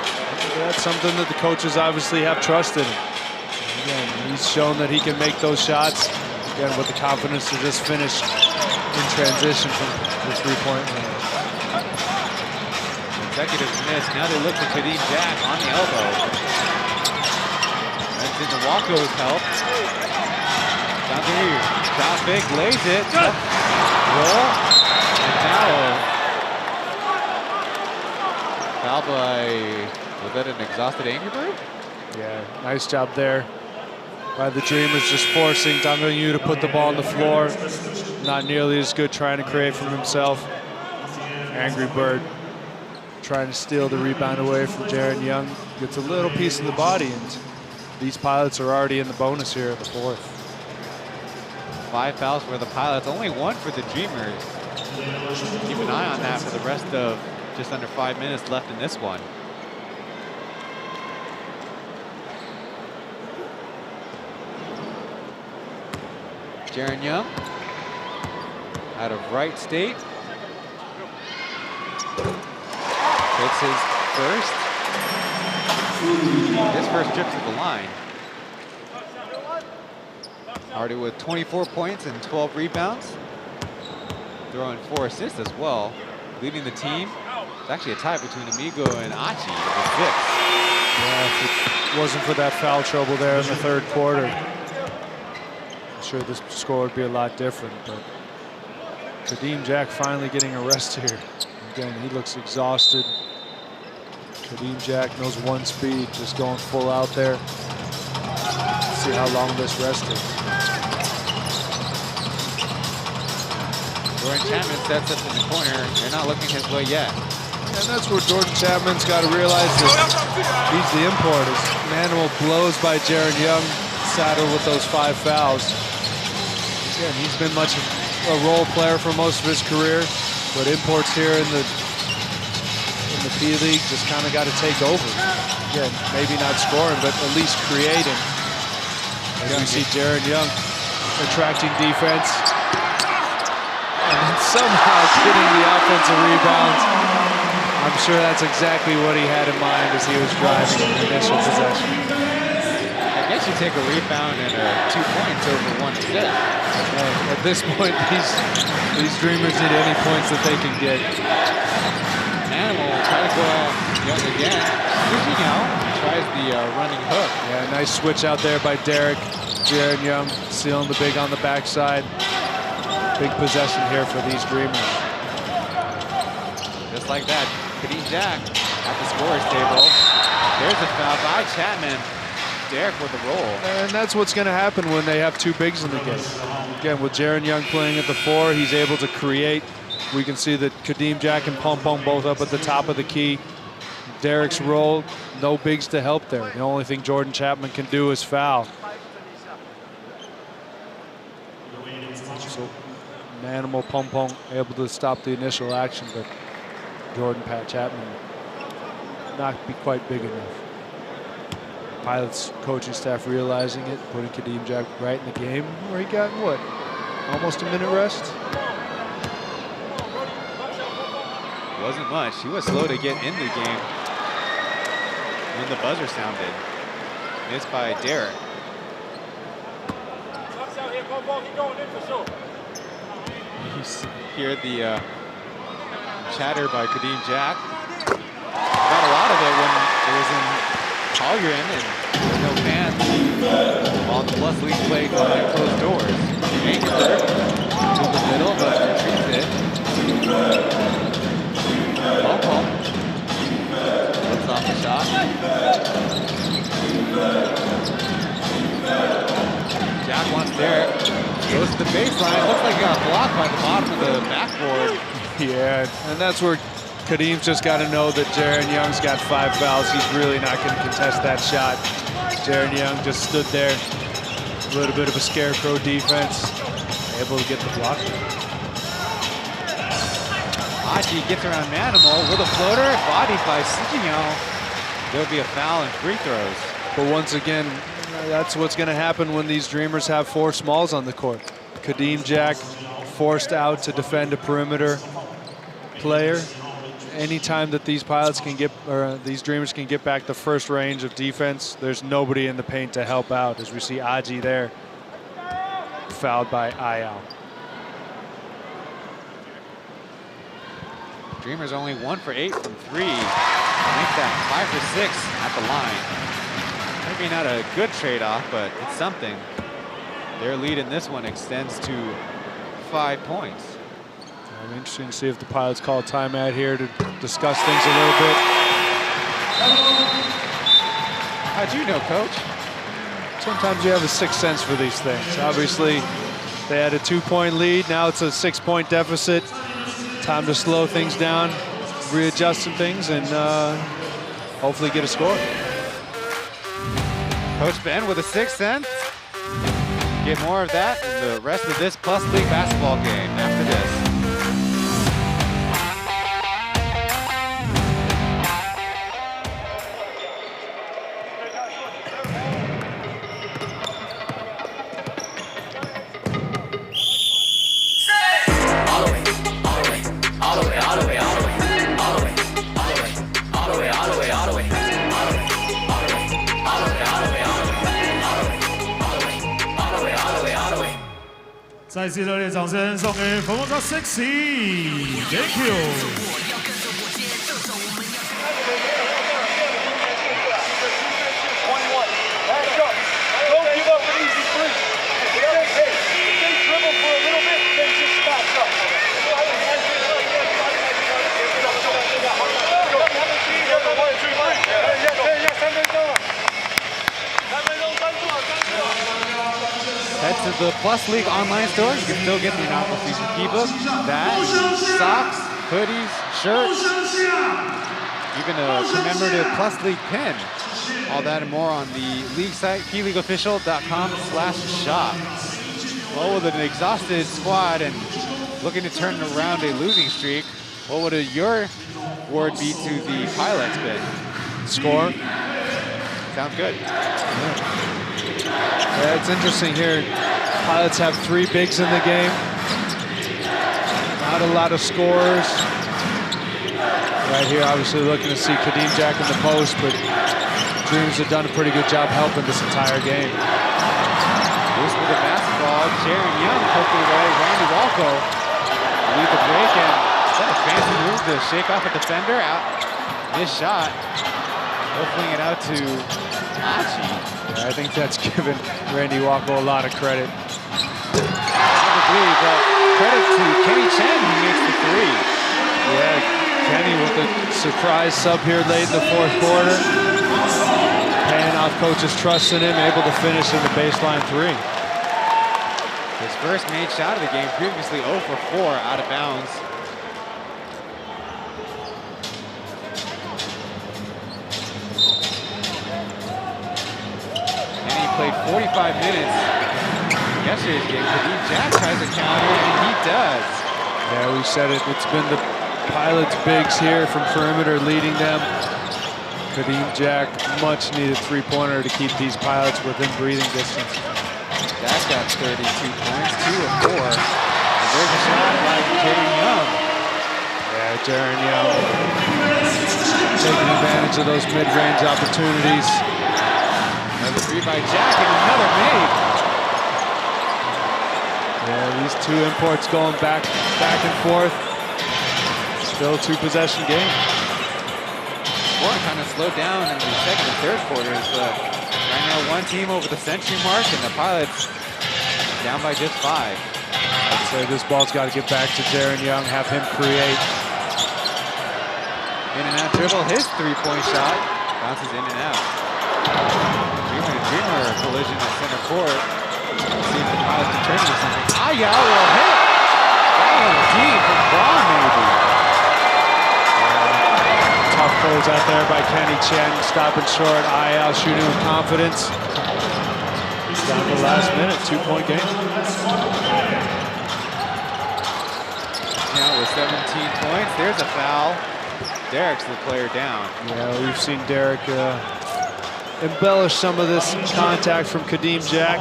That's something that the coaches obviously have trusted him. Again, he's shown that he can make those shots. Again, with the confidence to just finish in transition from the three-point range. Consecutive miss. Now they look for Kadeem Jack on the elbow. That's in the Walko's help. Down to here. Shot big, lays it. Roll. And foul by, was that an exhausted Angry Bird? Yeah, nice job there by the Dreamers, just forcing Taoyuan to put the ball on the floor. Not nearly as good trying to create from himself. Angry Bird trying to steal the rebound away from Jaren Young. Gets a little piece of the body, and these Pilots are already in the bonus here at the fourth. 5 fouls for the Pilots, only 1 for the Dreamers. Keep an eye on that for the rest of just under 5 minutes left in this one. Jaren Young out of Wright State. Hits his first. His first trip to the line. Already with 24 points and 12 rebounds. Throwing 4 assists as well. Leading the team. It's actually a tie between Amigo and Achi with 6. Yeah, if it wasn't for that foul trouble there in the third quarter, I'm sure this score would be a lot different, but Kadeem Jack finally getting a rest here. Again, he looks exhausted. Kadeem Jack knows one speed, just going full out there. Let's see how long this rest is. Jordan Chapman sets up in the corner. They're not looking his way yet. And that's where Jordan Chapman's got to realize that he's the import. As Manuel blows by Jaren Young, saddled with those 5 fouls. Again, he's been much of a role player for most of his career, but imports here in the P.LEAGUE just kind of got to take over. Again, maybe not scoring, but at least creating. As we see Jaren Young attracting defense and then somehow getting the offensive rebounds. I'm sure that's exactly what he had in mind as he was driving the initial possession. I guess you take a rebound and 2 points over 1 assist. At this point, these Dreamers need any points that they can get. Animal tries to go out Young again. Switching out, tries the running hook. Yeah, nice switch out there by Derek. Jaren Young sealing the big on the backside. Big possession here for these Dreamers. Just like that, Kadeem Jack at the scorer's table. There's a foul by Chapman. Derek with the roll. And that's what's going to happen when they have 2 bigs in the game. Again, with Jaren Young playing at the 4, he's able to create. We can see that Kadeem Jack and Pom Pom both up at the top of the key. Derek's roll, no bigs to help there. The only thing Jordan Chapman can do is foul. So, Manimal Pom Pom able to stop the initial action, but Jordan Chapman not be quite big enough. Pilots coaching staff realizing it, putting Kadeem Jack right in the game, where he got, what, almost a minute rest? Wasn't much. He was slow to get in the game when the buzzer sounded. Missed by Derek. You hear the chatter by Kadeem Jack. Got a lot of it when it was in Taoyuan and no fans. While the Plus League played behind closed doors. Anchor to the middle, but retrieves it. Home. Looks off the shot. Jack wants Derek. Goes to the baseline. Looks like he got blocked by the bottom of the backboard. Yeah, and that's where Kadeem's just got to know that Jaren Young's got 5 fouls. He's really not going to contest that shot. Jaren Young just stood there. A little bit of a scarecrow defense. Able to get the block. Aji gets around Manimal with a floater, bodied by Sijinyo. There'll be a foul and free throws. But once again, that's what's going to happen when these Dreamers have 4 smalls on the court. Kadeem Jack forced out to defend a perimeter player. Anytime that these Pilots can get, or these Dreamers can get back the first range of defense, there's nobody in the paint to help out, as we see Aji there, fouled by Ayao. Dreamers only 1 for 8 from 3. Make that 5 for 6 at the line. Maybe not a good trade-off, but it's something. Their lead in this one extends to 5 points. I'm interested to see if the Pilots call a timeout here to discuss things a little bit. How'd you know, Coach? Sometimes you have a sixth sense for these things. Obviously, they had a 2-point lead. Now it's a 6-point deficit. Time to slow things down, readjust some things, and hopefully get a score. Coach Ben with a sixth sense. Get more of that in the rest of this Plus League basketball game after this. 再次热烈掌声送给 Formosa Sexy，Thank you。 Head to the Plus League online store. You can still get the inaugural season keybook, bags, socks, hoodies, shirts, even a commemorative Plus League pin. All that and more on the league site, pleagueofficial.com/shop. Well, with an exhausted squad and looking to turn around a losing streak, what would your word be to the Pilots, Ben? Score. Sounds good. Yeah, it's interesting here. Pilots have 3 bigs in the game. Not a lot of scores. Right here, obviously looking to see Kadeem Jack in the post, but Dreams have done a pretty good job helping this entire game. Loose with the basketball, Jaron Young poked it away. Randy Walco lead the break, and is that a fancy move to shake off a defender out? This shot, he'll fling it out to Aji. I think that's given Randy Walco a lot of credit. Probably, but credit to Kenny Chen who makes the 3. Yeah, Kenny with a surprise sub here late in the 4th quarter. Paying off coach's trust in him, able to finish in the baseline 3. His first made shot of the game, previously 0 for 4 out of bounds. Played 45 minutes yesterday's game. Kadeem Jack tries to counter, and he does. Yeah, we said it. It's been the Pilots' bigs here from perimeter leading them. Kadeem Jack, much needed 3-pointer to keep these Pilots within breathing distance. Jack got 32 points, 2 of 4. And there's a shot by Jaron Young. Yeah, Jaron Young taking advantage of those mid-range opportunities. Another 3 by Jack and another made. Yeah, these 2 imports going back and forth. Still a 2-possession game. Scoring kind of slowed down in the 2nd and 3rd quarters, but right now 1 team over the century mark, and the Pilots down by just 5. I'd say this ball's got to get back to Jaron Young, have him create. In and out dribble, his 3-point shot bounces in and out. Dreamer collision at center court. Let's see if the Pilots can turn into something. Ayao will hit. That one deep from Braun, maybe. Tough close out there by Kenny Chen, stopping short. Ayao shooting with confidence. Down to the last minute, 2-point game. Now with 17 points. There's a foul. Derek's the player down. Yeah, we've seen Derek embellish some of this contact from Kadeem Jack.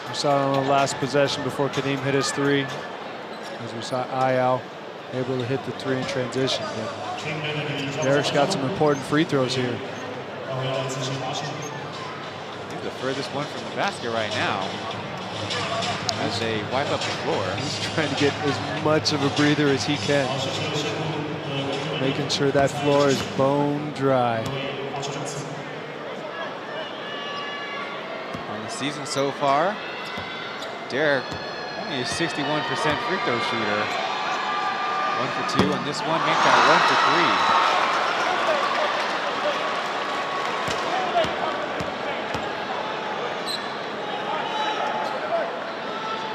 We saw it on the last possession before Kadeem hit his three. As we saw Ayal able to hit the three in transition. But Derek's got some important free throws here. He's the furthest one from the basket right now as they wipe up the floor. He's trying to get as much of a breather as he can. Making sure that floor is bone dry. On the season so far, Derek only a 61% free throw shooter. 1 for 2 on this one, make that 1 for 3.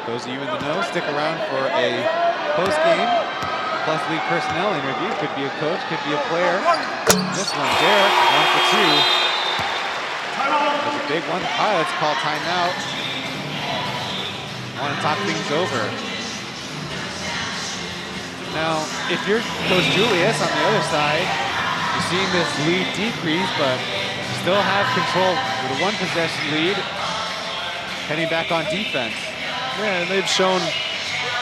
Those of you in the know, stick around for a post-game plus league personnel interview. Could be a coach, could be a player. This one, Derek, 1 for 2. That's a big one. The Pilots call timeout. Want to talk things over. Now, if you're Coach Julius on the other side, you're seeing this lead decrease, but you still have control with a 1 possession lead, heading back on defense. Yeah, and they've shown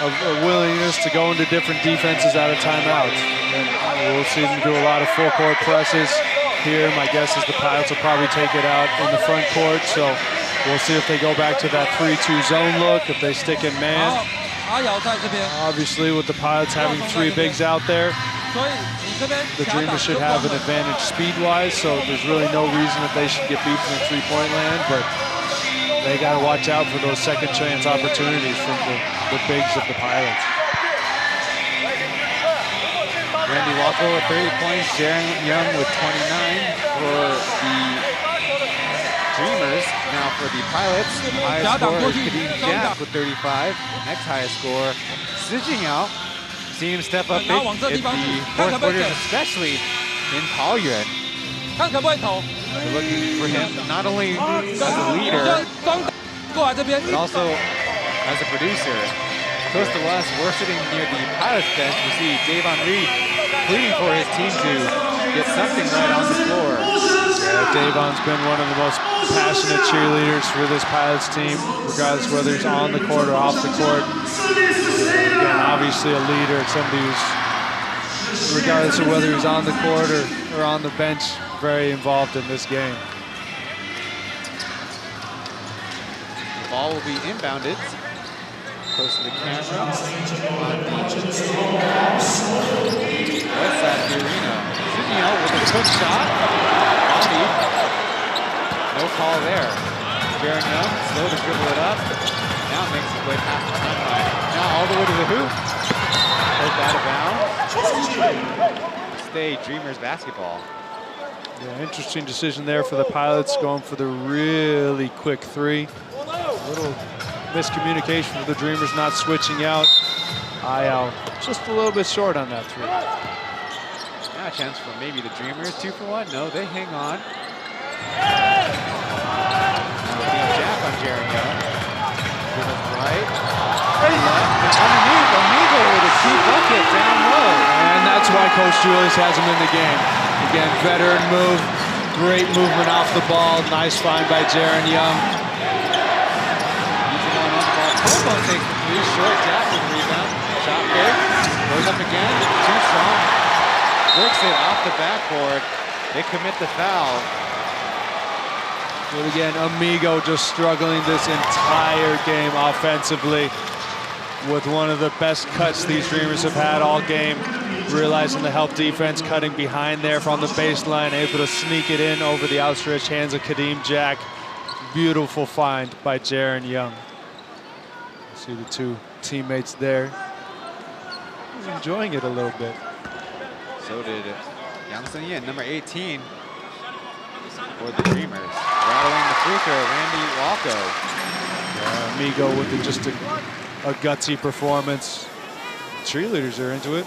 a willingness to go into different defenses out of timeouts. And we'll see them do a lot of full court presses here. My guess is the Pilots will probably take it out in the front court. So we'll see if they go back to that 3-2 zone look, if they stick in man. Obviously, with the Pilots having 3 bigs out there, the Dreamers should have an advantage speed-wise, so there's really no reason that they should get beat from the three-point land, but they got to watch out for those second chance opportunities from the bigs of the Pilots. Randy Walker with 30 points, Jaron Young with 29 for the Dreamers. Now for the Pilots, the highest score is Kadeem Jack with 35. Next highest score, Sijing Yao. Seeing him step up big in the fourth quarters, especially in Taoyuan. We're looking for him not only as a leader, but also as a producer. Close to us, we're sitting near the Pilots bench. We see Davon Reed pleading for his team to get something right on the floor. Yeah, Davon's been one of the most passionate cheerleaders for this Pilots team, regardless whether he's on the court or off the court. Again, obviously a leader, somebody who's, regardless of whether he's on the court or on the bench, very involved in this game. The ball will be inbounded. Close to the camera on the west side of the arena. Sijing with a quick shot. No call there. Jaron Young, slow to dribble it up. Now makes his way past the timeline. Now all the way to the hoop. Poked out of bounds. Stay Dreamers basketball. Yeah, interesting decision there for the Pilots, going for the really quick 3. A little miscommunication for the Dreamers not switching out. Ayal just a little bit short on that 3. Now a chance for maybe the Dreamers. 2 for 1. No, they hang on. Jack on Jaron Young. Dribbles right. Left. And underneath, Amigo with a key bucket down low. And that's why Coach Julius has him in the game. Again, veteran move. Great movement off the ball. Nice find by Jaron Young. Popo takes the 3, short. Jack with the rebound. Shot fake. Goes up again. Too strong. Works it off the backboard. They commit the foul. But again, Amigo just struggling this entire game offensively with one of the best cuts these Dreamers have had all game. Realizing the help defense, cutting behind there from the baseline, able to sneak it in over the outstretched hands of Kadeem Jack. Beautiful find by Jaron Young. See the 2 teammates there. He's enjoying it a little bit. So did Yang Sun-yin, number 18 for the Dreamers. Rattling the free throw, Randy Walko. Yeah, Amigo with just a gutsy performance. Cheerleaders are into it.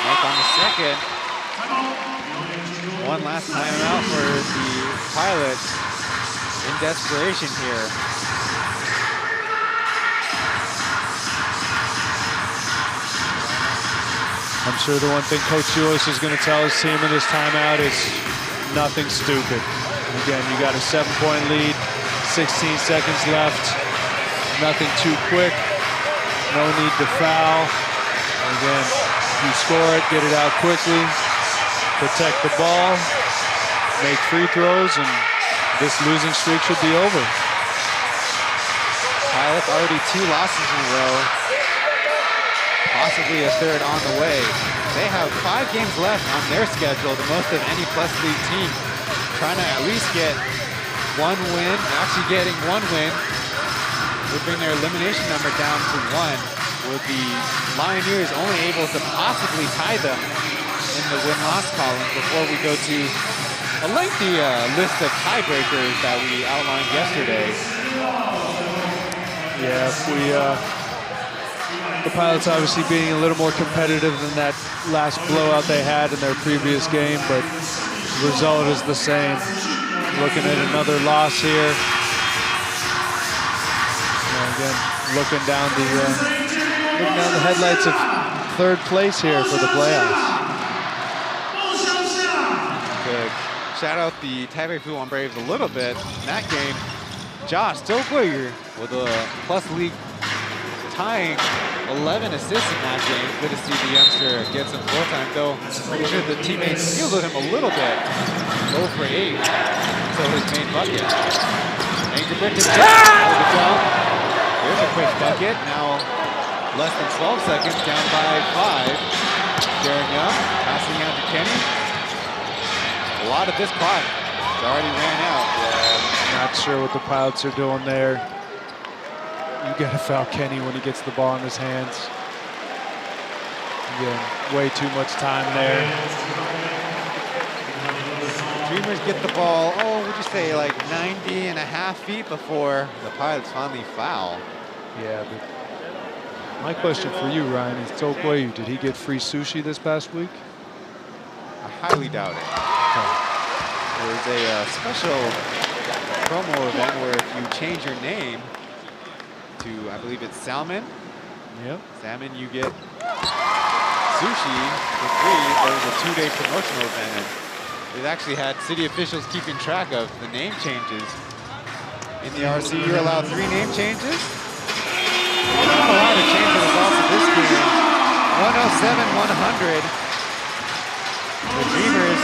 Mike on the second. One last timeout for the Pilots in desperation here. I'm sure the one thing Coach Ulis is going to tell his team in this timeout is nothing stupid. Again, you got a 7-point lead, 16 seconds left, nothing too quick, no need to foul. Again, you score it, get it out quickly, protect the ball, make free throws, and this losing streak should be over. Pilots already 2 losses in a row, possibly a third on the way. They have 5 games left on their schedule, the most of any Plus League team, trying to at least get 1 win. Actually getting 1 win would bring their elimination number down to 1, with the Lioneers only able to possibly tie them in the win-loss column before we go to a lengthy list of tiebreakers that we outlined yesterday. Yeah, if we, the Pilots obviously being a little more competitive than that last blowout they had in their previous game, but the result is the same. Looking at another loss here. And again, looking down the headlights of 3rd place here for the playoffs. Good. Shout out the Taipei Fuwan Braves a little bit. In that game, Josh Taoyuan with a Plus League tying 11 assists in that game. Good to see the youngster get some floor time, though. Pretty sure the teammates fielded him a little bit. 0 for 8 until his main bucket. Anchor Britton There's a quick bucket. Now less than 12 seconds, down by 5. Jaron Young passing out to Kenny. A lot of this clock already ran out. Not sure what the Pilots are doing there. You got to foul Kenny when he gets the ball in his hands. Again, way too much time there. Dreamers get the ball, would you say like 90.5 feet before the Pilots finally foul. Yeah, but my question for you, Ryan, is Taoyuan, did he get free sushi this past week? I highly doubt it. There's a special promo event where if you change your name to, I believe it's Salmon. Yep. Salmon, you get sushi for free. There's a 2-day promotional event. And we've actually had city officials keeping track of the name changes. In the RC, you're allowed 3 name changes. You're not allowed to change the results of this game. 107-100. The Dreamers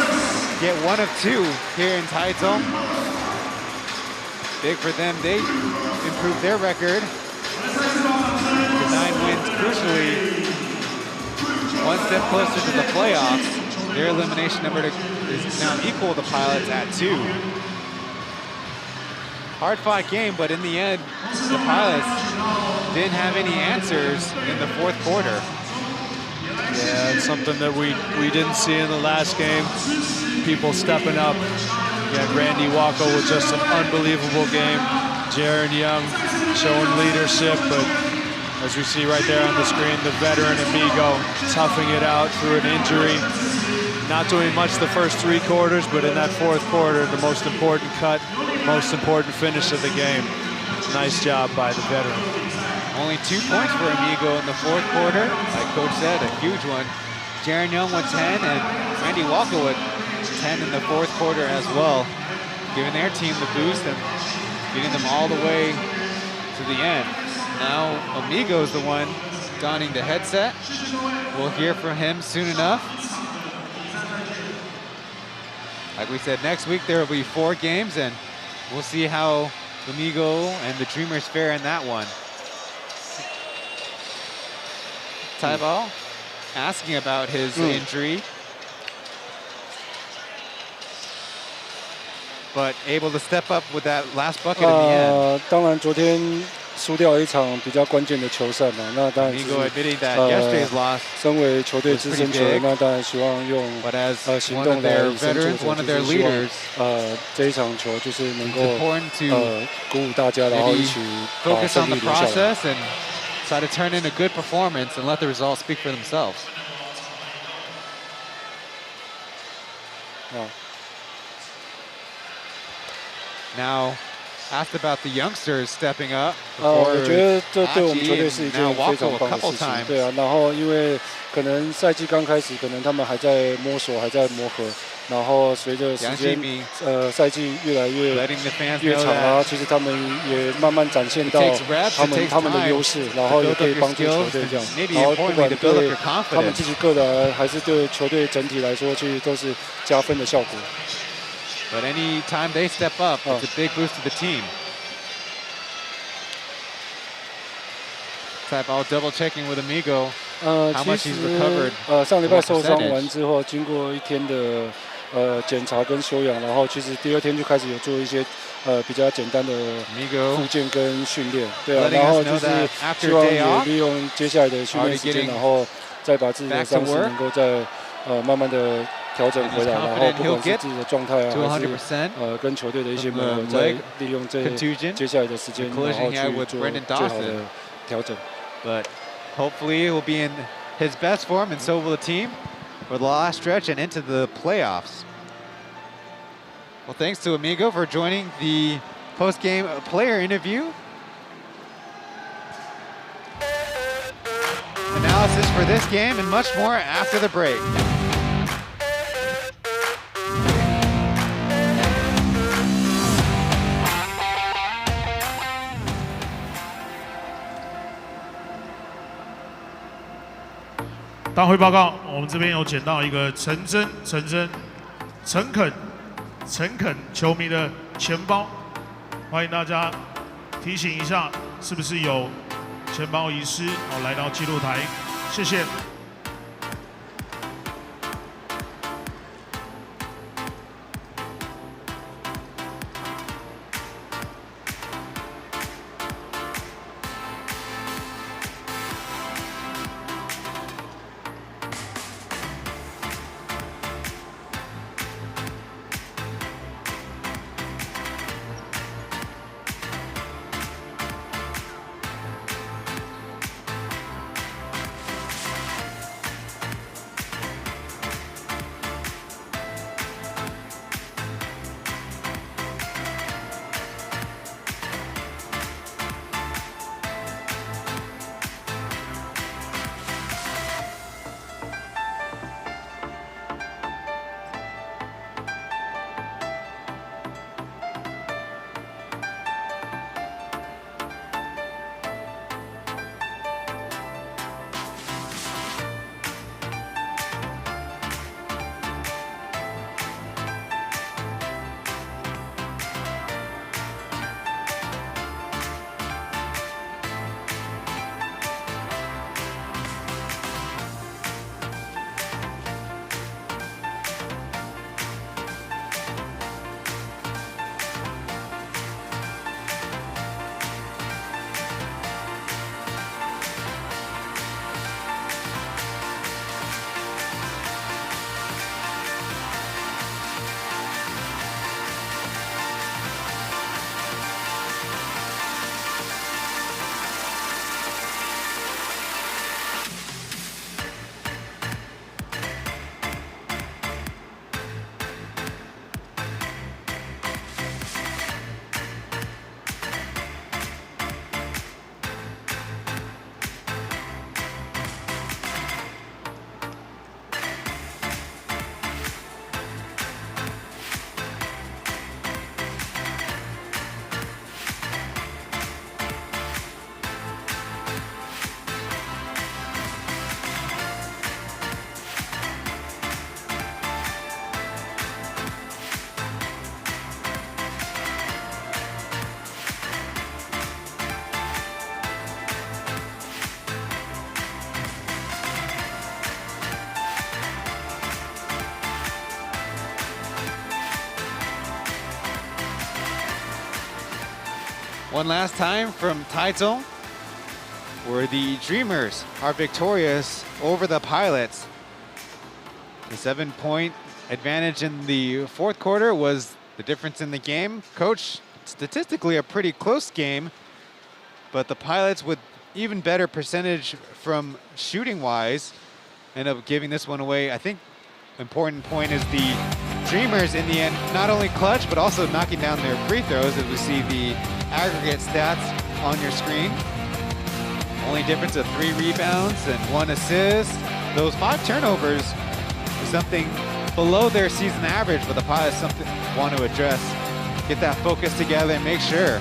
get 1 of 2 here in Taichung. Big for them. They improved their record to 9 wins. Crucially, 1 step closer to the playoffs. Their elimination number is now equal to the Pilots at 2. Hard-fought game, but in the end, the Pilots didn't have any answers in the 4th quarter. Yeah, it's something that we didn't see in the last game. People stepping up. Again, Randy Walker with just an unbelievable game. Jaron Young showing leadership, but as we see right there on the screen, the veteran Amigo toughing it out through an injury. Not doing much the first 3 quarters, but in that 4th quarter, the most important cut, most important finish of the game. Nice job by the veteran. Only 2 points for Amigo in the 4th quarter. Like Coach said, a huge one. Jaron Young with 10, and Randy Walker with 10 in the 4th quarter as well, giving their team the boost and getting them all the way to the end. Now Amigo's the one donning the headset. We'll hear from him soon enough. Like we said, next week there will be 4 games, and we'll see how Amigo and the Dreamers fare in that one. Taibao asking about his injury, but able to step up with that last bucket in the end. 当然昨天输掉一场比较关键的球赛嘛，那当然Amigo admitting that yesterday's loss 身为球队资深球员，那当然希望用行动来以身作则，就是希望这一场球就是能够鼓舞大家，然后一起把胜利留下来。 Try to turn in a good performance and let the results speak for themselves. Now, asked about the youngsters stepping up. 我觉得这对我们 Aji 球队是一 and 件 now 非常 Wako a 棒的 couple 事情。 times. 对啊，然后因为可能赛季刚开始，可能他们还在摸索，还在磨合。然后随着时间，赛季越来越长，然后其实他们也慢慢展现到他们的优势，然后也可以帮助球队这样。然后不管对他们自己个人，还是对球队整体来说，其实都是加分的效果。But any time they step up, it's a big boost to the team. 赛宝 double checking with Amigo. How much he's recovered? 上礼拜受伤完之后，经过一天的检查跟休养，然后其实第二天就开始有做一些比较简单的复健跟训练，对啊，然后就是希望也利用接下来的训练时间，然后再把自己的伤势能够再慢慢的调整回来，然后不管是自己的状态啊，还是跟球队的一些磨合，再利用这接下来的时间，然后去做最好的调整。But hopefully it will be in his best form, and so will the team for the last stretch and into the playoffs. Well, thanks to Amigo for joining the post-game player interview. Analysis for this game and much more after the break. 大会报告，我们这边有捡到一个诚恳球迷的钱包，欢迎大家提醒一下，是不是有钱包遗失？来到记录台，谢谢。One last time from Taizong, where the Dreamers are victorious over the Pilots. The 7-point advantage in the fourth quarter was the difference in the game. Coach, statistically a pretty close game, but the Pilots with even better percentage from shooting wise end up giving this one away. I think important point is the Dreamers in the end not only clutch, but also knocking down their free throws, as we see the aggregate stats on your screen. Only difference of 3 rebounds and 1 assist. Those 5 turnovers is something below their season average, but the Pilots something want to address. Get that focus together and make sure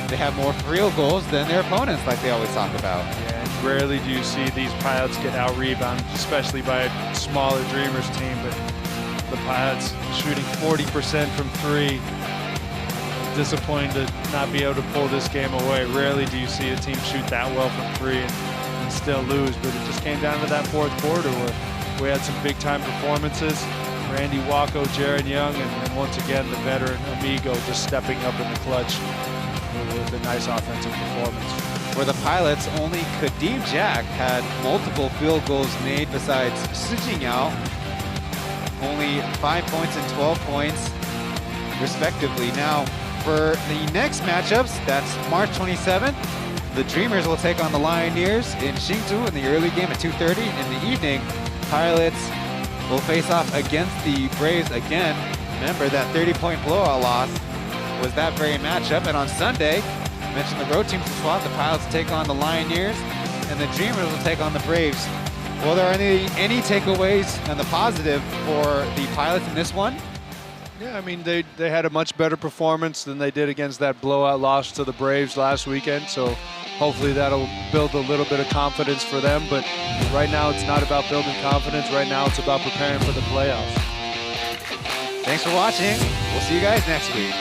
they have more field goals than their opponents, like they always talk about. Yeah, and rarely do you see these Pilots get out-rebounded, especially by a smaller Dreamers team, but the Pilots shooting 40% from 3. Disappointing to not be able to pull this game away. Rarely do you see a team shoot that well from 3 and still lose, but it just came down to that 4th quarter where we had some big-time performances. Randy Wacko, Jared Young, and once again the veteran Amigo just stepping up in the clutch with a nice offensive performance. For the Pilots, only Kadeem Jack had multiple field goals made besides Sijing Yao. Only 5 points and 12 points, respectively. Now, for the next matchups, that's March 27th. The Dreamers will take on the Lioneers in Hsinchu in the early game at 2:30. In the evening, Pilots will face off against the Braves again. Remember that 30-point blowout loss was that very matchup. And on Sunday, I mentioned the road teams will swap. The Pilots take on the Lioneers, and the Dreamers will take on the Braves. Well, there are any takeaways on the positive for the Pilots in this one? Yeah, I mean, they had a much better performance than they did against that blowout loss to the Braves last weekend, so hopefully that'll build a little bit of confidence for them, but right now it's not about building confidence. Right now it's about preparing for the playoffs. Thanks for watching. We'll see you guys next week.